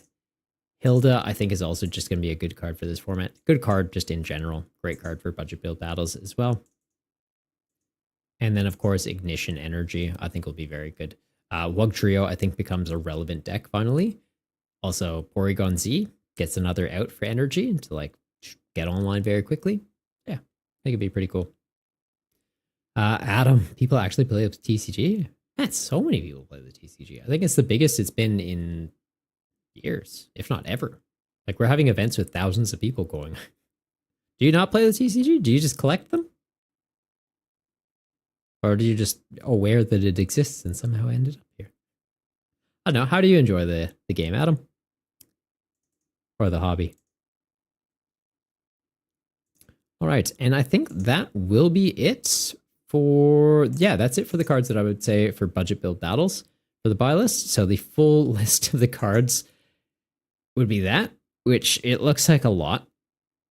Hilda, I think is also just going to be a good card for this format. Good card just in general. Great card for budget build battles as well. And then, of course, Ignition Energy, I think will be very good. Wugtrio, I think, becomes a relevant deck finally. Also, Porygon Z gets another out for energy to like get online very quickly. Yeah, I think it'd be pretty cool. Adam, people actually play the TCG? Man, so many people play the TCG. I think it's the biggest it's been in years, if not ever. Like, we're having events with thousands of people going. Do you not play the TCG? Do you just collect them? Or are you just aware that it exists and somehow ended up here? I don't know. How do you enjoy the game, Adam? Or the hobby? All right. And I think that will be it for... Yeah, that's it for the cards that I would say for budget build battles for the buy list. So the full list of the cards would be that, which it looks like a lot.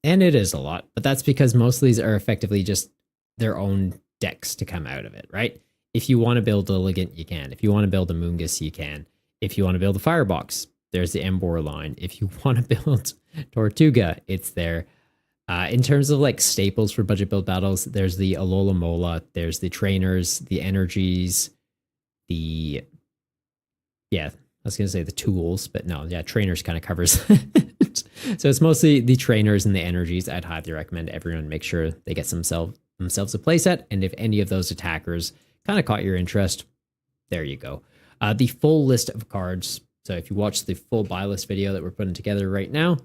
And it is a lot. But that's because most of these are effectively just their own decks to come out of it, right? If you want to build a Lilligant, you can. If you want to build a Moongus, you can. If you want to build a Firebox, there's the Embor line. If you want to build Tortuga, it's there. In terms of like staples for budget build battles, there's the Alola Mola, there's the trainers, the energies, the... Yeah, I was going to say the tools, but no, yeah, trainers kind of covers it. So it's mostly the trainers and the energies. I'd highly recommend everyone make sure they get themselves a playset, and if any of those attackers kind of caught your interest, there you go. The full list of cards. So if you watch the full buy list video that we're putting together right now,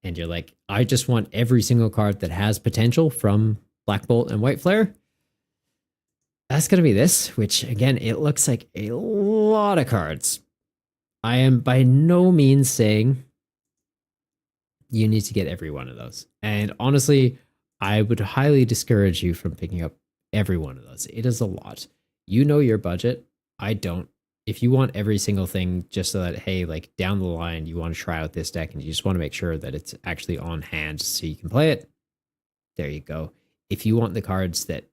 and you're like, I just want every single card that has potential from Black Bolt and White Flare, that's going to be this, which again, it looks like a lot of cards. I am by no means saying you need to get every one of those. And honestly, I would highly discourage you from picking up every one of those. It is a lot. You know your budget. I don't. If you want every single thing just so that, hey, like down the line, you want to try out this deck and you just want to make sure that it's actually on hand so you can play it, there you go. If you want the cards that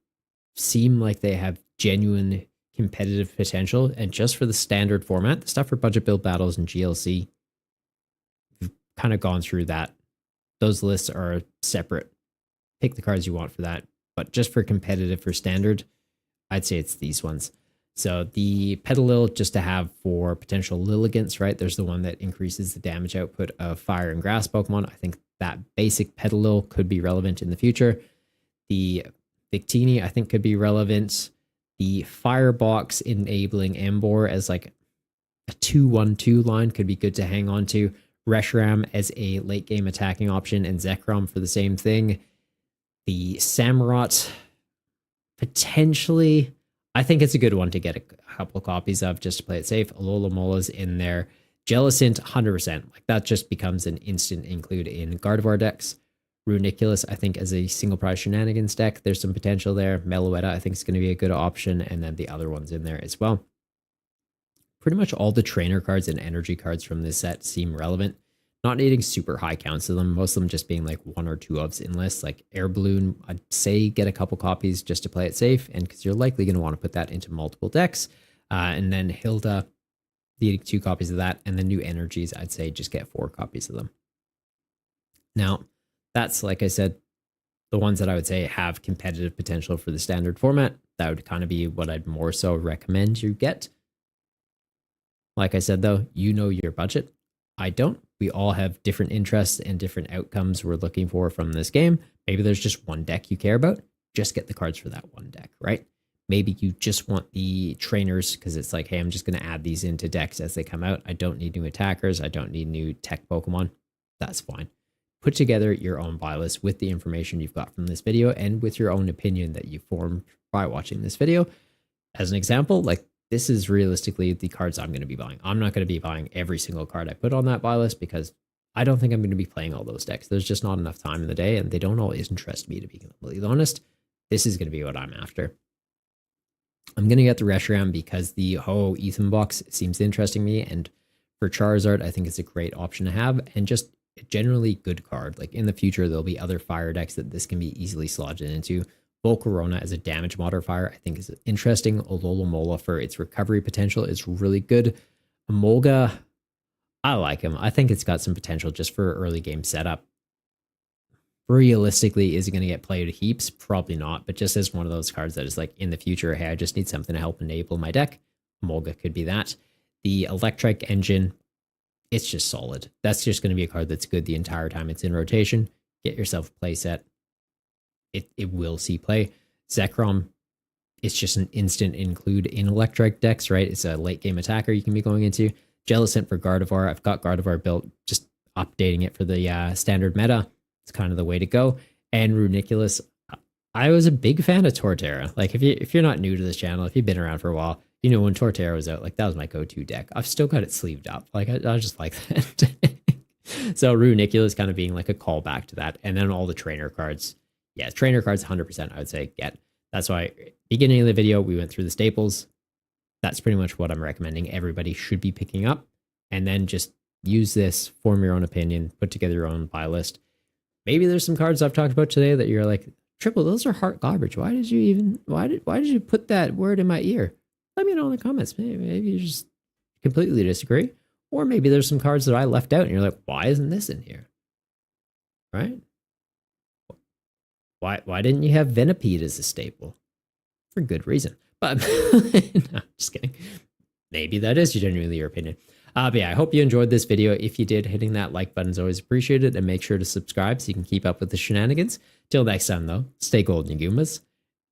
seem like they have genuine competitive potential and just for the standard format, the stuff for budget build battles and GLC, you've kind of gone through that. Those lists are separate. Pick the cards you want for that. But just for competitive, for standard, I'd say it's these ones. So the Petalil, just to have for potential Lilligants, right? There's the one that increases the damage output of fire and grass Pokemon. I think that basic Petalil could be relevant in the future. The Victini, I think, could be relevant. The Firebox enabling Embor as like a 2-1-2 line could be good to hang on to. Reshiram as a late game attacking option, and Zekrom for the same thing. The Samurott, potentially, I think it's a good one to get a couple of copies of just to play it safe. Alola Mola's in there. Jellicent, 100%. Like that just becomes an instant include in Gardevoir decks. Runiculus, I think, as a single prize shenanigans deck, there's some potential there. Meloetta, I think, is going to be a good option. And then the other ones in there as well. Pretty much all the trainer cards and energy cards from this set seem relevant. Not needing super high counts of them. Most of them just being like 1 or 2 ofs in lists. Like Air Balloon, I'd say get a couple copies just to play it safe. And because you're likely going to want to put that into multiple decks. And then Hilda, needing 2 copies of that. And the new energies, I'd say just get 4 copies of them. Now, that's, like I said, the ones that I would say have competitive potential for the standard format. That would kind of be what I'd more so recommend you get. Like I said, though, you know your budget. I don't. We all have different interests and different outcomes we're looking for from this game. Maybe there's just one deck you care about. Just get the cards for that one deck, right? Maybe you just want the trainers because it's like, hey, I'm just going to add these into decks as they come out. I don't need new attackers. I don't need new tech Pokemon. That's fine. Put together your own buy list with the information you've got from this video and with your own opinion that you formed by watching this video. As an example, like this is realistically the cards I'm going to be buying. I'm not going to be buying every single card I put on that buy list because I don't think I'm going to be playing all those decks. There's just not enough time in the day, and they don't always interest me, to be completely honest. This is going to be what I'm after. I'm going to get the Reshiram because the Ethan box seems interesting me, and for Charizard, I think it's a great option to have, and just a generally good card. Like in the future, there'll be other fire decks that this can be easily slotted into. Volcarona as a damage modifier, I think is interesting. Alola for its recovery potential is really good. Emolga, I like him. I think it's got some potential just for early game setup. Realistically, is it going to get played heaps? Probably not, but just as one of those cards that is like in the future, hey, I just need something to help enable my deck. Emolga could be that. The Electric Engine, it's just solid. That's just going to be a card that's good the entire time it's in rotation. Get yourself a play set. It will see play. Zekrom, it's just an instant include in Electric decks, right? It's a late game attacker you can be going into. Jellicent for Gardevoir. I've got Gardevoir built, just updating it for the standard meta. It's kind of the way to go. And Runiculus, I was a big fan of Torterra. Like if you're not new to this channel, if you've been around for a while, you know when Torterra was out, like that was my go-to deck. I've still got it sleeved up. Like I just like that. So Runiculus kind of being like a callback to that. And then all the trainer cards. Yeah, trainer cards 100% I would say get. That's why beginning of the video, we went through the staples. That's pretty much what I'm recommending everybody should be picking up. And then just use this, form your own opinion, put together your own buy list. Maybe there's some cards I've talked about today that you're like, Triple, those are heart garbage. Why did you put that word in my ear? Let me know in the comments. Maybe you just completely disagree. Or maybe there's some cards that I left out and you're like, why isn't this in here? Right? Why didn't you have Venipede as a staple? For good reason. But no, just kidding. Maybe that is genuinely your opinion. But yeah, I hope you enjoyed this video. If you did, hitting that like button is always appreciated, and make sure to subscribe so you can keep up with the shenanigans. Till next time, though, stay golden, Goombas.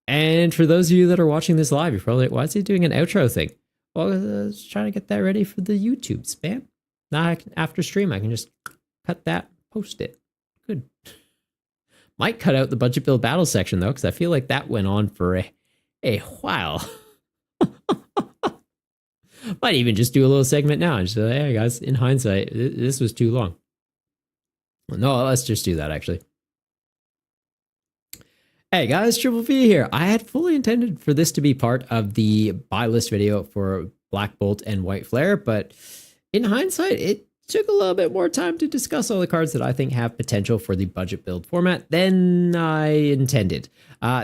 And for those of you that are watching this live, you're probably like, why is he doing an outro thing? Well, I was trying to get that ready for the YouTube spam. Now, after stream, I can just cut that, post it. Good. Might cut out the budget build battle section, though, because I feel like that went on for a while. Might even just do a little segment now and just say, hey guys, in hindsight, this was too long. No, let's just do that actually. Hey guys, Triple V here. I had fully intended for this to be part of the buy list video for Black Bolt and White Flare, but in hindsight, it took a little bit more time to discuss all the cards that I think have potential for the budget build format than I intended.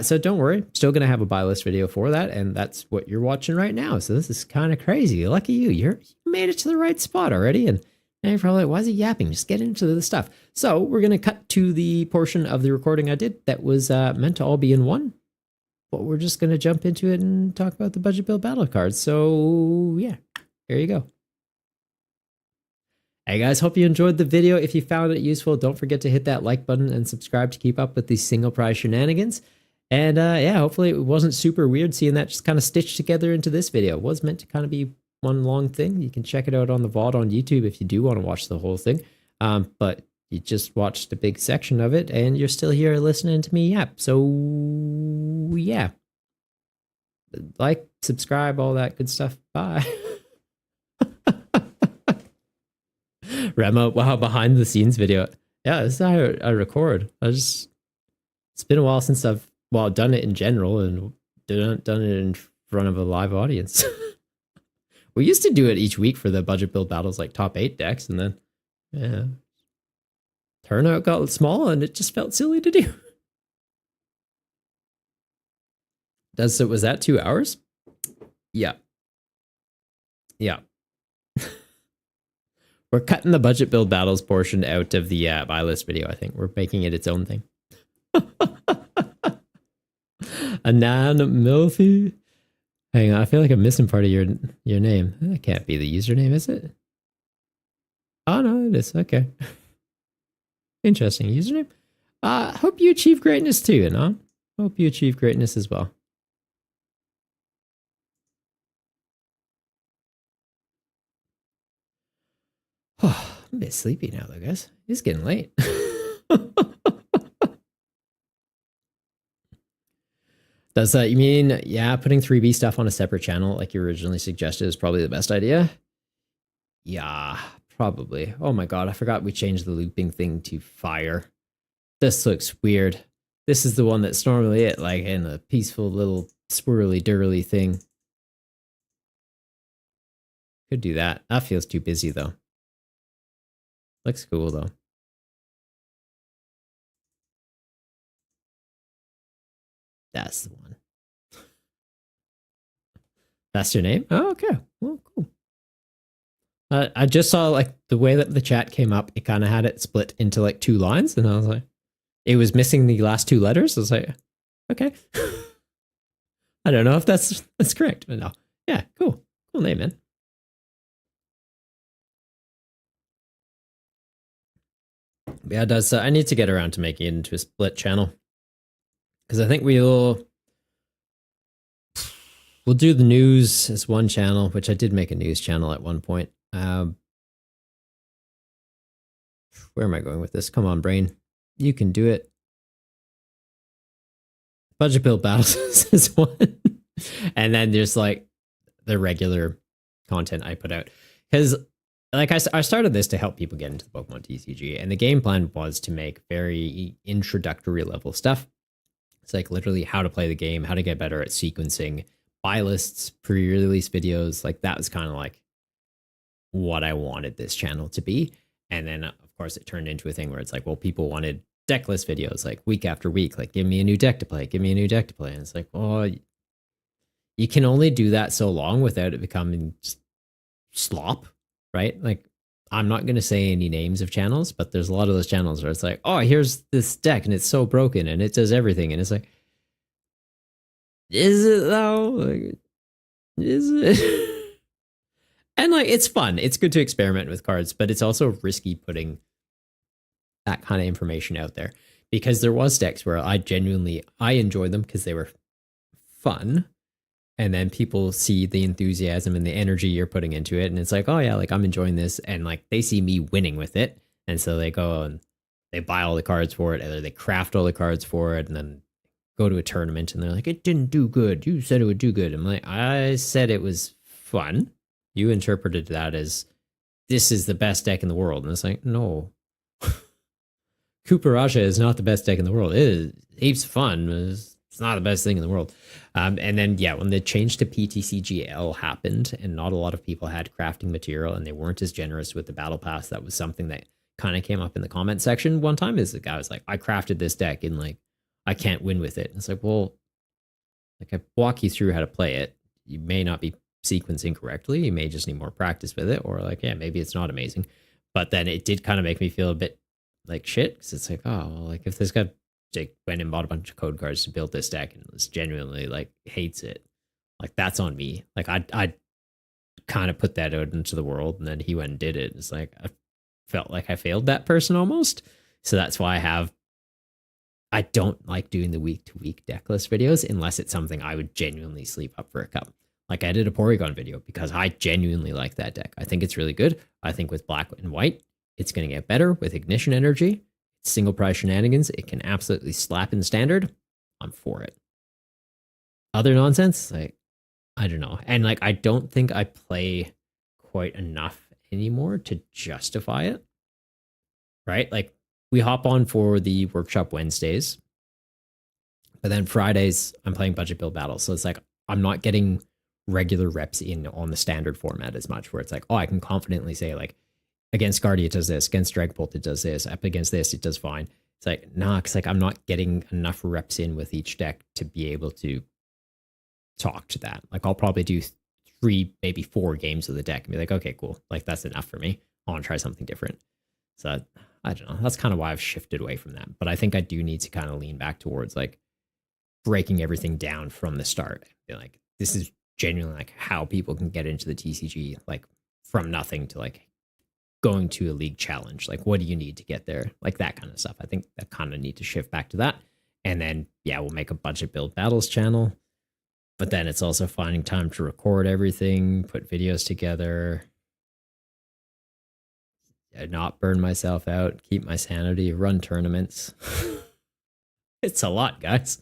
So don't worry, still going to have a buy list video for that, and that's what you're watching right now. So this is kind of crazy. Lucky you. You made it to the right spot already, and you're probably like, why is he yapping? Just get into the stuff. So we're going to cut to the portion of the recording I did that was meant to all be in one. But we're just going to jump into it and talk about the budget build battle cards. So yeah, here you go. Hey guys, hope you enjoyed the video. If you found it useful, don't forget to hit that like button and subscribe to keep up with these single prize shenanigans. And yeah, hopefully it wasn't super weird seeing that just kind of stitched together into this video. It was meant to kind of be one long thing. You can check it out on the VOD on YouTube if you do want to watch the whole thing. But you just watched a big section of it and you're still here listening to me yap. So yeah, like, subscribe, all that good stuff. Bye. Remo, wow, behind the scenes video. Yeah, this is how I record. It's been a while since I've done it in general and done it in front of a live audience. We used to do it each week for the budget build battles, like top 8 decks, and then yeah, turnout got small and it just felt silly to do. Was that 2 hours? Yeah. Yeah. We're cutting the budget build battles portion out of the buy list video, I think. We're making it its own thing. Anan Milfi. Hang on, I feel like I'm missing part of your name. That can't be the username, is it? Oh, no, it is. Okay. Interesting username. Hope you achieve greatness too, Anan. Hope you achieve greatness as well. Oh, I'm a bit sleepy now, though, guys. It's getting late. Does that, you mean, yeah, putting 3B stuff on a separate channel like you originally suggested is probably the best idea? Yeah, Probably. Oh my god, I forgot we changed the looping thing to fire. This looks weird. This is the one that's normally it, like in a peaceful little swirly dirly thing. Could do that. That feels too busy though. Looks cool though. That's the one. That's your name? Oh, okay. Well, cool. I just saw like the way that the chat came up, it kind of had it split into like 2 lines, and I was like, it was missing the last 2 letters. I was like, okay. I don't know if that's correct, but no. Yeah, cool. Cool name, man. Yeah, it does. I need to get around to making it into a split channel. Because I think we'll do the news as one channel, which I did make a news channel at one point. Where am I going with this? Come on, brain. You can do it. Budget build battles is one. And then there's like the regular content I put out. Because like I started this to help people get into the Pokemon TCG, and the game plan was to make very introductory level stuff. It's like literally how to play the game, how to get better at sequencing, buy lists, pre-release videos. Like that was kind of like what I wanted this channel to be. And then of course it turned into a thing where it's like, well, people wanted deck list videos like week after week, like give me a new deck to play, give me a new deck to play. And it's like, well, you can only do that so long without it becoming just slop, right? Like I'm not going to say any names of channels, but there's a lot of those channels where it's like, oh, here's this deck and it's so broken and it does everything. And it's like, is it though? Like, is it? And like, it's fun. It's good to experiment with cards, but it's also risky putting that kind of information out there, because there was decks where I enjoyed them because they were fun. And then people see the enthusiasm and the energy you're putting into it. And it's like, oh yeah, like I'm enjoying this. And like they see me winning with it. And so they go and they buy all the cards for it, or they craft all the cards for it, and then go to a tournament and they're like, it didn't do good. You said it would do good. I'm like, I said it was fun. You interpreted that as this is the best deck in the world. And it's like, no. Kuparaja is not the best deck in the world. It is heaps fun. It's not the best thing in the world. And then, yeah, when the change to PTCGL happened and not a lot of people had crafting material and they weren't as generous with the battle pass, that was something that kind of came up in the comment section one time. Is the guy was like, I crafted this deck and like, I can't win with it. And it's like, well, like I walk you through how to play it. You may not be sequencing correctly. You may just need more practice with it, or like, yeah, maybe it's not amazing. But then it did kind of make me feel a bit like shit, because it's like, oh, well, like if this guy Jake went and bought a bunch of code cards to build this deck and was genuinely like hates it, like that's on me. Like I kind of put that out into the world, and then he went and did it. It's like I felt like I failed that person almost. So that's why I don't like doing the week to week deck list videos unless it's something I would genuinely sleep up for a cup. Like I did a Porygon video because I genuinely like that deck. I think it's really good. I think with black and white, it's going to get better with Ignition Energy. It's single price shenanigans. It can absolutely slap in standard. I'm for it. Other nonsense, like, I don't know. And like, I don't think I play quite enough anymore to justify it. Right? Like, we hop on for the workshop Wednesdays, but then Fridays, I'm playing budget build battles. So it's like, I'm not getting regular reps in on the standard format as much, where it's like, oh, I can confidently say like, against Guardia it does this, against Dragbolt it does this, up against this it does fine. It's like, nah, because like I'm not getting enough reps in with each deck to be able to talk to that. Like I'll probably do 3, maybe 4 games of the deck and be like, okay, cool, like that's enough for me. I want to try something different. So I don't know. That's kind of why I've shifted away from that. But I think I do need to kind of lean back towards like breaking everything down from the start. Be like, this is genuinely like how people can get into the TCG, like from nothing to like going to a league challenge. Like, what do you need to get there? Like that kind of stuff. I think that kind of need to shift back to that. And then, yeah, we'll make a budget build battles channel. But then it's also finding time to record everything, put videos together, not burn myself out, keep my sanity, run tournaments. It's a lot, guys.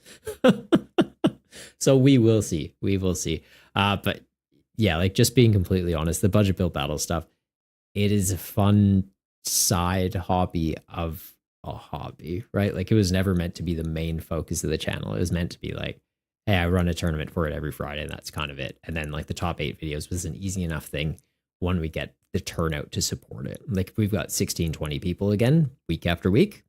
So we will see. We will see. But yeah, like just being completely honest, the budget build battle stuff, it is a fun side hobby of a hobby, right? Like it was never meant to be the main focus of the channel. It was meant to be like, hey, I run a tournament for it every Friday, and that's kind of it. And then like the top 8 videos was an easy enough thing when we get the turnout to support it. Like if we've got 16, 20 people again, week after week,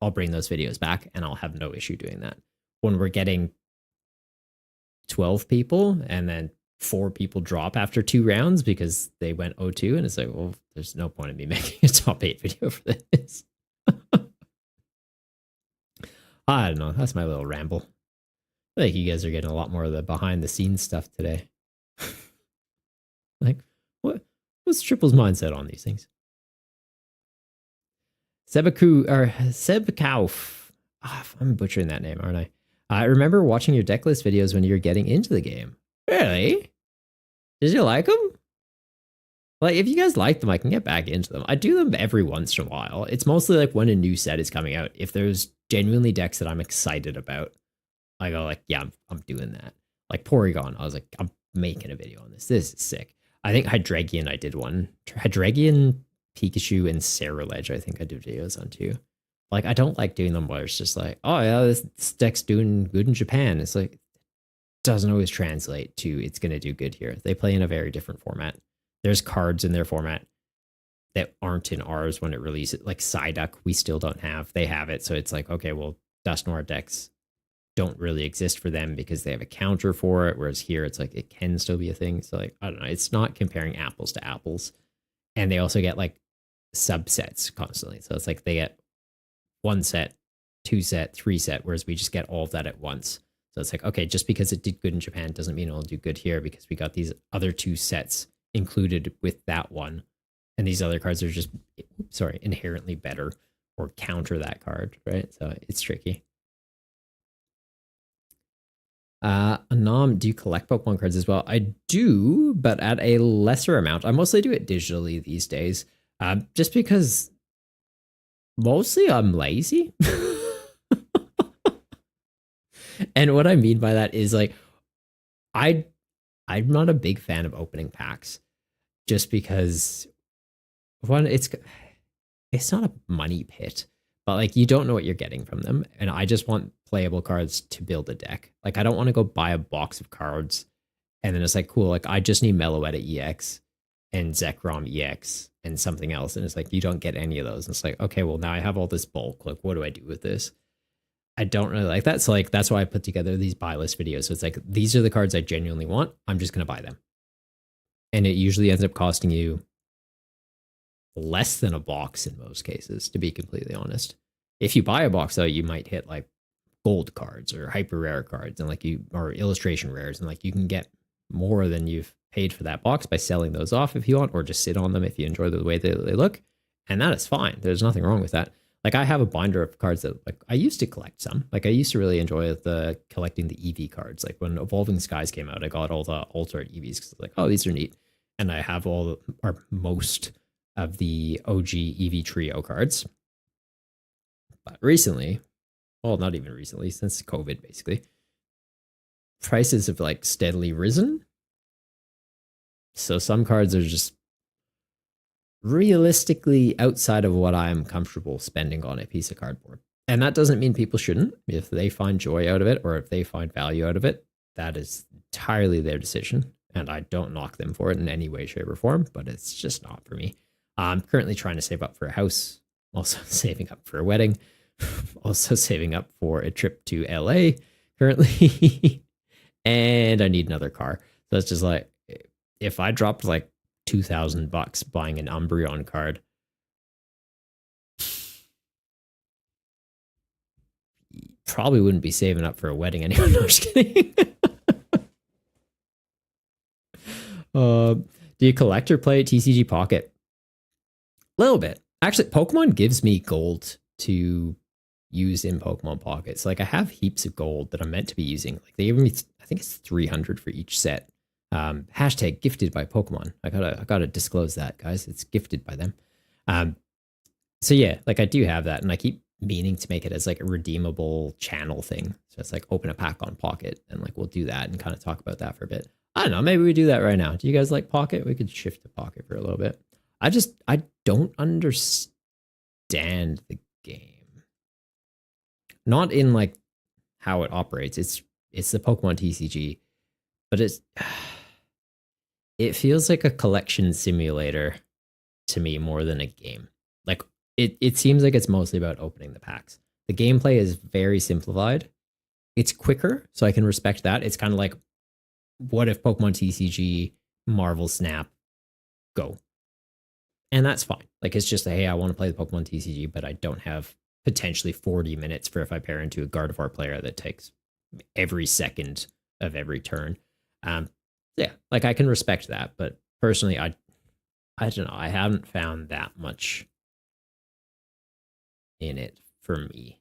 I'll bring those videos back and I'll have no issue doing that. When we're getting 12 people and then 4 people drop after 2 rounds because they went 0-2, and it's like, well, there's no point in me making a top 8 video for this. I don't know. That's my little ramble. I think you guys are getting a lot more of the behind the scenes stuff today. Like, what's Triple's mindset on these things? Sebkauf. I'm butchering that name, aren't I? I remember watching your decklist videos when you were getting into the game. Really? Did you like them? Like, if you guys like them, I can get back into them. I do them every once in a while. It's mostly like when a new set is coming out. If there's genuinely decks that I'm excited about, I go like, yeah, I'm doing that. Like Porygon, I was like, I'm making a video on this. This is sick. I think Hydreigon, I did one. Hydreigon, Pikachu, and Ceruledge, I think I did videos on too. Like, I don't like doing them where it's just like, oh yeah, this deck's doing good in Japan. It's like, doesn't always translate to it's going to do good here. They play in a very different format. There's cards in their format that aren't in ours when it releases. Like Psyduck, we still don't have. They have it. So it's like, okay, well, Dusknoir decks don't really exist for them because they have a counter for it. Whereas here, it's like, it can still be a thing. So like, I don't know. It's not comparing apples to apples. And they also get like subsets constantly. So it's like they get 1 set, 2 set, 3 set, whereas we just get all of that at once. So it's like, okay, just because it did good in Japan doesn't mean it'll do good here because we got these other 2 sets included with that one. And these other cards are just, inherently better or counter that card, right? So it's tricky. Anam, do you collect Pokemon cards as well? I do, but at a lesser amount. I mostly do it digitally these days, just because mostly I'm lazy. And what I mean by that is like, I'm not a big fan of opening packs, just because one, it's not a money pit, but like you don't know what you're getting from them, and I just want playable cards to build a deck. Like I don't want to go buy a box of cards and then it's like, cool, like I just need Meloetta EX and Zekrom EX and something else, and it's like you don't get any of those. And it's like, okay, well now I have all this bulk. Like, what do I do with this? I don't really like that. So like that's why I put together these buy list videos. So it's like, these are the cards I genuinely want. I'm just gonna buy them. And it usually ends up costing you less than a box in most cases, to be completely honest. If you buy a box though, you might hit like gold cards or hyper rare cards and like or illustration rares, and like you can get more than you've paid for that box by selling those off if you want, or just sit on them if you enjoy the way they look. And that is fine. There's nothing wrong with that. Like I have a binder of cards that like I used to collect some. Like I used to really enjoy collecting the EV cards. Like when Evolving Skies came out, I got all the alternate EVs because like, oh, these are neat. And I have most of the OG EV trio cards. But recently, well, not even recently, since COVID basically, prices have like steadily risen. So some cards are just realistically outside of what I'm comfortable spending on a piece of cardboard. And that doesn't mean people shouldn't. If they find joy out of it or if they find value out of it, that is entirely their decision. And I don't knock them for it in any way, shape, or form, but it's just not for me. I'm currently trying to save up for a house, also saving up for a wedding, also saving up for a trip to LA currently. And I need another car. So it's just like, if I dropped like $2,000 buying an Umbreon card, probably wouldn't be saving up for a wedding anyway. No, I'm just kidding. Do you collect or play TCG Pocket? A little bit. Actually, Pokemon gives me gold to use in Pokemon Pocket. So like I have heaps of gold that I'm meant to be using. Like they give me, I think it's 300 for each set. Hashtag gifted by Pokemon. I gotta disclose that, guys. It's gifted by them. So yeah, like I do have that, and I keep meaning to make it as like a redeemable channel thing. So it's like open a pack on Pocket, and like we'll do that and kind of talk about that for a bit. I don't know, maybe we do that right now. Do you guys like Pocket? We could shift to Pocket for a little bit. I don't understand the game. Not in like how it operates. It's the Pokemon TCG, but it feels like a collection simulator to me more than a game. Like it seems like it's mostly about opening the packs. The gameplay is very simplified. It's quicker, so I can respect that. It's kind of like, what if Pokemon TCG, Marvel Snap, go? And that's fine. Like it's just, hey, I want to play the Pokemon TCG, but I don't have potentially 40 minutes for if I pair into a Gardevoir player that takes every second of every turn. Yeah, like I can respect that, but personally, I don't know. I haven't found that much in it for me.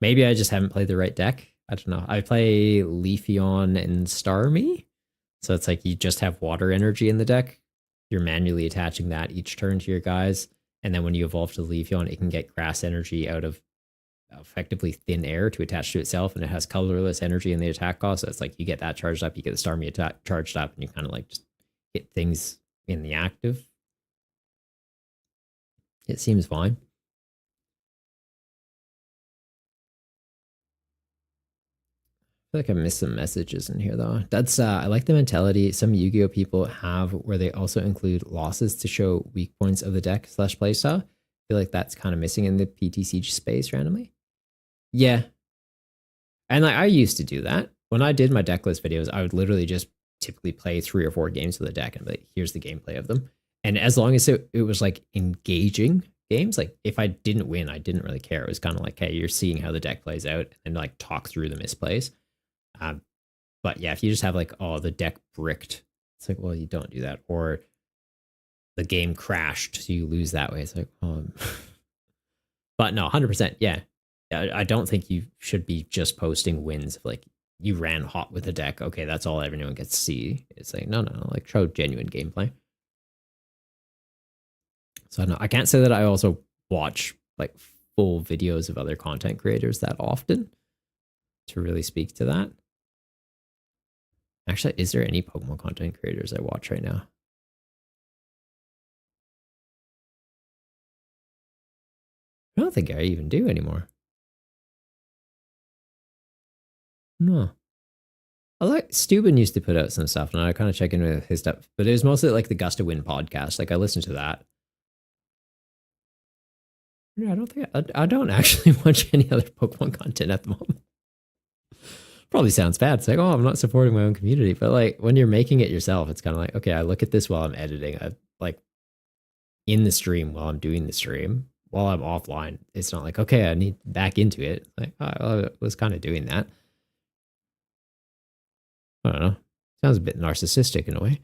Maybe I just haven't played the right deck. I don't know. I play Leafeon and Starmie. So it's like you just have water energy in the deck. You're manually attaching that each turn to your guys. And then when you evolve to Leafeon, it can get grass energy out of effectively thin air to attach to itself. And it has colorless energy in the attack cost. So it's like you get that charged up, you get the Starmie attack charged up, and you kind of like just hit things in the active. It seems fine. I feel like I missed some messages in here though. That's I like the mentality some Yu-Gi-Oh people have where they also include losses to show weak points of the deck / playstyle. I feel like that's kind of missing in the PTCG space randomly. Yeah. And like I used to do that. When I did my deck list videos, I would literally just typically play 3 or 4 games with the deck and be like, here's the gameplay of them. And as long as it was like engaging games, like if I didn't win, I didn't really care. It was kind of like, hey, you're seeing how the deck plays out and like talk through the misplays. But yeah, if you just have like, oh, the deck bricked, it's like, well, you don't do that. Or the game crashed, so you lose that way. It's like, but no, 100%. Yeah. I don't think you should be just posting wins. Like you ran hot with the deck. Okay, that's all everyone gets to see. It's like, no, like show genuine gameplay. So I don't know. I can't say that I also watch like full videos of other content creators that often to really speak to that. Actually, is there any Pokemon content creators I watch right now? I don't think I even do anymore. No. I like Steuben used to put out some stuff, and I kind of check in with his stuff, but it was mostly like the Gust of Wind podcast. Like I listened to that. Yeah, I don't think I don't actually watch any other Pokemon content at the moment. Probably sounds bad. It's like, oh, I'm not supporting my own community. But like when you're making it yourself, it's kind of like, okay, I look at this while I'm editing. I like in the stream while I'm doing the stream. While I'm offline, it's not like, okay, I need back into it. Like, oh, I was kind of doing that. I don't know. Sounds a bit narcissistic in a way.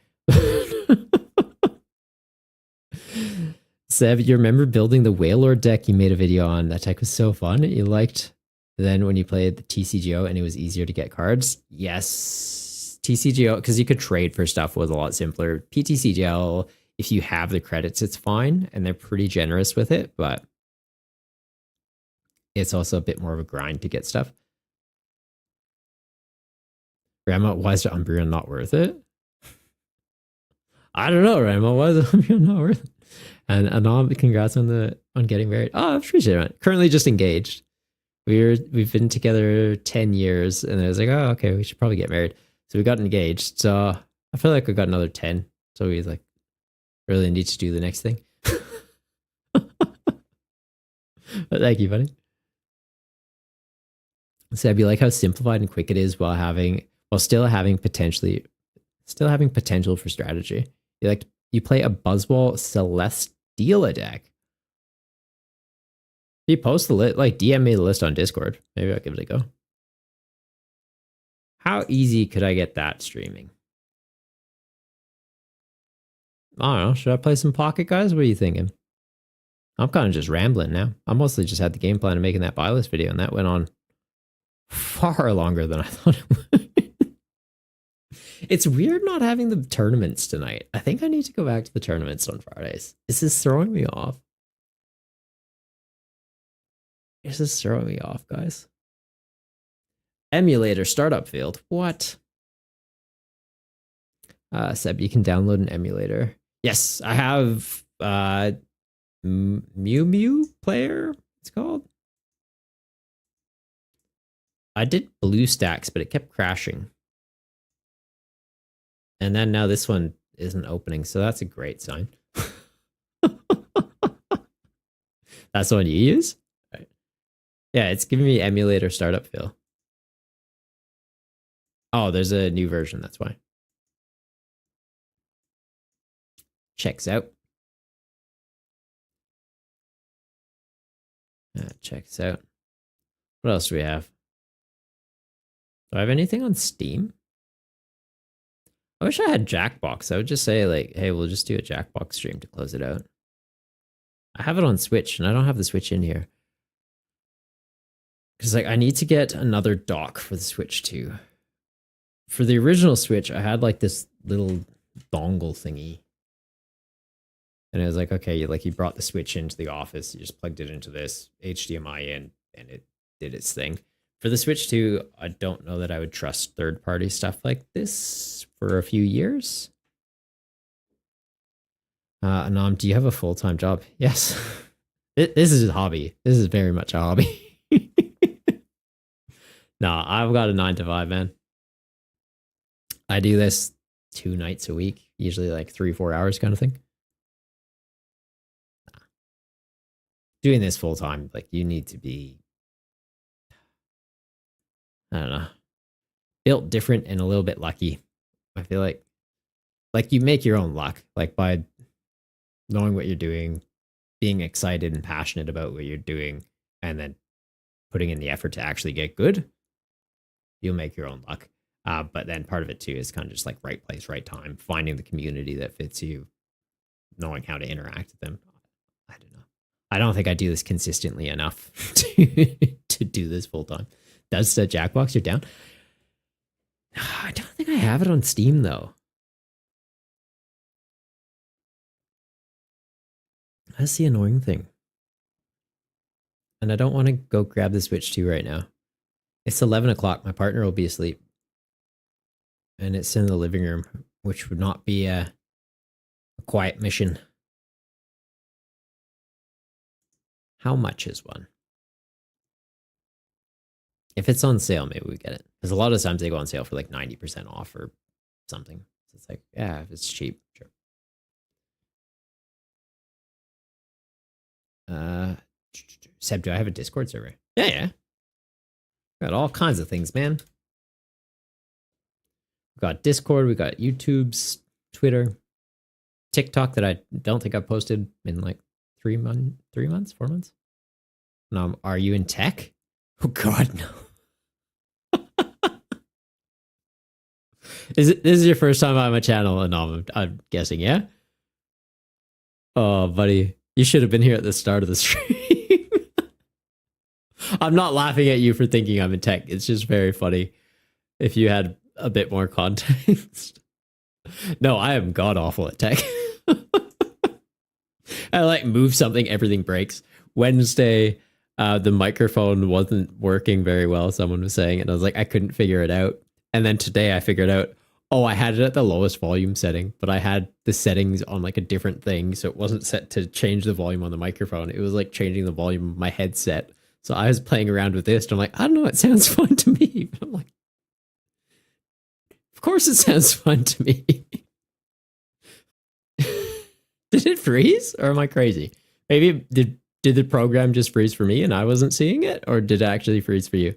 Sev, you remember building the Wailord deck you made a video on? That deck was so fun. You liked then when you played the TCGO and it was easier to get cards? Yes. TCGO, because you could trade for stuff, was a lot simpler. PTCGL, if you have the credits, it's fine. And they're pretty generous with it, but it's also a bit more of a grind to get stuff. Grandma, why is the Umbreon not worth it? I don't know, Grandma. Why is the Umbreon not worth it? And Anam, congrats on getting married. Oh, I appreciate it. Currently just engaged. We've been together 10 years, and I was like, oh, okay, we should probably get married. So we got engaged. So I feel like we got another 10. So we like really need to do the next thing. But thank you, buddy. So I'd be like how simplified and quick it is while still having potential for strategy. You play a Buzzwole Celesteela deck. If you post the list, like DM me the list on Discord, maybe I'll give it a go. How easy could I get that streaming? I don't know. Should I play some Pocket, guys? What are you thinking? I'm kind of just rambling now. I mostly just had the game plan of making that buy list video, and that went on far longer than I thought it would. It's weird not having the tournaments tonight. I think I need to go back to the tournaments on Fridays. This is throwing me off. This is throwing me off, guys. Emulator startup field. What? Seb, you can download an emulator. Yes, I have Mew Mew player, it's called. I did blue stacks, but it kept crashing. And then now this one isn't opening, so that's a great sign. That's the one you use? Right. Yeah, it's giving me emulator startup feel. Oh, there's a new version, that's why. Checks out. Checks out. What else do we have? Do I have anything on Steam? I wish I had Jackbox. I would just say, like, hey, we'll just do a Jackbox stream to close it out. I have it on Switch, and I don't have the Switch in here. Because, like, I need to get another dock for the Switch, too. For the original Switch, I had, like, this little dongle thingy. And it was like, okay, you brought the Switch into the office, you just plugged it into this HDMI in, and it did its thing. For the Switch 2, I don't know that I would trust third-party stuff like this for a few years. Anam, do you have a full-time job? Yes. This is a hobby. This is very much a hobby. Nah, I've got a 9 to 5, man. I do this 2 nights a week, usually like 3-4 hours kind of thing. Doing this full time, like you need to be, I don't know, built different and a little bit lucky. I feel like you make your own luck, like by knowing what you're doing, being excited and passionate about what you're doing, and then putting in the effort to actually get good. You'll make your own luck. But then part of it too is kind of just like right place, right time, finding the community that fits you, knowing how to interact with them. I don't know. I don't think I do this consistently enough to do this full time. Does the Jackbox you're down? I don't think I have it on Steam though. That's the annoying thing. And I don't want to go grab the Switch 2 right now. It's 11 o'clock. My partner will be asleep. And it's in the living room, which would not be a quiet mission. How much is one? If it's on sale, maybe we get it. Because a lot of times they go on sale for like 90% off or something. So it's like, yeah, if it's cheap, sure. Seb, do I have a Discord server? Yeah, yeah. Got all kinds of things, man. We got Discord, we got YouTube's, Twitter, TikTok that I don't think I've posted in like 3 months, 4 months. Are you in tech? Oh God, no. This is your first time on my channel, and I'm guessing, yeah? Oh, buddy, you should have been here at the start of the stream. I'm not laughing at you for thinking I'm in tech. It's just very funny if you had a bit more context. No, I am god awful at tech. I like move something, everything breaks. Wednesday, the microphone wasn't working very well, someone was saying, and I was like, I couldn't figure it out. And then today I figured out, oh, I had it at the lowest volume setting, but I had the settings on like a different thing. So it wasn't set to change the volume on the microphone. It was like changing the volume of my headset. So I was playing around with this and I'm like, I don't know, it sounds fun to me. But I'm like, of course it sounds fun to me. Did it freeze or am I crazy? Maybe did the program just freeze for me and I wasn't seeing it, or did it actually freeze for you?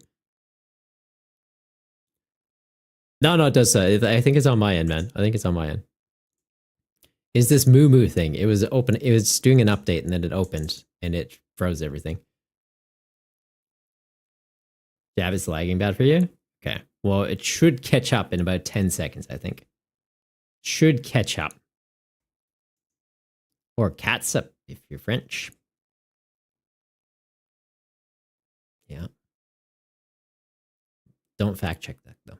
No, it does. I think it's on my end, man. I think it's on my end. Is this Moo Moo thing? It was open. It was doing an update and then it opened and it froze everything. Yeah, it's lagging bad for you? Okay. Well, it should catch up in about 10 seconds, I think. Should catch up. Or catch up if you're French. Yeah. Don't fact check that though.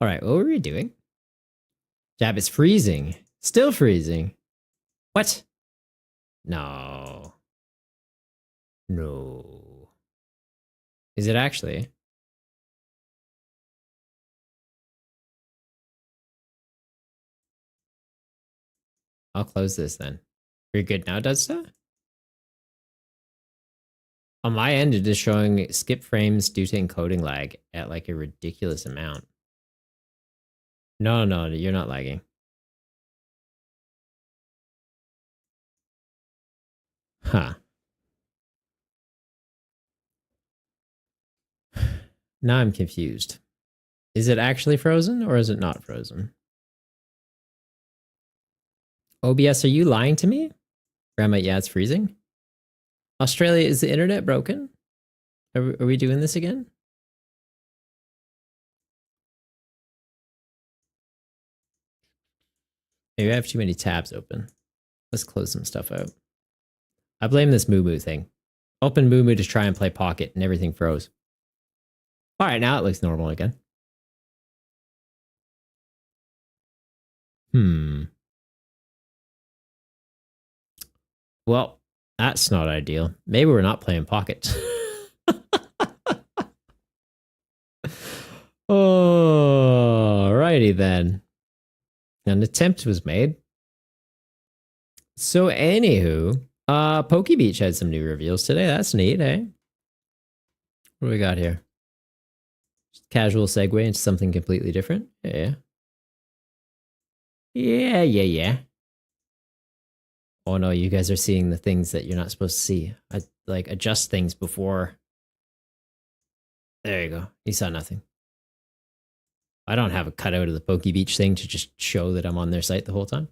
All right, what were we doing? Jab is freezing. Still freezing. What? No. No. Is it actually? I'll close this then. You're good now, Dudsta? On my end, it is showing skip frames due to encoding lag at like a ridiculous amount. No, no, you're not lagging. Huh. Now I'm confused. Is it actually frozen or is it not frozen? OBS, are you lying to me? Grandma, yeah, it's freezing. Australia, is the internet broken? Are we doing this again? Maybe I have too many tabs open. Let's close some stuff out. I blame this Moo Moo thing. Open Moo Moo to try and play Pocket and everything froze. All right, now it looks normal again. Well, that's not ideal. Maybe we're not playing Pocket. Alrighty then. An attempt was made. So anywho, Pokebeach had some new reveals today. That's neat, eh? What do we got here? Just casual segue into something completely different. Yeah. Yeah. Oh no, you guys are seeing the things that you're not supposed to see. I like adjust things before. There you go. You saw nothing. I don't have a cutout of the Pokebeach thing to just show that I'm on their site the whole time.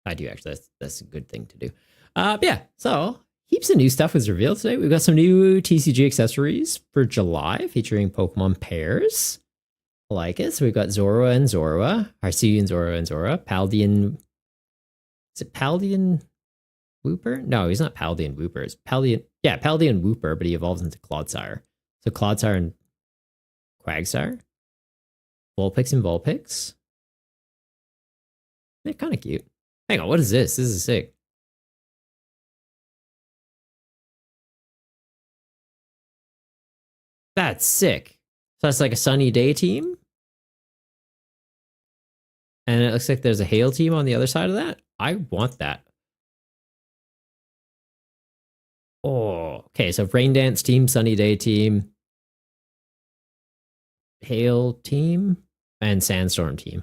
I do actually. That's a good thing to do. Yeah. So heaps of new stuff was revealed today. We've got some new TCG accessories for July featuring Pokemon pairs. I like it. So we've got Zorua and Zorua, Arceus and Zorua and Zorua, Paldean. Is it Paldean Wooper? No, he's not Paldean Wooper. It's Paldean. Yeah, Paldean Wooper, but he evolves into Clodsire. So Clodsire and Quagsire. Vulpix and Vulpix. They're kind of cute. Hang on, what is this? This is sick. That's sick. So that's like a sunny day team. And it looks like there's a hail team on the other side of that. I want that. Oh, okay. So rain dance team, sunny day team, hail team, and sandstorm team.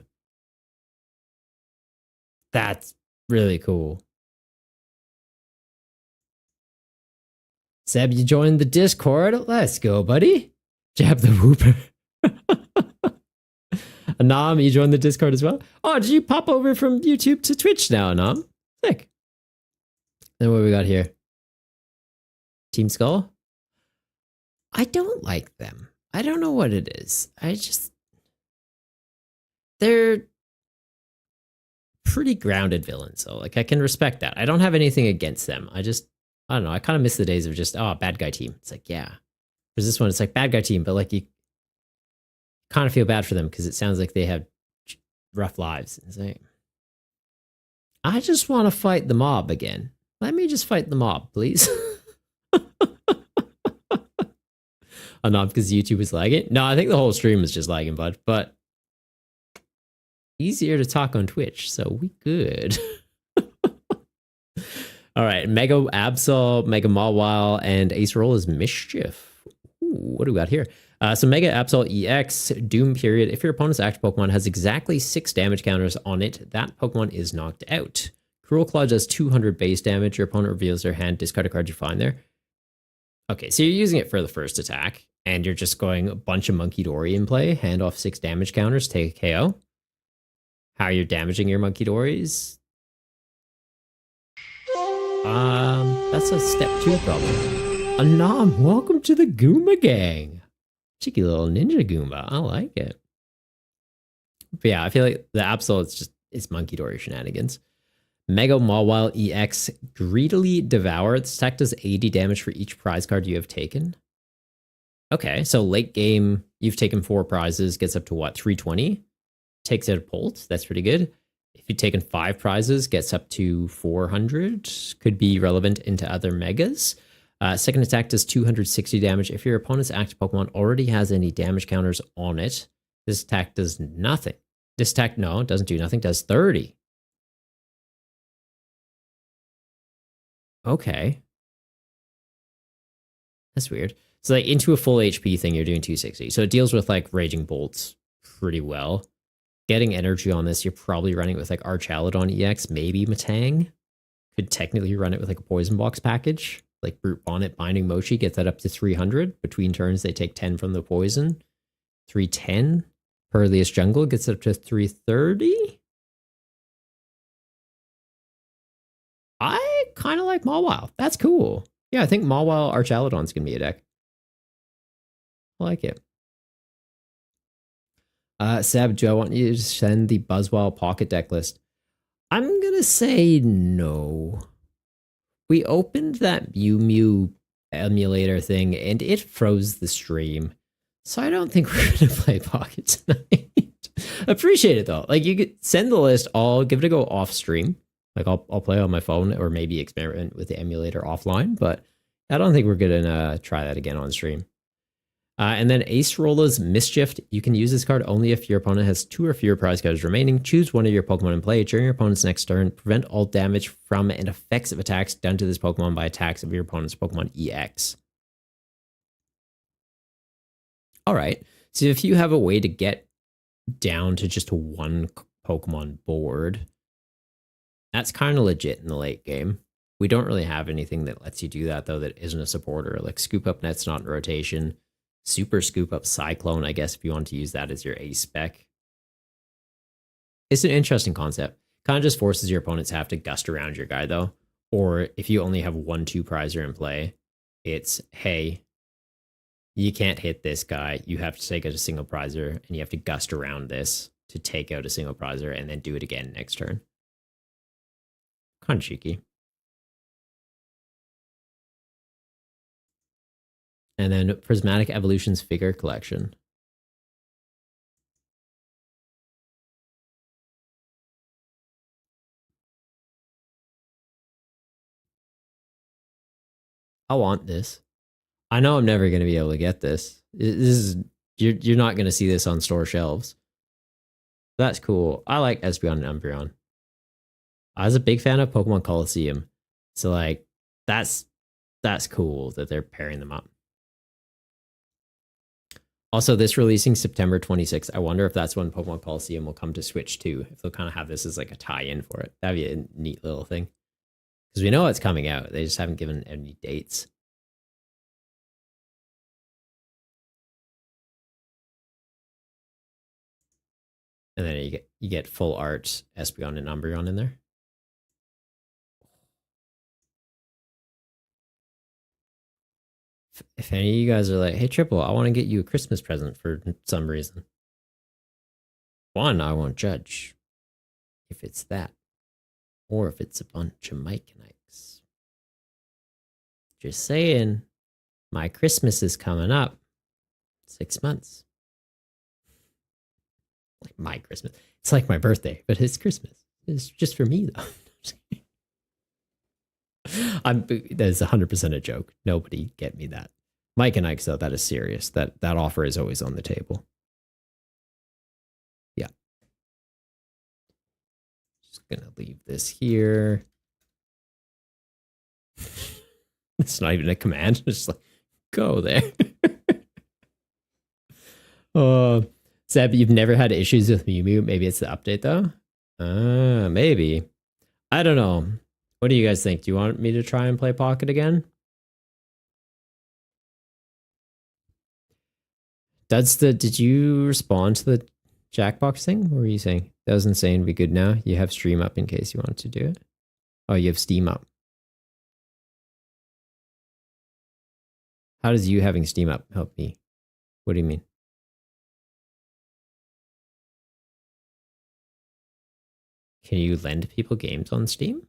That's really cool. Seb, you joined the Discord. Let's go, buddy. Jab the Whooper. Anam, you joined the Discord as well. Oh, did you pop over from YouTube to Twitch now, Anam? Sick. Then what we got here? Team Skull? I don't like them. I don't know what it is. They're pretty grounded villains, so like I can respect that. I don't have anything against them. I don't know. I kind of miss the days of just, bad guy team. It's like, yeah. There's this one, it's like bad guy team, but like you kind of feel bad for them because it sounds like they have rough lives. It's like, I just want to fight the mob again. Let me just fight the mob, please. Not because YouTube is lagging. No, I think the whole stream is just lagging, bud. But easier to talk on Twitch, so we good. All right, Mega Absol, Mega Mawile, and Ace Roll is Mischief. Ooh, what do we got here? So Mega Absol EX, Doom period. If your opponent's active Pokemon has exactly 6 damage counters on it, that Pokemon is knocked out. Cruel Claw does 200 base damage. Your opponent reveals their hand, discard a card you find there. Okay, so you're using it for the first attack, and you're just going a bunch of Monkey Dory in play, hand off 6 damage counters, take a KO. How you're damaging your Monkey Dories? That's a step 2 problem. Anam, welcome to the Goomba gang. Cheeky little ninja Goomba. I like it. But yeah, I feel like the Absol, it's Monkey Dory shenanigans. Mega Mawile EX, greedily devour. This attack does 80 damage for each prize card you have taken. Okay, so late game, you've taken 4 prizes, gets up to what, 320? Takes out a Bolt, that's pretty good. If you've taken 5 prizes, gets up to 400. Could be relevant into other megas. Second attack does 260 damage. If your opponent's active Pokemon already has any damage counters on it, this attack does nothing. This attack, no, it doesn't do nothing, does 30. Okay. That's weird. So like into a full HP thing, you're doing 260. So it deals with like Raging Bolts pretty well. Getting energy on this, you're probably running it with like Archaludon EX, maybe Matang. Could technically run it with like a Poison Box package. Like Brute Bonnet Binding Mochi gets that up to 300. Between turns, they take 10 from the poison. 310. Pearliest Jungle gets up to 330. I kind of like Mawile. That's cool. Yeah, I think Mawile Archaludon's going to be a deck. I like it. Seb, do I want you to send the Buzzwile Pocket deck list? I'm going to say no. We opened that Mew Mew emulator thing and it froze the stream. So I don't think we're going to play Pocket tonight. Appreciate it though. Like you could send the list, I'll give it a go off stream. Like I'll play on my phone or maybe experiment with the emulator offline, but I don't think we're gonna try that again on stream. And then Ace Rolla's Mischief. You can use this card only if your opponent has 2 or fewer prize cards remaining. Choose one of your Pokemon in play during your opponent's next turn. Prevent all damage from and effects of attacks done to this Pokemon by attacks of your opponent's Pokemon EX. All right. So if you have a way to get down to just one Pokemon board, that's kind of legit in the late game. We don't really have anything that lets you do that, though, that isn't a supporter. Like Scoop Up Net's not in rotation. Super Scoop Up Cyclone, I guess, if you want to use that as your ace spec. It's an interesting concept. Kind of just forces your opponents to have to gust around your guy, though. Or if you only have 1-2 prizer in play, it's, hey, you can't hit this guy. You have to take out a single prizer, and you have to gust around this to take out a single prizer, and then do it again next turn. Kind of cheeky. And then Prismatic Evolutions figure collection. I want this. I know I'm never going to be able to get this. This is you're not going to see this on store shelves. That's cool. I like Espeon and Umbreon. I was a big fan of Pokemon Coliseum, so like that's cool that they're pairing them up. Also, this releasing September 26th. I wonder if that's when Pokemon Coliseum will come to Switch too. If they'll kind of have this as like a tie-in for it. That'd be a neat little thing. Because we know it's coming out. They just haven't given any dates. And then you get full art Espeon and Umbreon in there. If any of you guys are like, hey, Triple, I want to get you a Christmas present for some reason. One, I won't judge if it's that or if it's a bunch of Mike Nikes. Just saying, my Christmas is coming up. 6 months. Like my Christmas. It's like my birthday, but it's Christmas. It's just for me, though. That's 100% a joke. Nobody get me that. Mike and Ike, though, that is serious. That offer is always on the table. Yeah. Just gonna leave this here. It's not even a command. It's just like, go there. Seb, you've never had issues with Mew Mew. Maybe it's the update, though? Maybe. I don't know. What do you guys think? Do you want me to try and play Pocket again? Did you respond to the Jackbox thing? What were you saying? That was insane. Be good now. You have stream up in case you want to do it. Oh, you have Steam up. How does you having Steam up help me? What do you mean? Can you lend people games on Steam?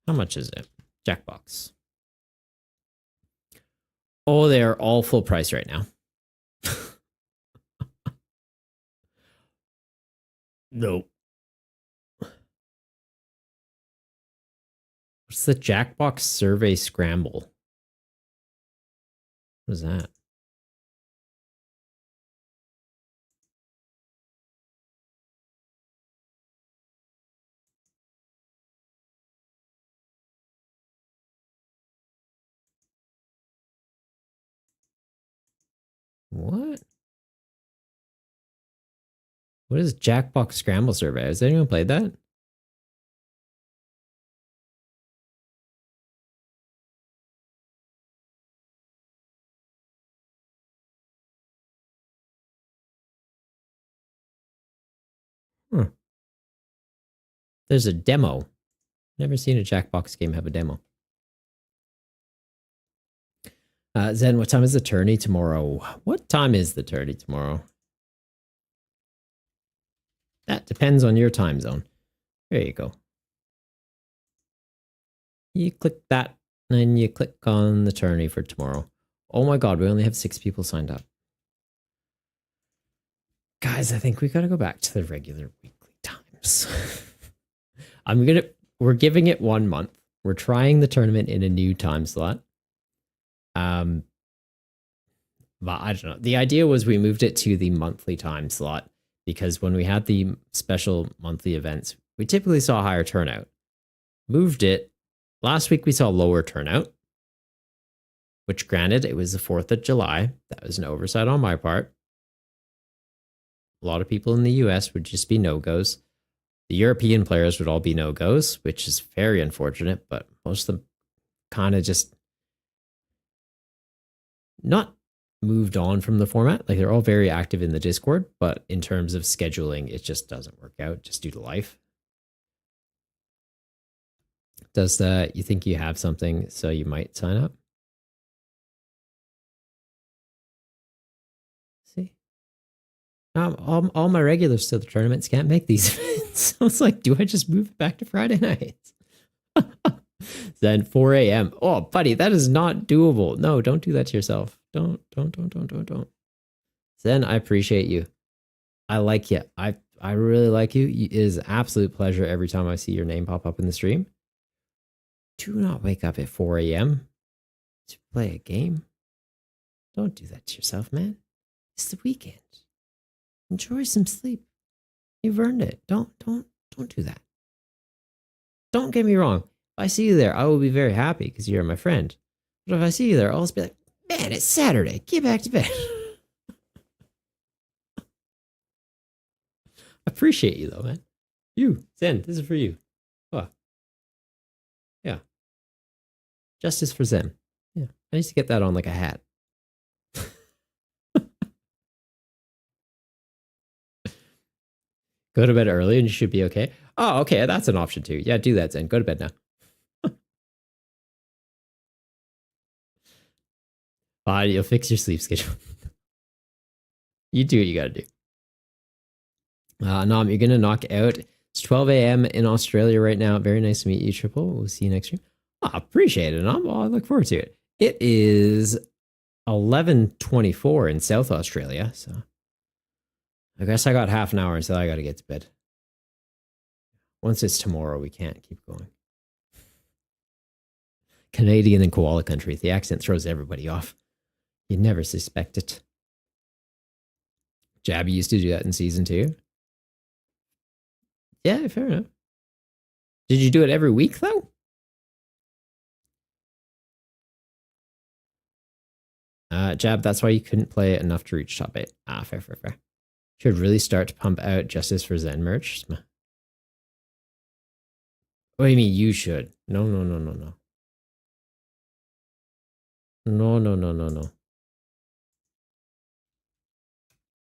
How much is it? Jackbox. Oh, they are all full price right now. Nope. What's the Jackbox Survey Scramble? What is that? What? What is Jackbox Scramble Survey? Has anyone played that? Huh. There's a demo. Never seen a Jackbox game have a demo. Zen, what time is the tourney tomorrow? What time is the tourney tomorrow? That depends on your time zone. There you go. You click that, and then you click on the tourney for tomorrow. Oh my god, we only have 6 people signed up. Guys, I think we gotta go back to the regular weekly times. We're giving it 1 month. We're trying the tournament in a new time slot. But I don't know. The idea was we moved it to the monthly time slot because when we had the special monthly events, we typically saw higher turnout. Moved it. Last week we saw lower turnout, which granted, it was the 4th of July. That was an oversight on my part. A lot of people in the US would just be no-goes. The European players would all be no-goes, which is very unfortunate, but most of them kind of just not moved on from the format. Like they're all very active in the Discord, but in terms of scheduling, it just doesn't work out just due to life. Does you think you have something so you might sign up? See? All my regulars to the tournaments can't make these events. I was like, do I just move it back to Friday nights? Then 4 a.m. Oh, buddy, that is not doable. No, don't do that to yourself. Don't. Then I appreciate you. I like you. I really like you. It is an absolute pleasure every time I see your name pop up in the stream. Do not wake up at 4 a.m. to play a game. Don't do that to yourself, man. It's the weekend. Enjoy some sleep. You've earned it. Don't do that. Don't get me wrong. If I see you there, I will be very happy because you're my friend. But if I see you there, I'll just be like, man, it's Saturday. Get back to bed. Appreciate you though, man. You, Zen, this is for you. Oh. Yeah. Justice for Zen. Yeah. I need to get that on like a hat. Go to bed early and you should be okay. Oh, okay. That's an option too. Yeah, do that, Zen. Go to bed now. Fine, you'll fix your sleep schedule. You do what you gotta do. Nom, you're gonna knock out. It's 12 a.m. in Australia right now. Very nice to meet you, Triple. We'll see you next year. Oh, appreciate it, Nom. Oh, I look forward to it. It is 11:24 in South Australia, so I guess I got half an hour until I gotta get to bed. Once it's tomorrow, we can't keep going. Canadian and koala country. The accent throws everybody off. You'd never suspect it. Jabby used to do that in season 2. Yeah, fair enough. Did you do it every week, though? Jab, that's why you couldn't play enough to reach top 8. Ah, fair. Should really start to pump out Justice for Zen merch. What do you mean you should? No. No.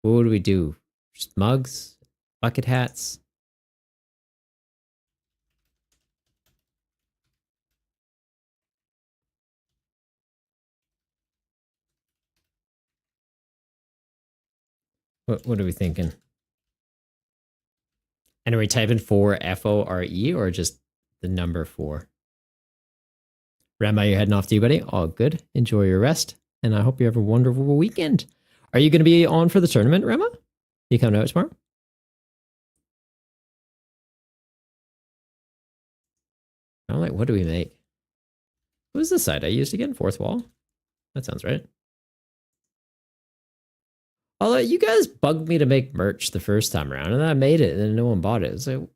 What would we do? Just mugs? Bucket hats? What are we thinking? And are we typing 4 FORE or just the number 4? Rama, you're heading off to you, buddy. All good. Enjoy your rest. And I hope you have a wonderful weekend. Are you going to be on for the tournament, Rama? You coming out tomorrow? I'm like, what do we make? What was the site I used again? Fourth wall? That sounds right. Although you guys bugged me to make merch the first time around, and then I made it, and then no one bought it. So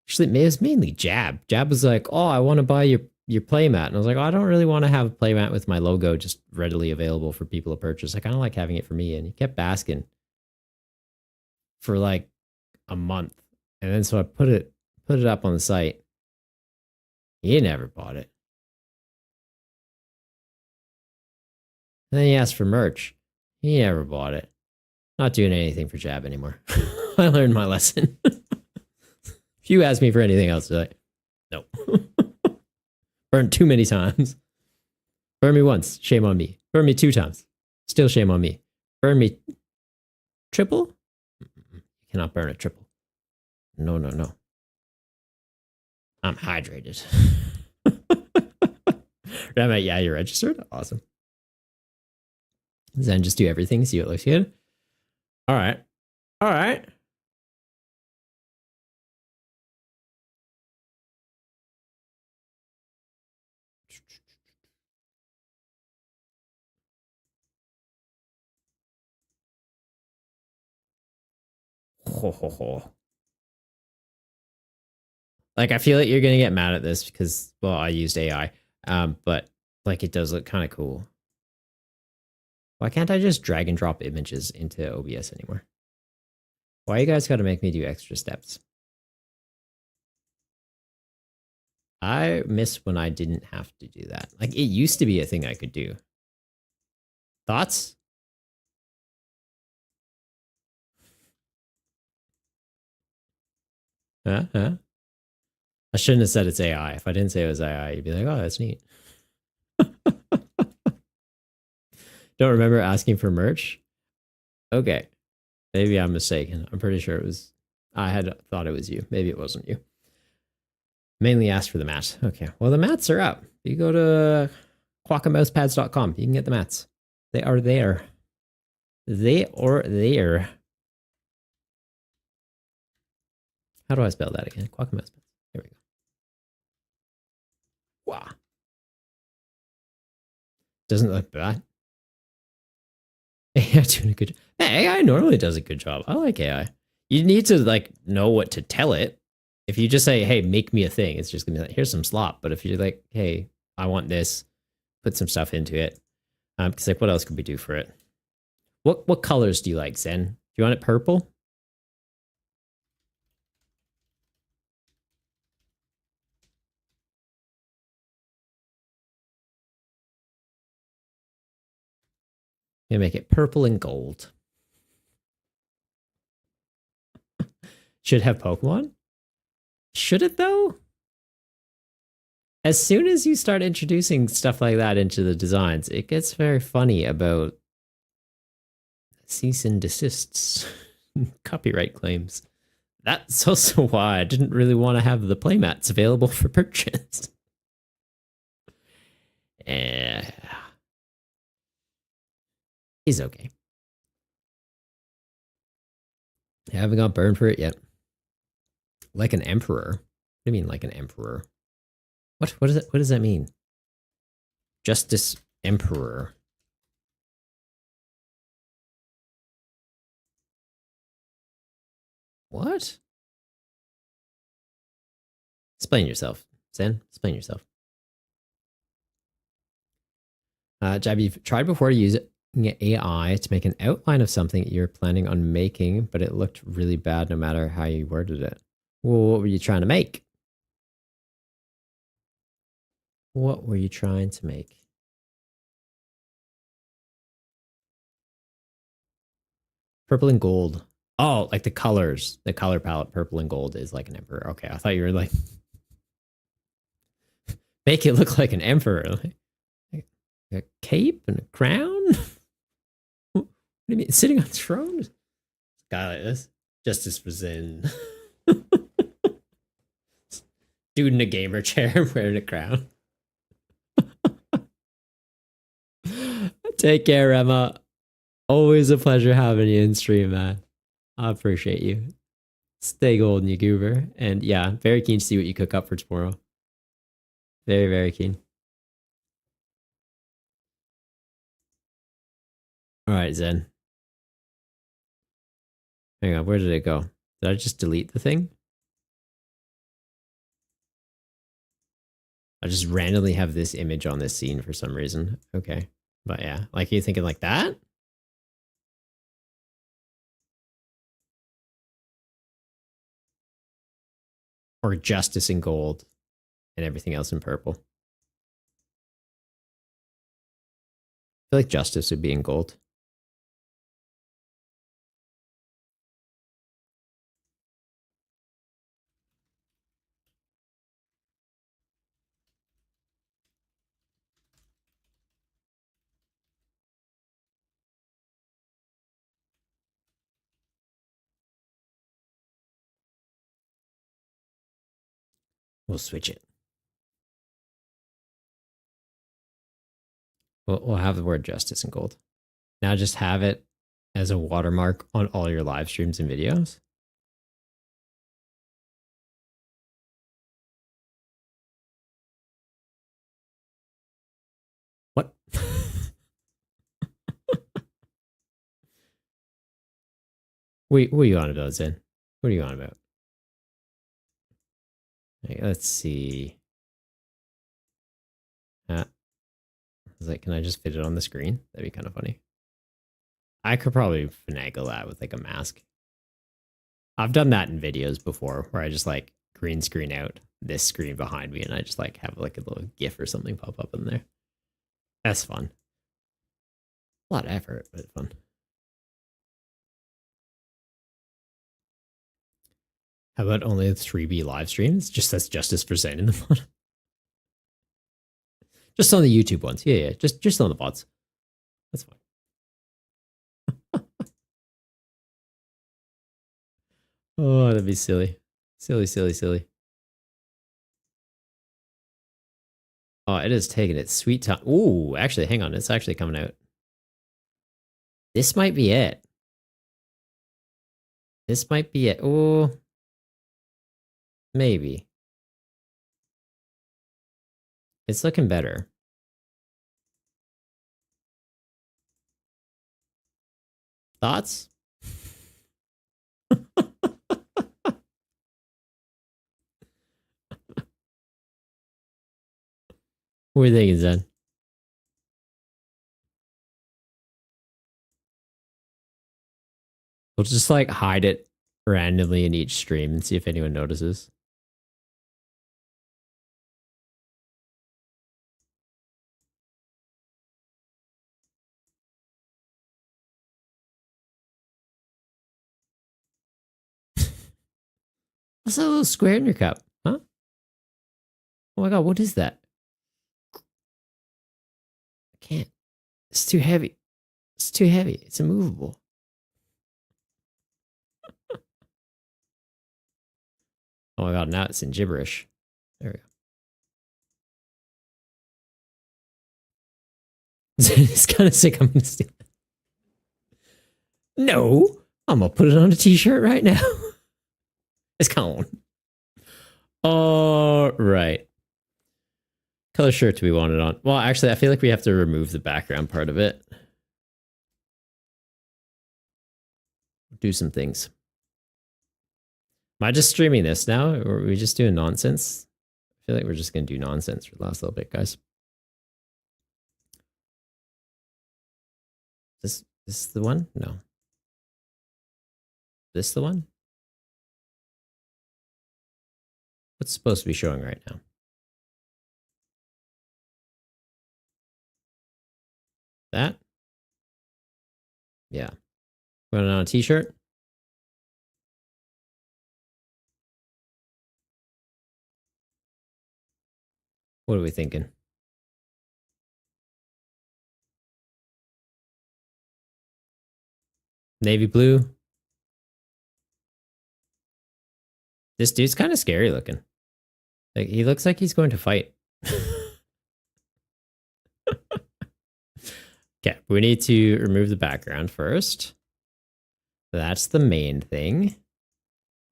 actually, it was mainly Jab. Jab was like, "Oh, I want to buy your your playmat. And I was like, oh, I don't really want to have a playmat with my logo just readily available for people to purchase. I kind of like having it for me. And he kept asking for like a month. And then so I put it up on the site. He never bought it. And then he asked for merch. He never bought it. Not doing anything for Jab anymore. I learned my lesson. If you ask me for anything else, like, no. Burned too many times. Burn me once, shame on me. Burn me 2 times, still shame on me. Burn me triple? You cannot burn a triple. No, no, no. I'm hydrated. I'm like, yeah, you're registered? Awesome. Then just do everything, see what looks good. All right. All right. Ho, ho, ho. Like, I feel like you're gonna get mad at this because, well, I used AI, but like it does look kind of cool. Why can't I just drag and drop images into OBS anymore? Why you guys got to make me do extra steps? I miss when I didn't have to do that. Like, it used to be a thing I could do. Thoughts? Huh? I shouldn't have said it's AI. If I didn't say it was AI, you'd be like, oh, that's neat. Don't remember asking for merch? Okay. Maybe I'm mistaken. I'm pretty sure it was. I had thought it was you. Maybe it wasn't you. Mainly asked for the mat. Okay. Well, the mats are up. You go to quackamousepads.com. You can get the mats. They are there. They are there. How do I spell that again? Quackamousepads. There we go. Wow. Doesn't look bad. AI doing a good job. AI normally does a good job. I like AI. You need to like know what to tell it. If you just say, hey, make me a thing, it's just gonna be like, here's some slop. But if you're like, hey, I want this, put some stuff into it. Because like what else could we do for it? What colors do you like, Zen? Do you want it purple? You make it purple and gold. Should have Pokemon? Should it though? As soon as you start introducing stuff like that into the designs, it gets very funny about cease and desists, copyright claims. That's also why I didn't really want to have the playmats available for purchase. He's okay. I haven't got burned for it yet. Like an emperor. What do you mean, like an emperor? What does it? What does that mean? Justice Emperor. What? Explain yourself, Zen. Explain yourself. Jab, you've tried before to use AI to make an outline of something you're planning on making, but it looked really bad no matter how you worded it. Well, what were you trying to make? What were you trying to make? Purple and gold. Oh, like the colors, the color palette, purple and gold is like an emperor. Okay, I thought you were like, make it look like an emperor. Like a cape and a crown? What do you mean? Sitting on a throne? Guy like this. Justice for Zen. Dude in a gamer chair wearing a crown. Take care, Emma. Always a pleasure having you in stream, man. I appreciate you. Stay golden, you goober. And yeah, very keen to see what you cook up for tomorrow. Very, very keen. All right, Zen. Hang on, where did it go? Did I just delete the thing? I just randomly have this image on this scene for some reason. Okay. But yeah, like, are you thinking like that? Or Justice in gold and everything else in purple? I feel like Justice would be in gold. We'll switch it. We'll have the word Justice in gold. Now just have it as a watermark on all your live streams and videos. What? Wait, what are you on about, Zen? What are you on about? Okay, let's see. I was like, can I just fit it on the screen? That'd be kind of funny. I could probably finagle that with like a mask. I've done that in videos before where I just like green screen out this screen behind me and I just like have like a little GIF or something pop up in there. That's fun. A lot of effort, but fun. How about only 3B live streams? Just says Justice for Zen in the bottom. Just on the YouTube ones. Yeah. Just on the bots. That's fine. Oh, that'd be silly. Silly. Oh, it is taking its sweet time. Ooh, actually, hang on. It's actually coming out. This might be it. This might be it. Oh, maybe. It's looking better. Thoughts? What are you thinking, Zen? We'll just like hide it randomly in each stream and see if anyone notices. What's that little square in your cup? Huh? Oh my god, what is that? I can't. It's too heavy. It's too heavy. It's immovable. Oh my god, now it's in gibberish. There we go. It's kind of sick. I'm gonna steal it. No, I'm gonna put it on a t-shirt right now. It's kind of all right. Color shirt do we want it on? Well, actually, I feel like we have to remove the background part of it. Do some things. Am I just streaming this now, or are we just doing nonsense? I feel like we're just gonna do nonsense for the last little bit, guys. This is the one? No. This the one? What's supposed to be showing right now? That? Yeah. Put it on a t-shirt? What are we thinking? Navy blue? This dude's kind of scary looking. Like, he looks like he's going to fight. Okay, we need to remove the background first. That's the main thing.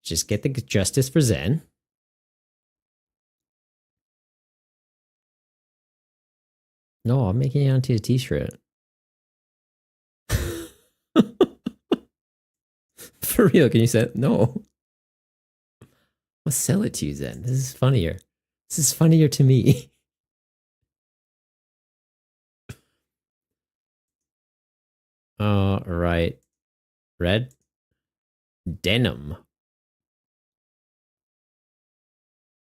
Just get the Justice for Zen. No, I'm making it onto a t-shirt. For real, can you say it? No. I'll sell it to you, Zen. This is funnier. This is funnier to me. Right. Red. Denim.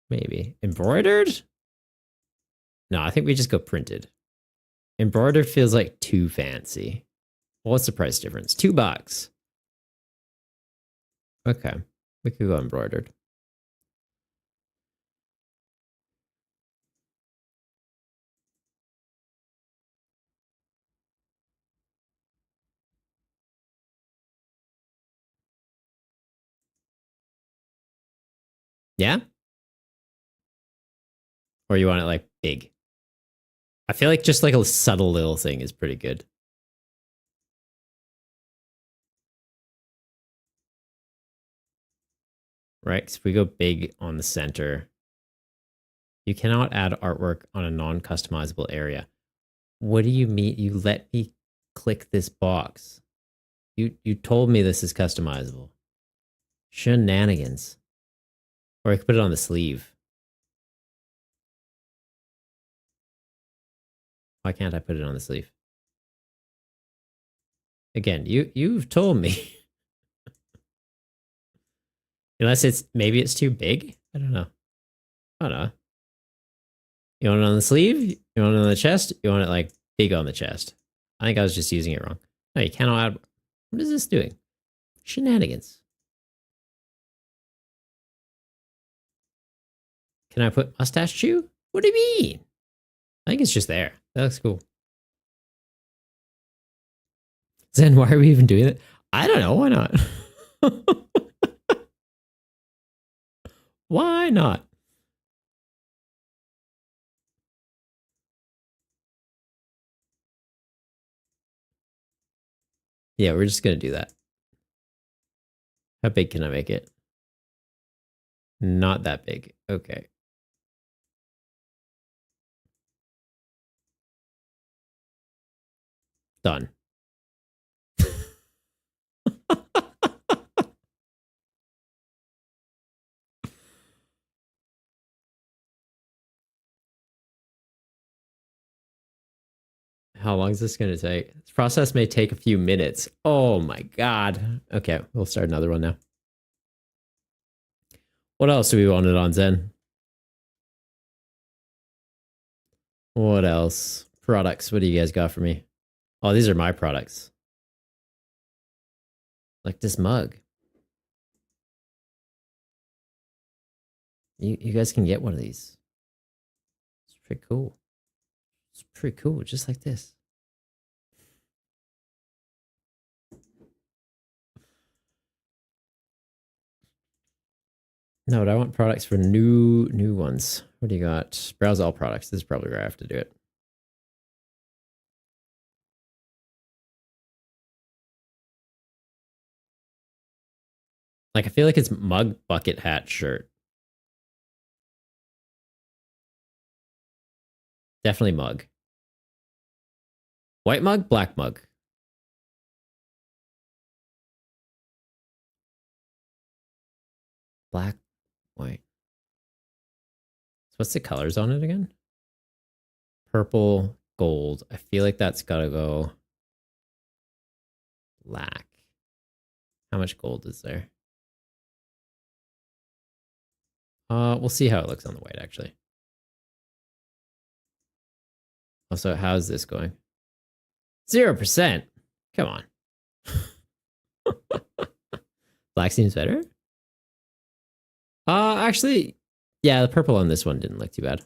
Maybe. Embroidered? No, I think we just go printed. Embroidered feels like too fancy. What's the price difference? $2. Okay. We could go embroidered. Yeah? Or you want it like big? I feel like just like a subtle little thing is pretty good. Right? So if we go big on the center, you cannot add artwork on a non-customizable area. What do you mean? You let me click this box. You told me this is customizable. Shenanigans. Or I could put it on the sleeve. Why can't I put it on the sleeve? Again, you've told me. Unless it's maybe it's too big. I don't know. I don't know. You want it on the sleeve? You want it on the chest? You want it like big on the chest? I think I was just using it wrong. No, you cannot add. What is this doing? Shenanigans. Can I put mustache chew? What do you mean? I think it's just there. That looks cool. Zen, why are we even doing it? I don't know. Why not? Why not? Yeah, we're just going to do that. How big can I make it? Not that big. Okay. Done. How long is this going to take? This process may take a few minutes. Oh my God. Okay, we'll start another one now. What else do we want it on, Zen? What else? Products. What do you guys got for me? Oh, these are my products. Like this mug. You guys can get one of these. It's pretty cool. It's pretty cool, just like this. No, but I want products for new ones. What do you got? Browse all products. This is probably where I have to do it. Like I feel like it's mug, bucket, hat, shirt. Definitely mug. White mug, black mug. Black, white. So what's the colors on it again? Purple, gold. I feel like that's gotta go black. How much gold is there? We'll see how it looks on the white actually. Also, how's this going? 0%. Come on. Black seems better. Actually, yeah, the purple on this one didn't look too bad.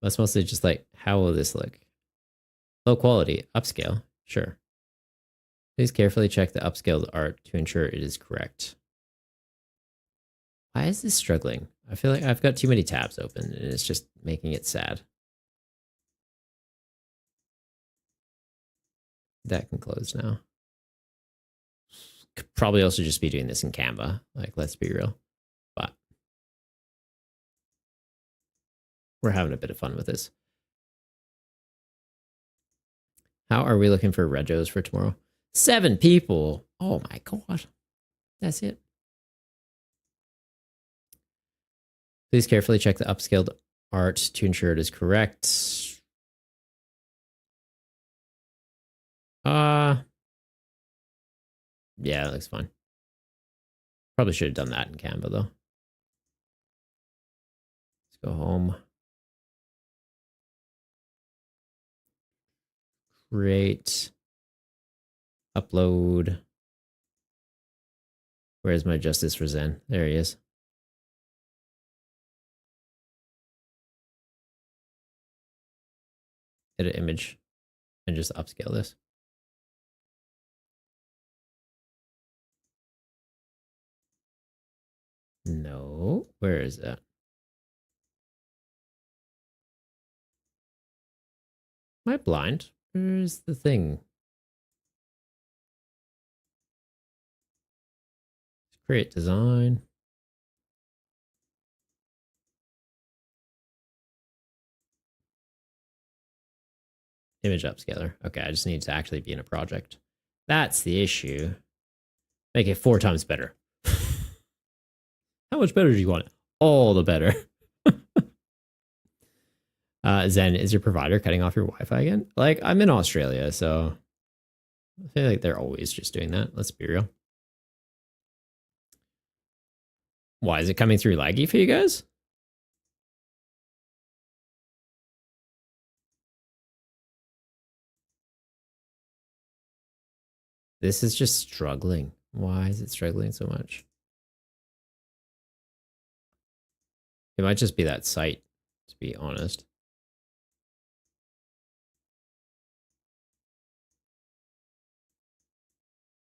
That's mostly just like, how will this look? Low quality, upscale, sure. Please carefully check the upscaled art to ensure it is correct. Why is this struggling? I feel like I've got too many tabs open and it's just making it sad. That can close now. Could probably also just be doing this in Canva. Like, let's be real. But we're having a bit of fun with this. How are we looking for regos for tomorrow? 7 people. Oh my God. That's it. Please carefully check the upscaled art to ensure it is correct. Yeah, that looks fine. Probably should have done that in Canva though. Let's go home. Create. Upload. Where's my justice for Zen? There he is. Edit image and just upscale this. No, where is that? Am I blind? Where's the thing? Create design. Image upscaler. Okay, I just need to actually be in a project. That's the issue. Make it 4 times better. How much better do you want it? All the better. Zen, is your provider cutting off your Wi-Fi again? Like, I'm in Australia, so I feel like they're always just doing that. Let's be real. Why is it coming through laggy for you guys? This is just struggling. Why is it struggling so much? It might just be that site, to be honest.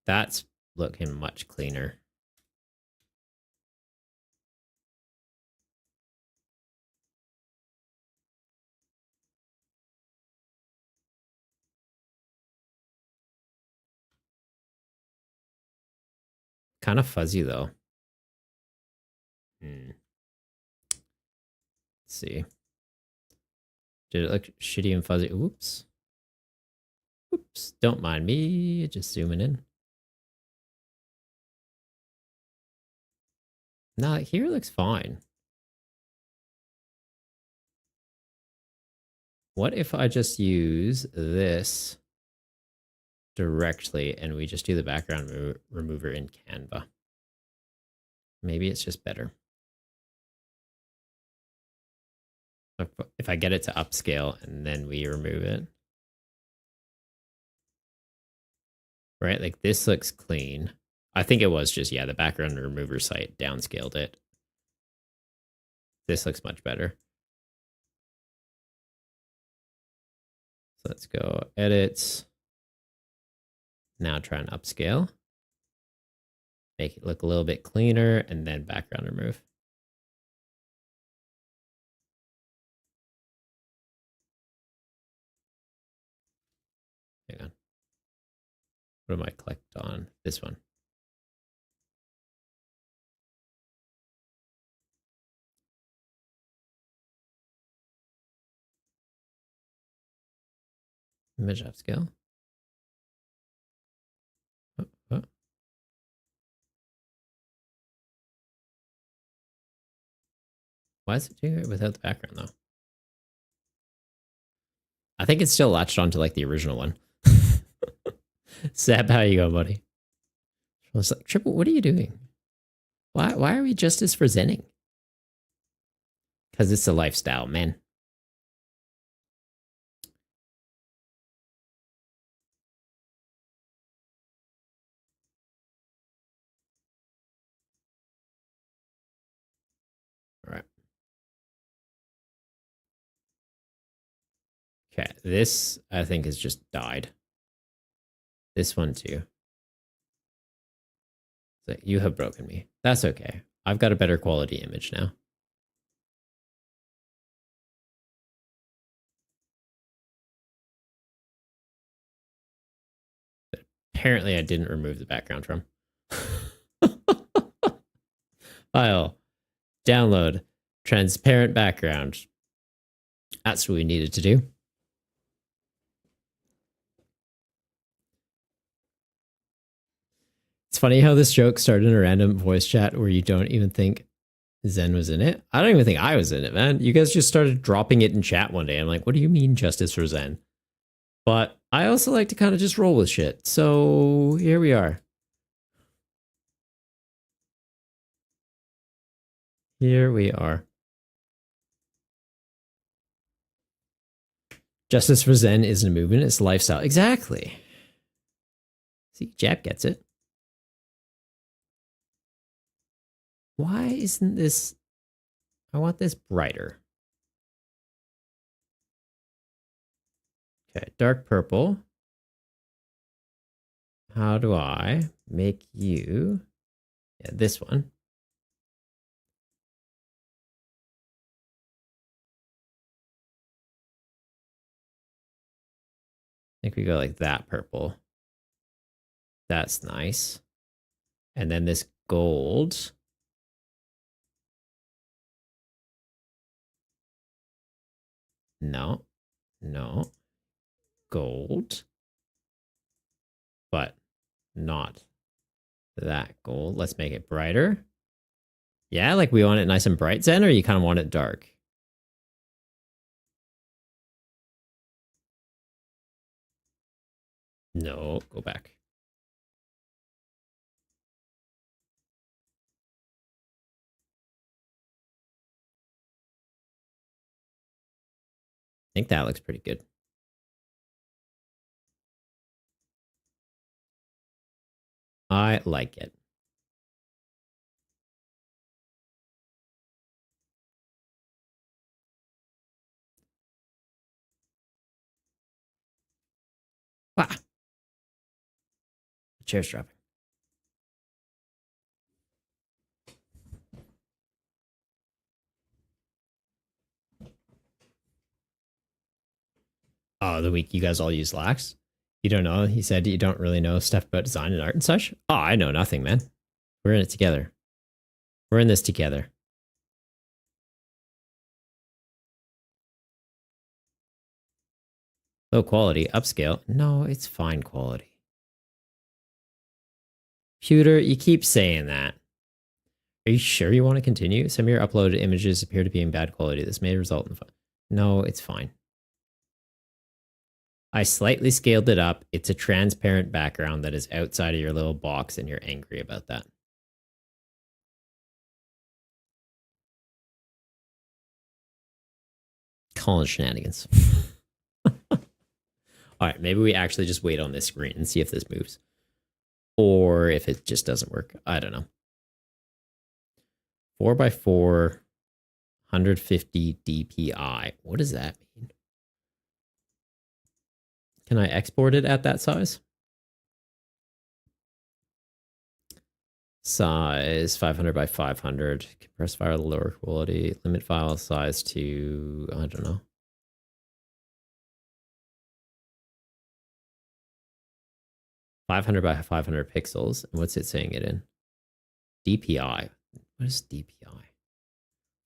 That's looking much cleaner. Kind of fuzzy though. Let's see. Did it look shitty and fuzzy? Oops. Oops. Don't mind me. Just zooming in. Nah, here looks fine. What if I just use this directly and we just do the background remover in Canva? Maybe it's just better. If I get it to upscale and then we remove it. Right, like this looks clean. I think it was just, yeah, the background remover site downscaled it. This looks much better. So let's go edit. Now try and upscale. Make it look a little bit cleaner and then background remove. Hang on. What am I clicked on? This one. Image upscale. Oh. Why is it doing it without the background though? I think it's still latched onto like the original one. Seb, how you go, buddy? I was like, Triple, what are you doing? Why are we justice for Zenning? Because it's a lifestyle, man. All right. Okay, this I think has just died. This one too. So you have broken me. That's okay. I've got a better quality image now. But apparently I didn't remove the background from. File. Download. Transparent background. That's what we needed to do. It's funny how this joke started in a random voice chat where you don't even think Zen was in it. I don't even think I was in it, man. You guys just started dropping it in chat one day. I'm like, what do you mean justice for Zen? But I also like to kind of just roll with shit. So here we are. Here we are. Justice for Zen isn't a movement, it's a lifestyle. Exactly. See, Jap gets it. Why isn't this... I want this brighter. Okay, dark purple. How do I make you... Yeah, this one. I think we go like that purple. That's nice. And then this gold. No. No. Gold. But not that gold. Let's make it brighter. Yeah, like we want it nice and bright, Zen, or you kind of want it dark? No, go back. I think that looks pretty good. I like it. Wow. The chair's dropping. Oh, the week you guys all use lax? You don't know? He said you don't really know stuff about design and art and such? Oh, I know nothing, man. We're in it together. We're in this together. Low quality, upscale. No, it's fine quality. Pewter, you keep saying that. Are you sure you want to continue? Some of your uploaded images appear to be in bad quality. This may result in... No, it's fine. I slightly scaled it up. It's a transparent background that is outside of your little box, and you're angry about that. Calling shenanigans. All right, maybe we actually just wait on this screen and see if this moves. Or if it just doesn't work. I don't know. 4x4, 150 DPI. What does that mean? Can I export it at that size? Size 500 by 500. Compress file lower quality. Limit file size to, I don't know. 500 by 500 pixels. And what's it saying it in? DPI. What is DPI?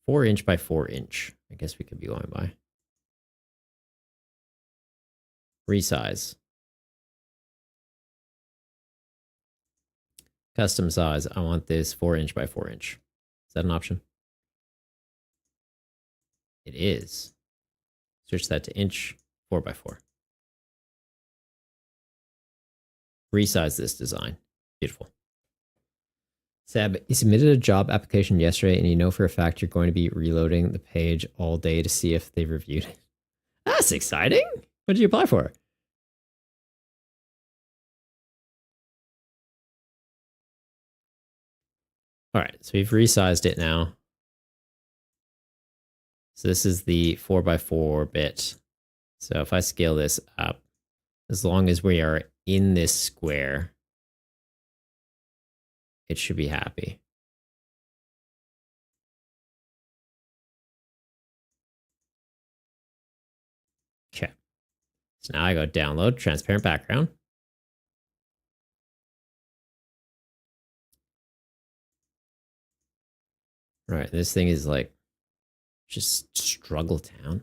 4" by 4". I guess we could be going by. Resize. Custom size. I want this 4" by 4". Is that an option? It is. Switch that to inch, 4x4. Resize this design. Beautiful. Seb, you submitted a job application yesterday and you know for a fact you're going to be reloading the page all day to see if they've reviewed it. That's exciting. What did you apply for? All right, so we've resized it now. So this is the 4x4 bit. So if I scale this up, as long as we are in this square, it should be happy. Okay. So now I go download transparent background. All right, this thing is like just struggle town.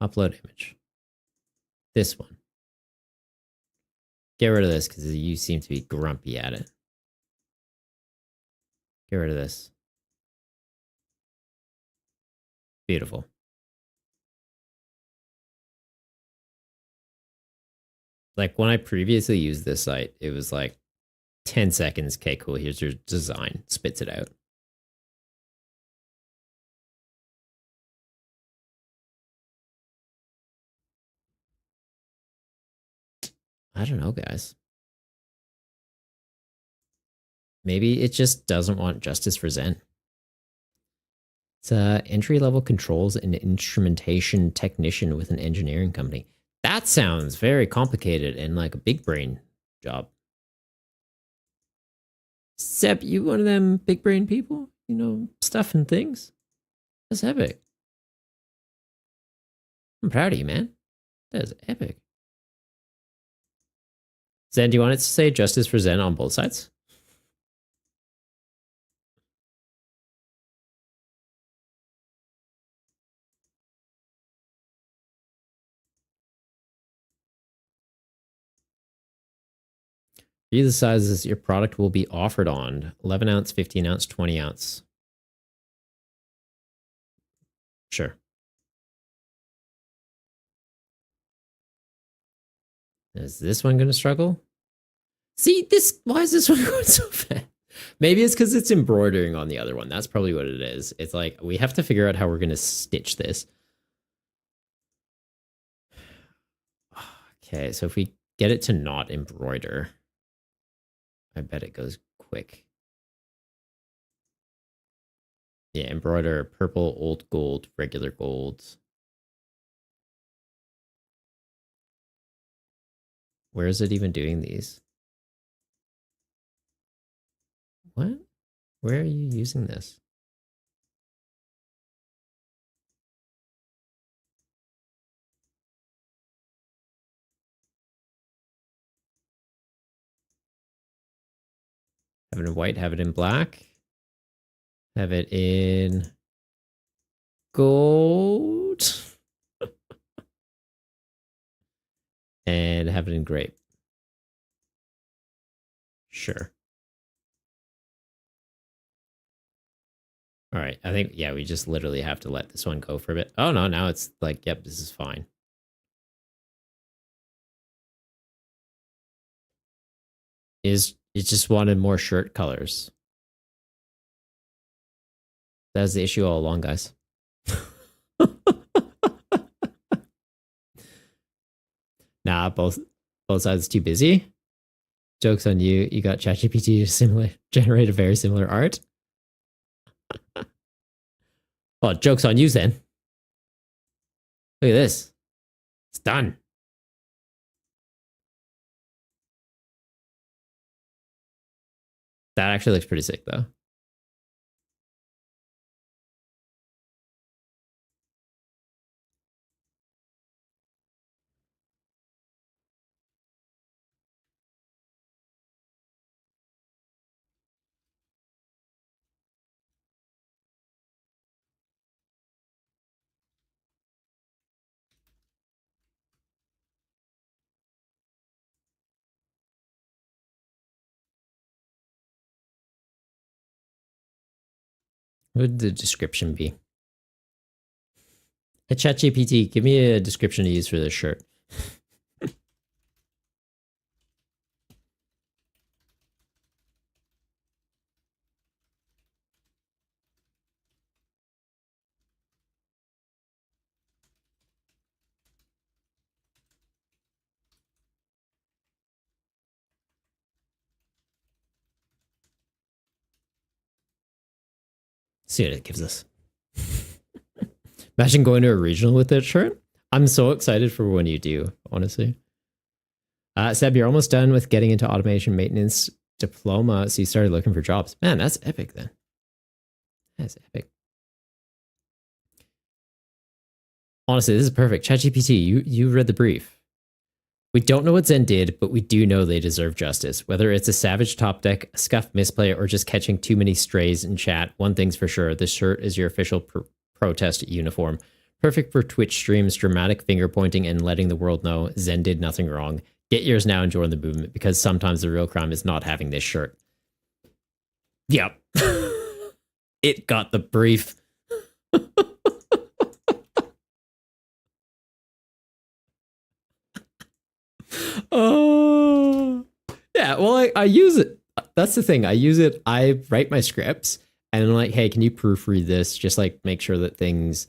Upload image. This one. Get rid of this because you seem to be grumpy at it. Get rid of this. Beautiful. Like when I previously used this site, it was like 10 seconds. Okay, cool. Here's your design. Spits it out. I don't know, guys. Maybe it just doesn't want justice for Zen. It's a entry-level controls and instrumentation technician with an engineering company. That sounds very complicated and like a big brain job. Seb, you one of them big brain people? You know, stuff and things? That's epic. I'm proud of you, man. That is epic. Zen, do you want it to say justice for Zen on both sides? Be the sizes your product will be offered on 11 ounce, 15 ounce, 20 ounce. Sure. Is this one going to struggle? See, this, why is this one going so fast? Maybe it's because it's embroidering on the other one. That's probably what it is. It's like, we have to figure out how we're going to stitch this. Okay, so if we get it to not embroider, I bet it goes quick. Yeah, embroider, purple, old gold, regular gold. Where is it even doing these? What? Where are you using this? Have it in white, have it in black. Have it in gold. And have it in grape. Sure. All right. I think, yeah, we just literally have to let this one go for a bit. Oh, no. Now it's like, yep, this is fine. It just wanted more shirt colors. That's the issue all along, guys. Nah, both sides too busy. Joke's on you. You got ChatGPT to generate a very similar art. Well, joke's on you then. Look at this. It's done. That actually looks pretty sick, though. What would the description be? Hey, ChatGPT, give me a description to use for this shirt. See what it gives us. Imagine going to a regional with that shirt. I'm so excited for when you do, honestly. Seb, you're almost done with getting into automation maintenance diploma, so you started looking for jobs. Man, that's epic then. That's epic. Honestly, this is perfect. ChatGPT, you read the brief. We don't know what Zen did, but we do know they deserve justice. Whether it's a savage top deck, a scuffed misplay, or just catching too many strays in chat, one thing's for sure. This shirt is your official protest uniform. Perfect for Twitch streams, dramatic finger pointing, and letting the world know Zen did nothing wrong. Get yours now and join the movement, because sometimes the real crime is not having this shirt. Yep. It got the brief. Oh, yeah. Well, I use it. That's the thing. I use it. I write my scripts and I'm like, hey, can you proofread this? Just like make sure that things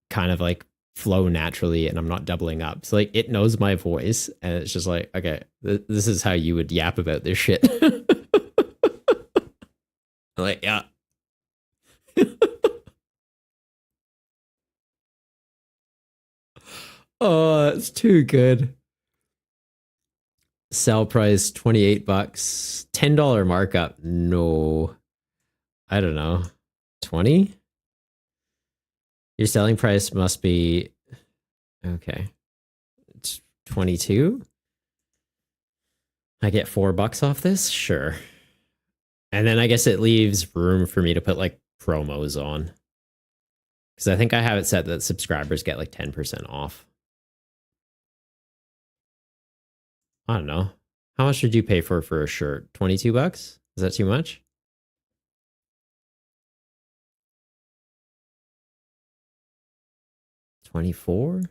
kind of like flow naturally and I'm not doubling up. So like it knows my voice and it's just like, okay, this is how you would yap about this shit. Like, yeah. Oh, it's too good. Sell price $28, $10 markup. No, I don't know, 20. Your selling price must be okay. It's 22. I get $4 off this, sure. And then I guess it leaves room for me to put like promos on because I think I have it set that subscribers get like 10% off. I don't know. How much did you pay for a shirt? $22? Is that too much? $24?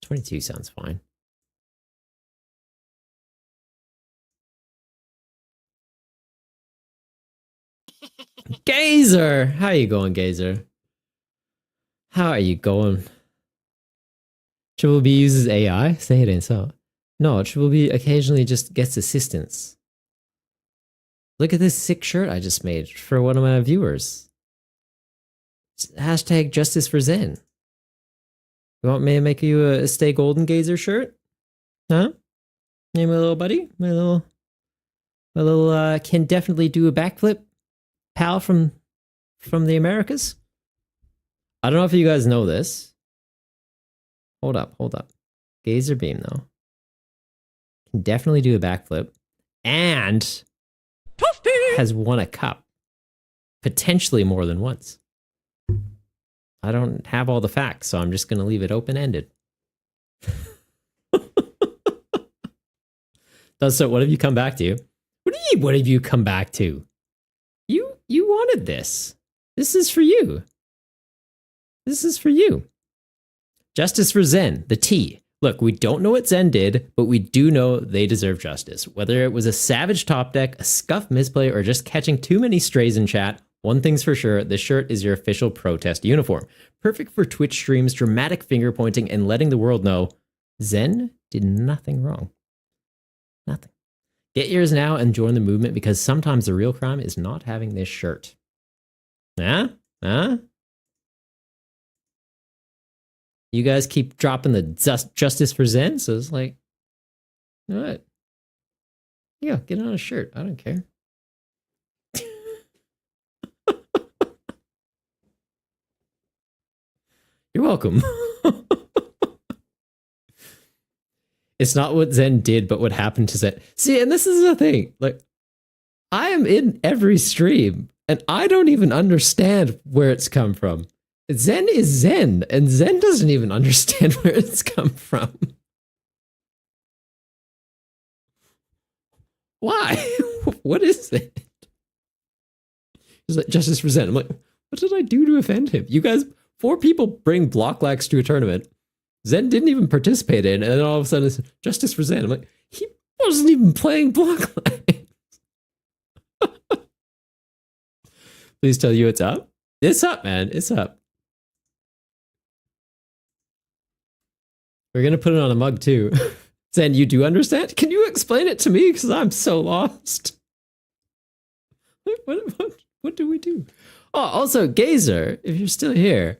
22 sounds fine. Gazer! How you going, Gazer? How are you going? Triple B uses AI? Say it ain't so. No, Triple B occasionally just gets assistance. Look at this sick shirt I just made for one of my viewers. Hashtag justice for Zen. You want me to make you a Stay Golden Gazer shirt? Huh? Hey, my little buddy? My little can definitely do a backflip pal from the Americas? I don't know if you guys know this. Hold up. Gazer Beam, though. Can definitely do a backflip. And has won a cup. Potentially more than once. I don't have all the facts, so I'm just going to leave it open-ended. So what have you come back to? What do you mean, what have you come back to? You wanted this. This is for you. This is for you. Justice for Zen, the T. Look, we don't know what Zen did, but we do know they deserve justice. Whether it was a savage top deck, a scuff misplay, or just catching too many strays in chat, one thing's for sure, this shirt is your official protest uniform. Perfect for Twitch streams, dramatic finger pointing, and letting the world know Zen did nothing wrong. Nothing. Get yours now and join the movement because sometimes the real crime is not having this shirt. Huh? You guys keep dropping the justice for Zen, so it's like, all right. Yeah, get on a shirt. I don't care. You're welcome. It's not what Zen did, but what happened to Zen. See, and this is the thing. Like, I am in every stream, and I don't even understand where it's come from. Zen is Zen, and Zen doesn't even understand where it's come from. Why? What is it? He's like, justice for Zen. I'm like, what did I do to offend him? You guys, 4 people bring Blocklax to a tournament. Zen didn't even participate in it, and then all of a sudden it's justice for Zen. I'm like, he wasn't even playing Blocklax. Please tell you it's up. It's up, man. It's up. We're going to put it on a mug, too. Zen, you do understand? Can you explain it to me? Because I'm so lost. What do we do? Oh, also, Gazer, if you're still here,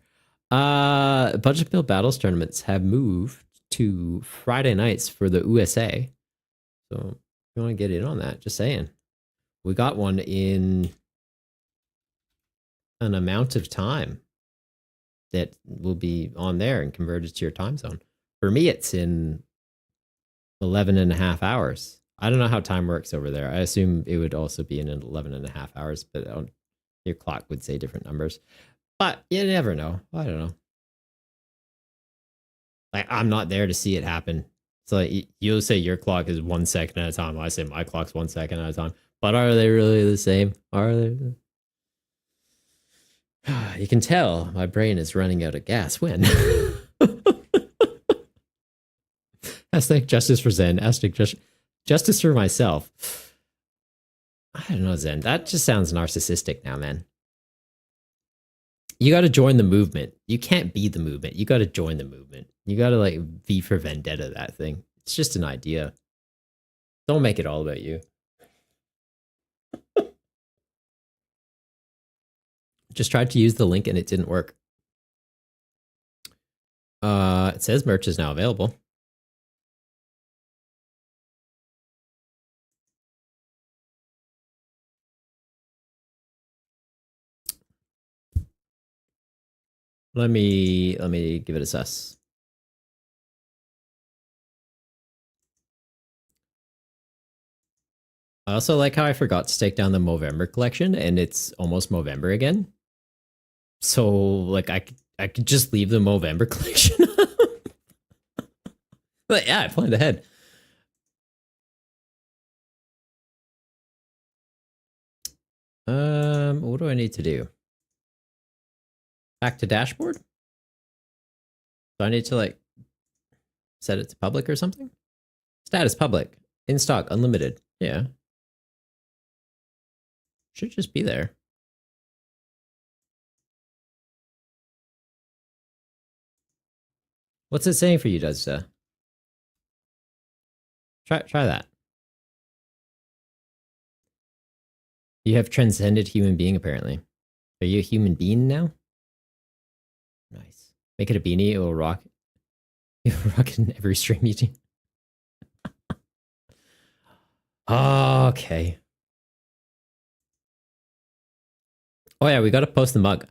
Budget Build Battles tournaments have moved to Friday nights for the USA. So if you want to get in on that, just saying. We got one in an amount of time that will be on there and converted to your time zone. For me, it's in 11 and a half hours. I don't know how time works over there. I assume it would also be in 11 and a half hours, but your clock would say different numbers. But you never know. I don't know. Like, I'm not there to see it happen. So like, you'll say your clock is 1 second at a time. I say my clock's 1 second at a time. But are they really the same? Are they? You can tell my brain is running out of gas when. Hashtag justice for Zen. Hashtag justice for myself. I don't know, Zen. That just sounds narcissistic now, man. You got to join the movement. You can't be the movement. You got to join the movement. You got to like V for Vendetta that thing. It's just an idea. Don't make it all about you. Just tried to use the link and it didn't work. It says merch is now available. Let me give it a sus. I also like how I forgot to take down the Movember collection and it's almost Movember again. So like I could just leave the Movember collection. But yeah, I planned ahead. What do I need to do? Back to dashboard? Do I need to like set it to public or something? Status public. In stock, unlimited. Yeah. Should just be there. What's it saying for you, Duzda? Try that. You have transcended human being, apparently. Are you a human being now? Nice. Make it a beanie, it will rock. It will rock in every stream you do. Okay. Oh yeah, we gotta post the mug.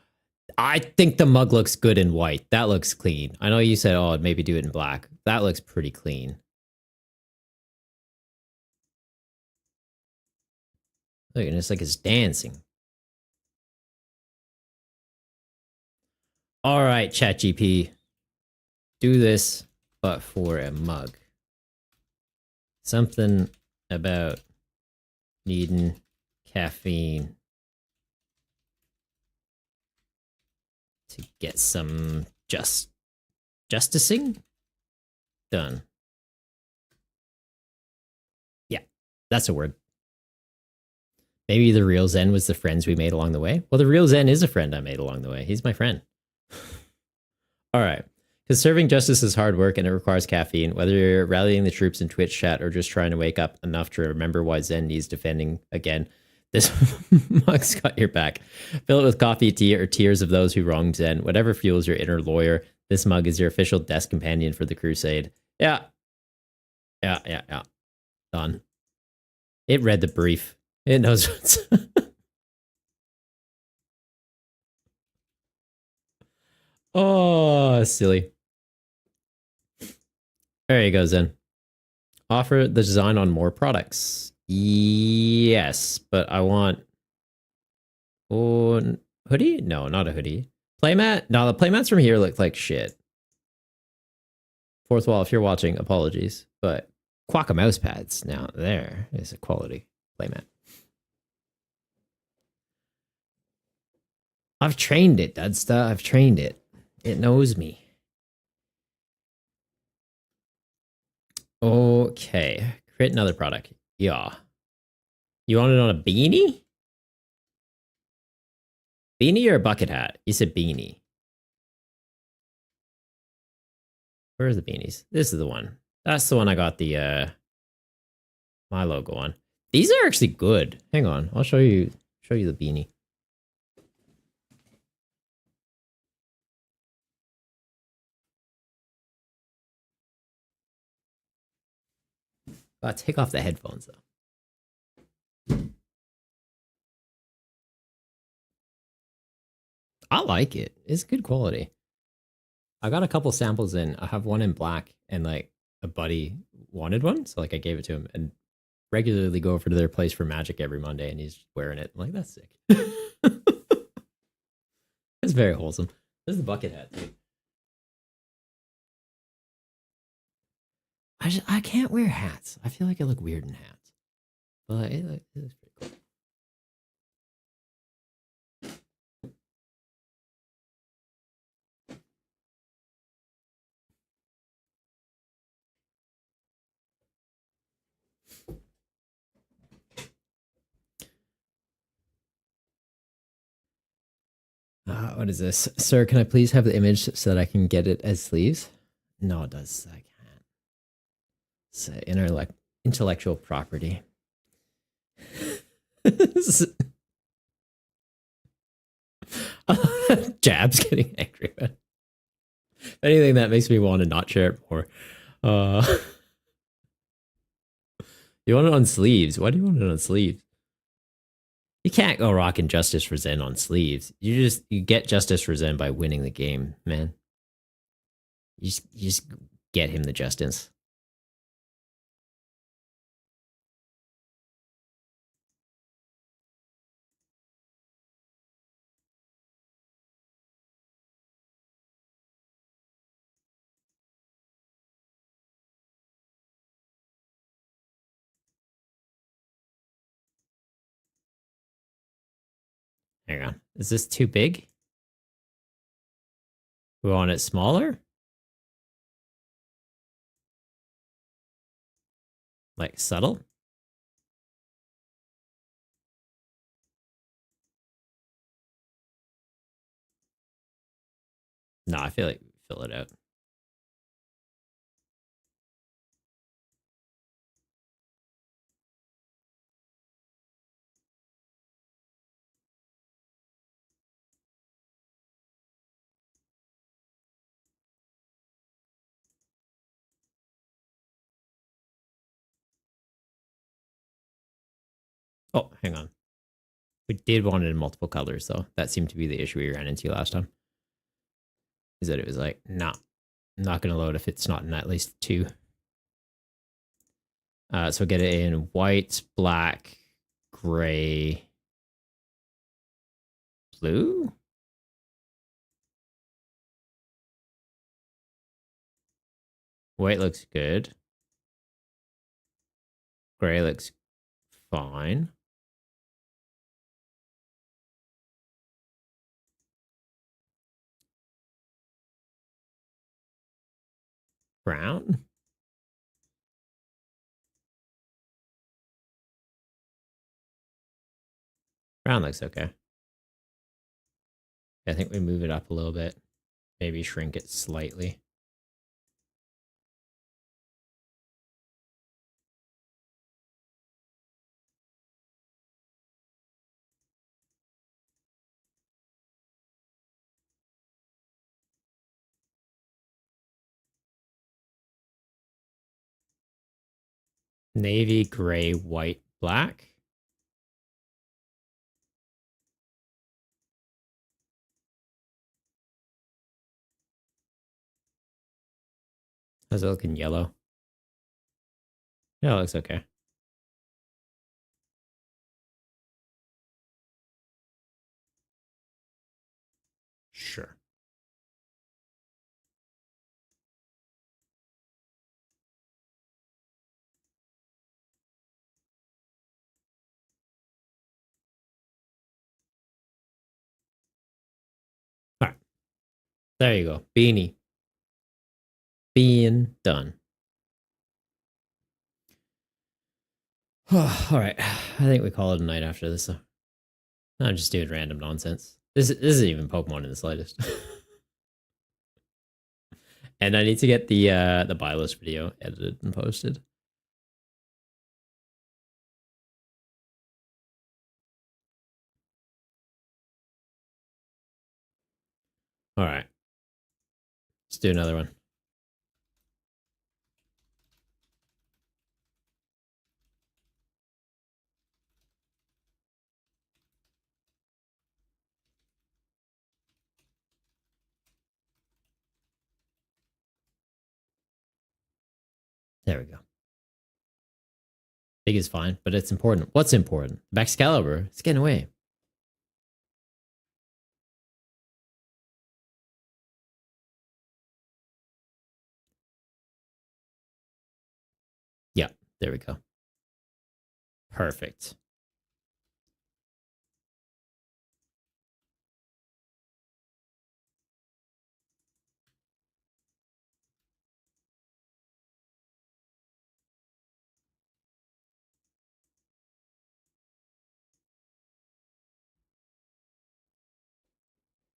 I think the mug looks good in white. That looks clean. I know you said, oh, maybe do it in black. That looks pretty clean. Look, and it's like it's dancing. All right, ChatGPT. Do this, but for a mug. Something about needing caffeine to get some justicing done. Yeah, that's a word. Maybe the real Zen was the friends we made along the way. Well, the real Zen is a friend I made along the way. He's my friend. All right. Because serving justice is hard work and it requires caffeine. Whether you're rallying the troops in Twitch chat or just trying to wake up enough to remember why Zen needs defending again, this mug's got your back. Fill it with coffee, tea, or tears of those who wronged Zen. Whatever fuels your inner lawyer, this mug is your official desk companion for the crusade. Yeah. Done. It read the brief. It knows what's... Oh, silly. There you go, Zen. Offer the design on more products. Yes, but I want... Oh, hoodie? No, not a hoodie. Playmat? No, the playmats from here look like shit. Fourth wall, if you're watching, apologies. But Quokka mouse pads. Now, there is a quality playmat. I've trained it, Dudsta. I've trained it. It knows me. Okay. Create another product. Yeah. You want it on a beanie? Beanie or a bucket hat? You said beanie. Where are the beanies? This is the one. That's the one I got the my logo on. These are actually good. Hang on. I'll show you the beanie. Take off the headphones though. I like it. It's good quality. I got a couple samples in. I have one in black and like a buddy wanted one. So like I gave it to him and regularly go over to their place for magic every Monday and he's wearing it. I'm like, that's sick. It's very wholesome. There's the bucket hat too. I can't wear hats. I feel like I look weird in hats. But it looks pretty cool. What is this? Sir, can I please have the image so that I can get it as sleeves? No, it does. I can't. It's intellectual property. Jab's getting angry. If anything, that makes me want to not share it more. You want it on sleeves? Why do you want it on sleeves? You can't go rocking Justice for Zen on sleeves. You get Justice for Zen by winning the game, man. You just get him the Justice. Hang on. Is this too big? We want it smaller? Like subtle? No, I feel like fill it out. Oh, hang on. We did want it in multiple colors, though. That seemed to be the issue we ran into last time. Is that it was like, nah, I'm not going to load if it's not in at least two. So get it in white, black, gray, blue. White looks good. Gray looks fine. Brown. Brown looks okay. I think we move it up a little bit. Maybe shrink it slightly. Navy, gray, white, black. How's it looking yellow? Yeah, it looks okay. Sure. All right. There you go. Beanie. Being done. All right. I think we call it a night after this. I'm just doing random nonsense. This isn't even Pokemon in the slightest. And I need to get the buy list video edited and posted. All right. Let's do another one. There we go. Big is fine, but it's important. What's important? Excalibur. It's getting away. Yeah, there we go. Perfect.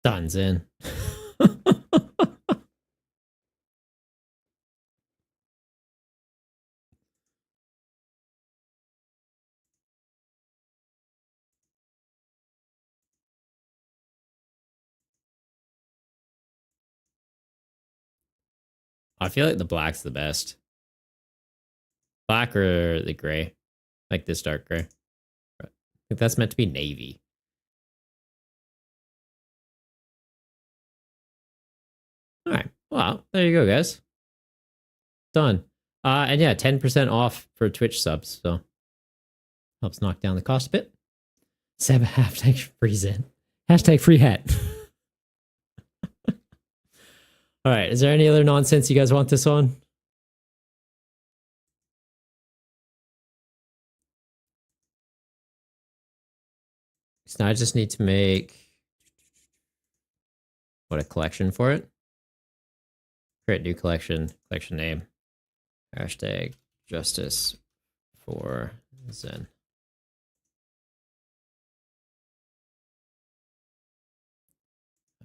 Done, Zen. I feel like the black's the best. Black or the gray. Like this dark gray. I think that's meant to be navy. All right. Well, there you go, guys. Done. And yeah, 10% off for Twitch subs. So helps knock down the cost a bit. 7 hashtag free Zen. Hashtag free hat. All right. Is there any other nonsense you guys want this on? So now I just need to make a collection for it. Create new collection name. Hashtag justice for Zen.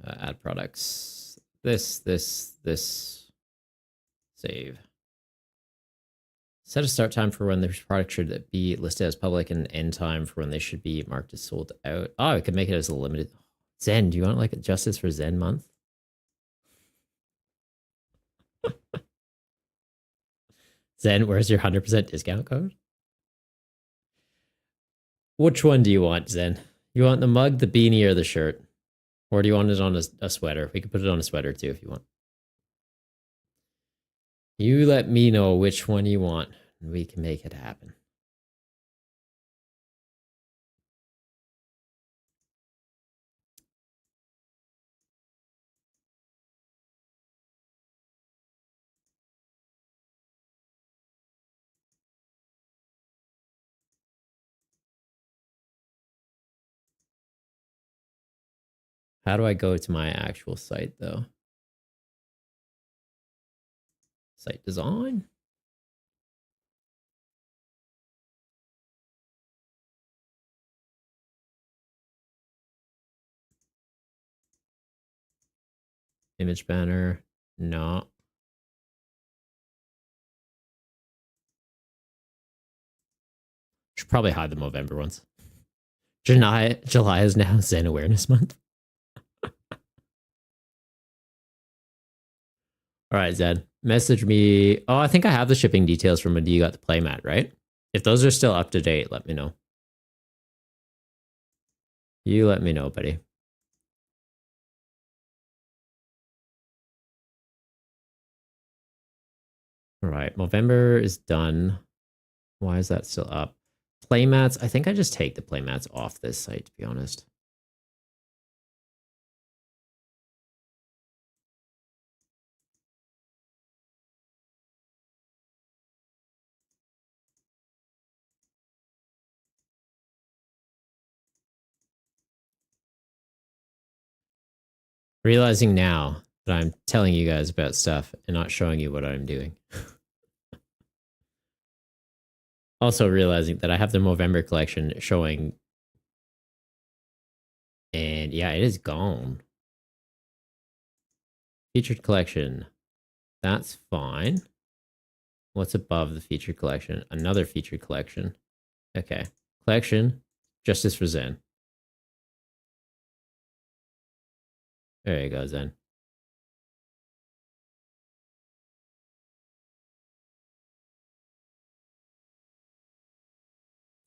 Add products. This. Save. Set a start time for when the product should be listed as public and end time for when they should be marked as sold out. Oh, we could make it as a limited. Zen, do you want like a justice for Zen month? Zen, where's your 100% discount code? Which one do you want, Zen? You want the mug, the beanie, or the shirt? Or do you want it on a sweater? We could put it on a sweater too if you want. You let me know which one you want, and we can make it happen. How do I go to my actual site, though? Site design? Image banner? No. Should probably hide the Movember ones. July is now Zen Awareness Month. All right, Zen. Message me. Oh, I think I have the shipping details from when you got the playmat, right? If those are still up to date, let me know. You let me know, buddy. All right, Movember is done. Why is that still up? Playmats. I think I just take the playmats off this site, to be honest. Realizing now that I'm telling you guys about stuff and not showing you what I'm doing. Also realizing that I have the Movember collection showing. And yeah, it is gone. Featured collection. That's fine. What's above the featured collection? Another featured collection. Okay. Collection. Justice for Zen. There you go, Zen.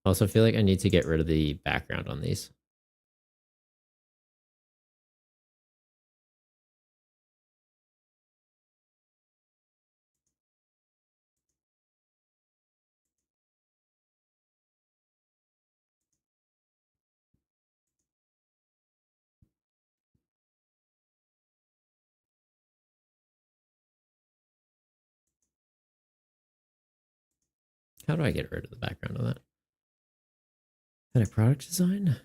Also feel like I need to get rid of the background on these. How do I get rid of the background on that? Edit product design?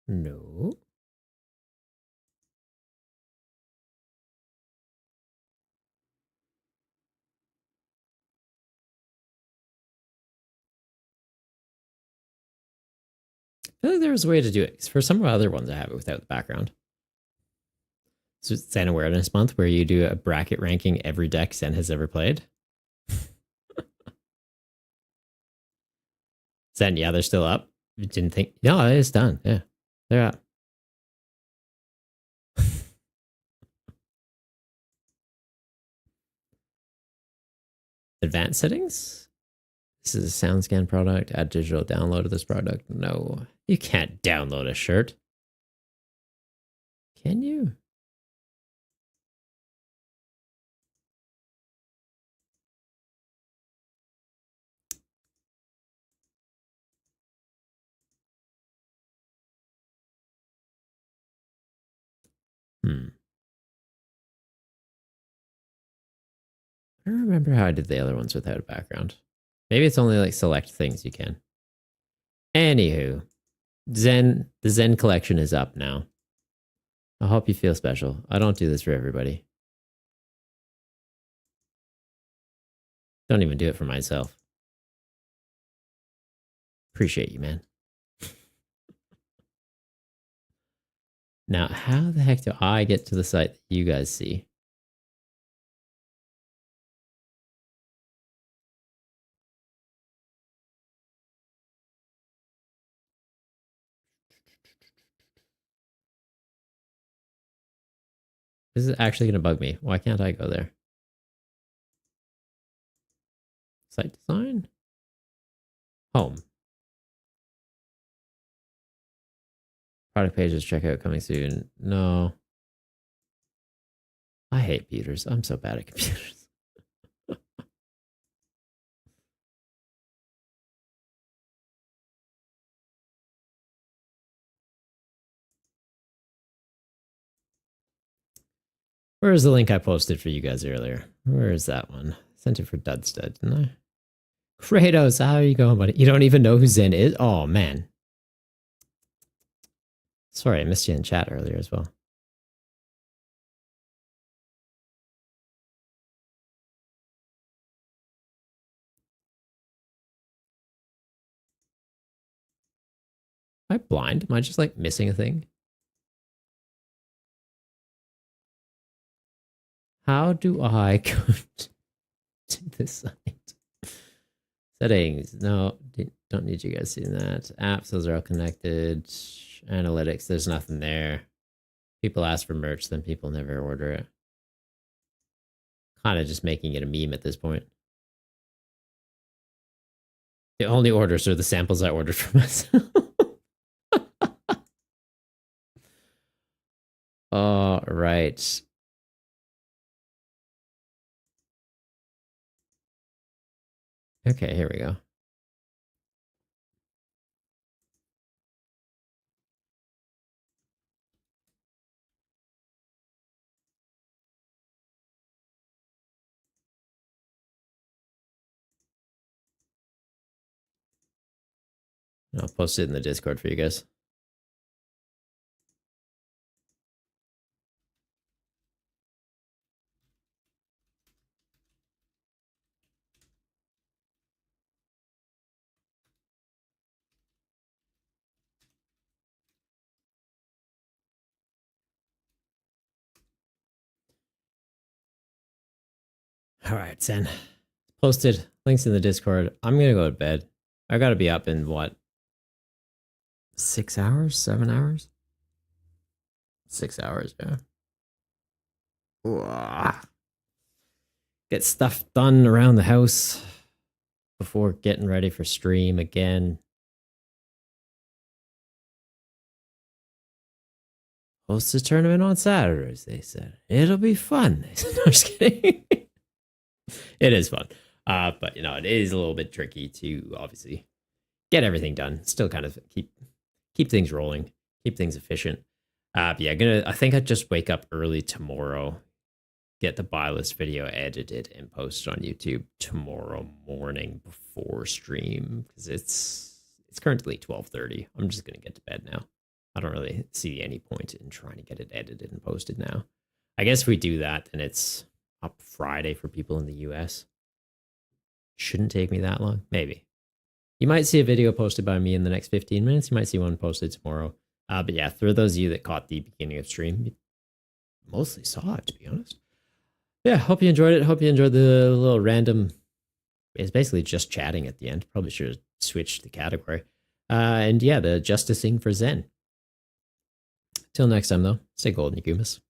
No. feel like there was a way to do it. For some of the other ones, I have it without the background. So it's Zen Awareness Month, where you do a bracket ranking every deck Zen has ever played. Zen, yeah, they're still up. You didn't think? No, it's done. Yeah, they're up. Advanced settings. This is a SoundScan product. Add digital download of this product. No, you can't download a shirt. Can you? I don't remember how I did the other ones without a background. Maybe it's only like select things you can. Anywho, the Zen collection is up now. I hope you feel special. I don't do this for everybody. Don't even do it for myself. Appreciate you, man. Now, how the heck do I get to the site that you guys see? This is actually going to bug me. Why can't I go there? Site design? Home. Product pages, checkout coming soon. No. I hate computers. I'm so bad at computers. Where is the link I posted for you guys earlier? Where is that one? Sent it for Dudstead, didn't I? Kratos, how are you going, buddy? You don't even know who Zen is? Oh, man. Sorry, I missed you in chat earlier as well. Am I blind? Am I just like missing a thing? How do I go to this site? Settings. No, don't need you guys seeing that. Apps, those are all connected. Analytics, there's nothing there. People ask for merch, then people never order it. Kind of just making it a meme at this point. The only orders are the samples I ordered for myself. All right. Okay, here we go. I'll post it in the Discord for you guys. All right, Zen. Posted. Links in the Discord. I'm going to go to bed. I got to be up in what? 6 hours? 7 hours? 6 hours, yeah. Ugh. Get stuff done around the house before getting ready for stream again. Host a tournament on Saturdays, they said. It'll be fun. They said, no, I'm just kidding. It is fun. But, you know, it is a little bit tricky to obviously get everything done. Still kind of keep things rolling, keep things efficient. Yeah, I think I'd just wake up early tomorrow, get the buy list video edited and posted on YouTube tomorrow morning before stream, because it's currently 12:30. I'm just gonna get to bed now. I don't really see any point in trying to get it edited and posted now. I guess if we do that, then it's up Friday for people in the US. Shouldn't take me that long. Maybe. You might see a video posted by me in the next 15 minutes. You might see one posted tomorrow. But yeah, for those of you that caught the beginning of stream, you mostly saw it, to be honest. Yeah, hope you enjoyed it. Hope you enjoyed the little random. It's basically just chatting at the end. Probably should have switched the category. And yeah, the justicing for Zen. Till next time, though, stay golden, you Goomas.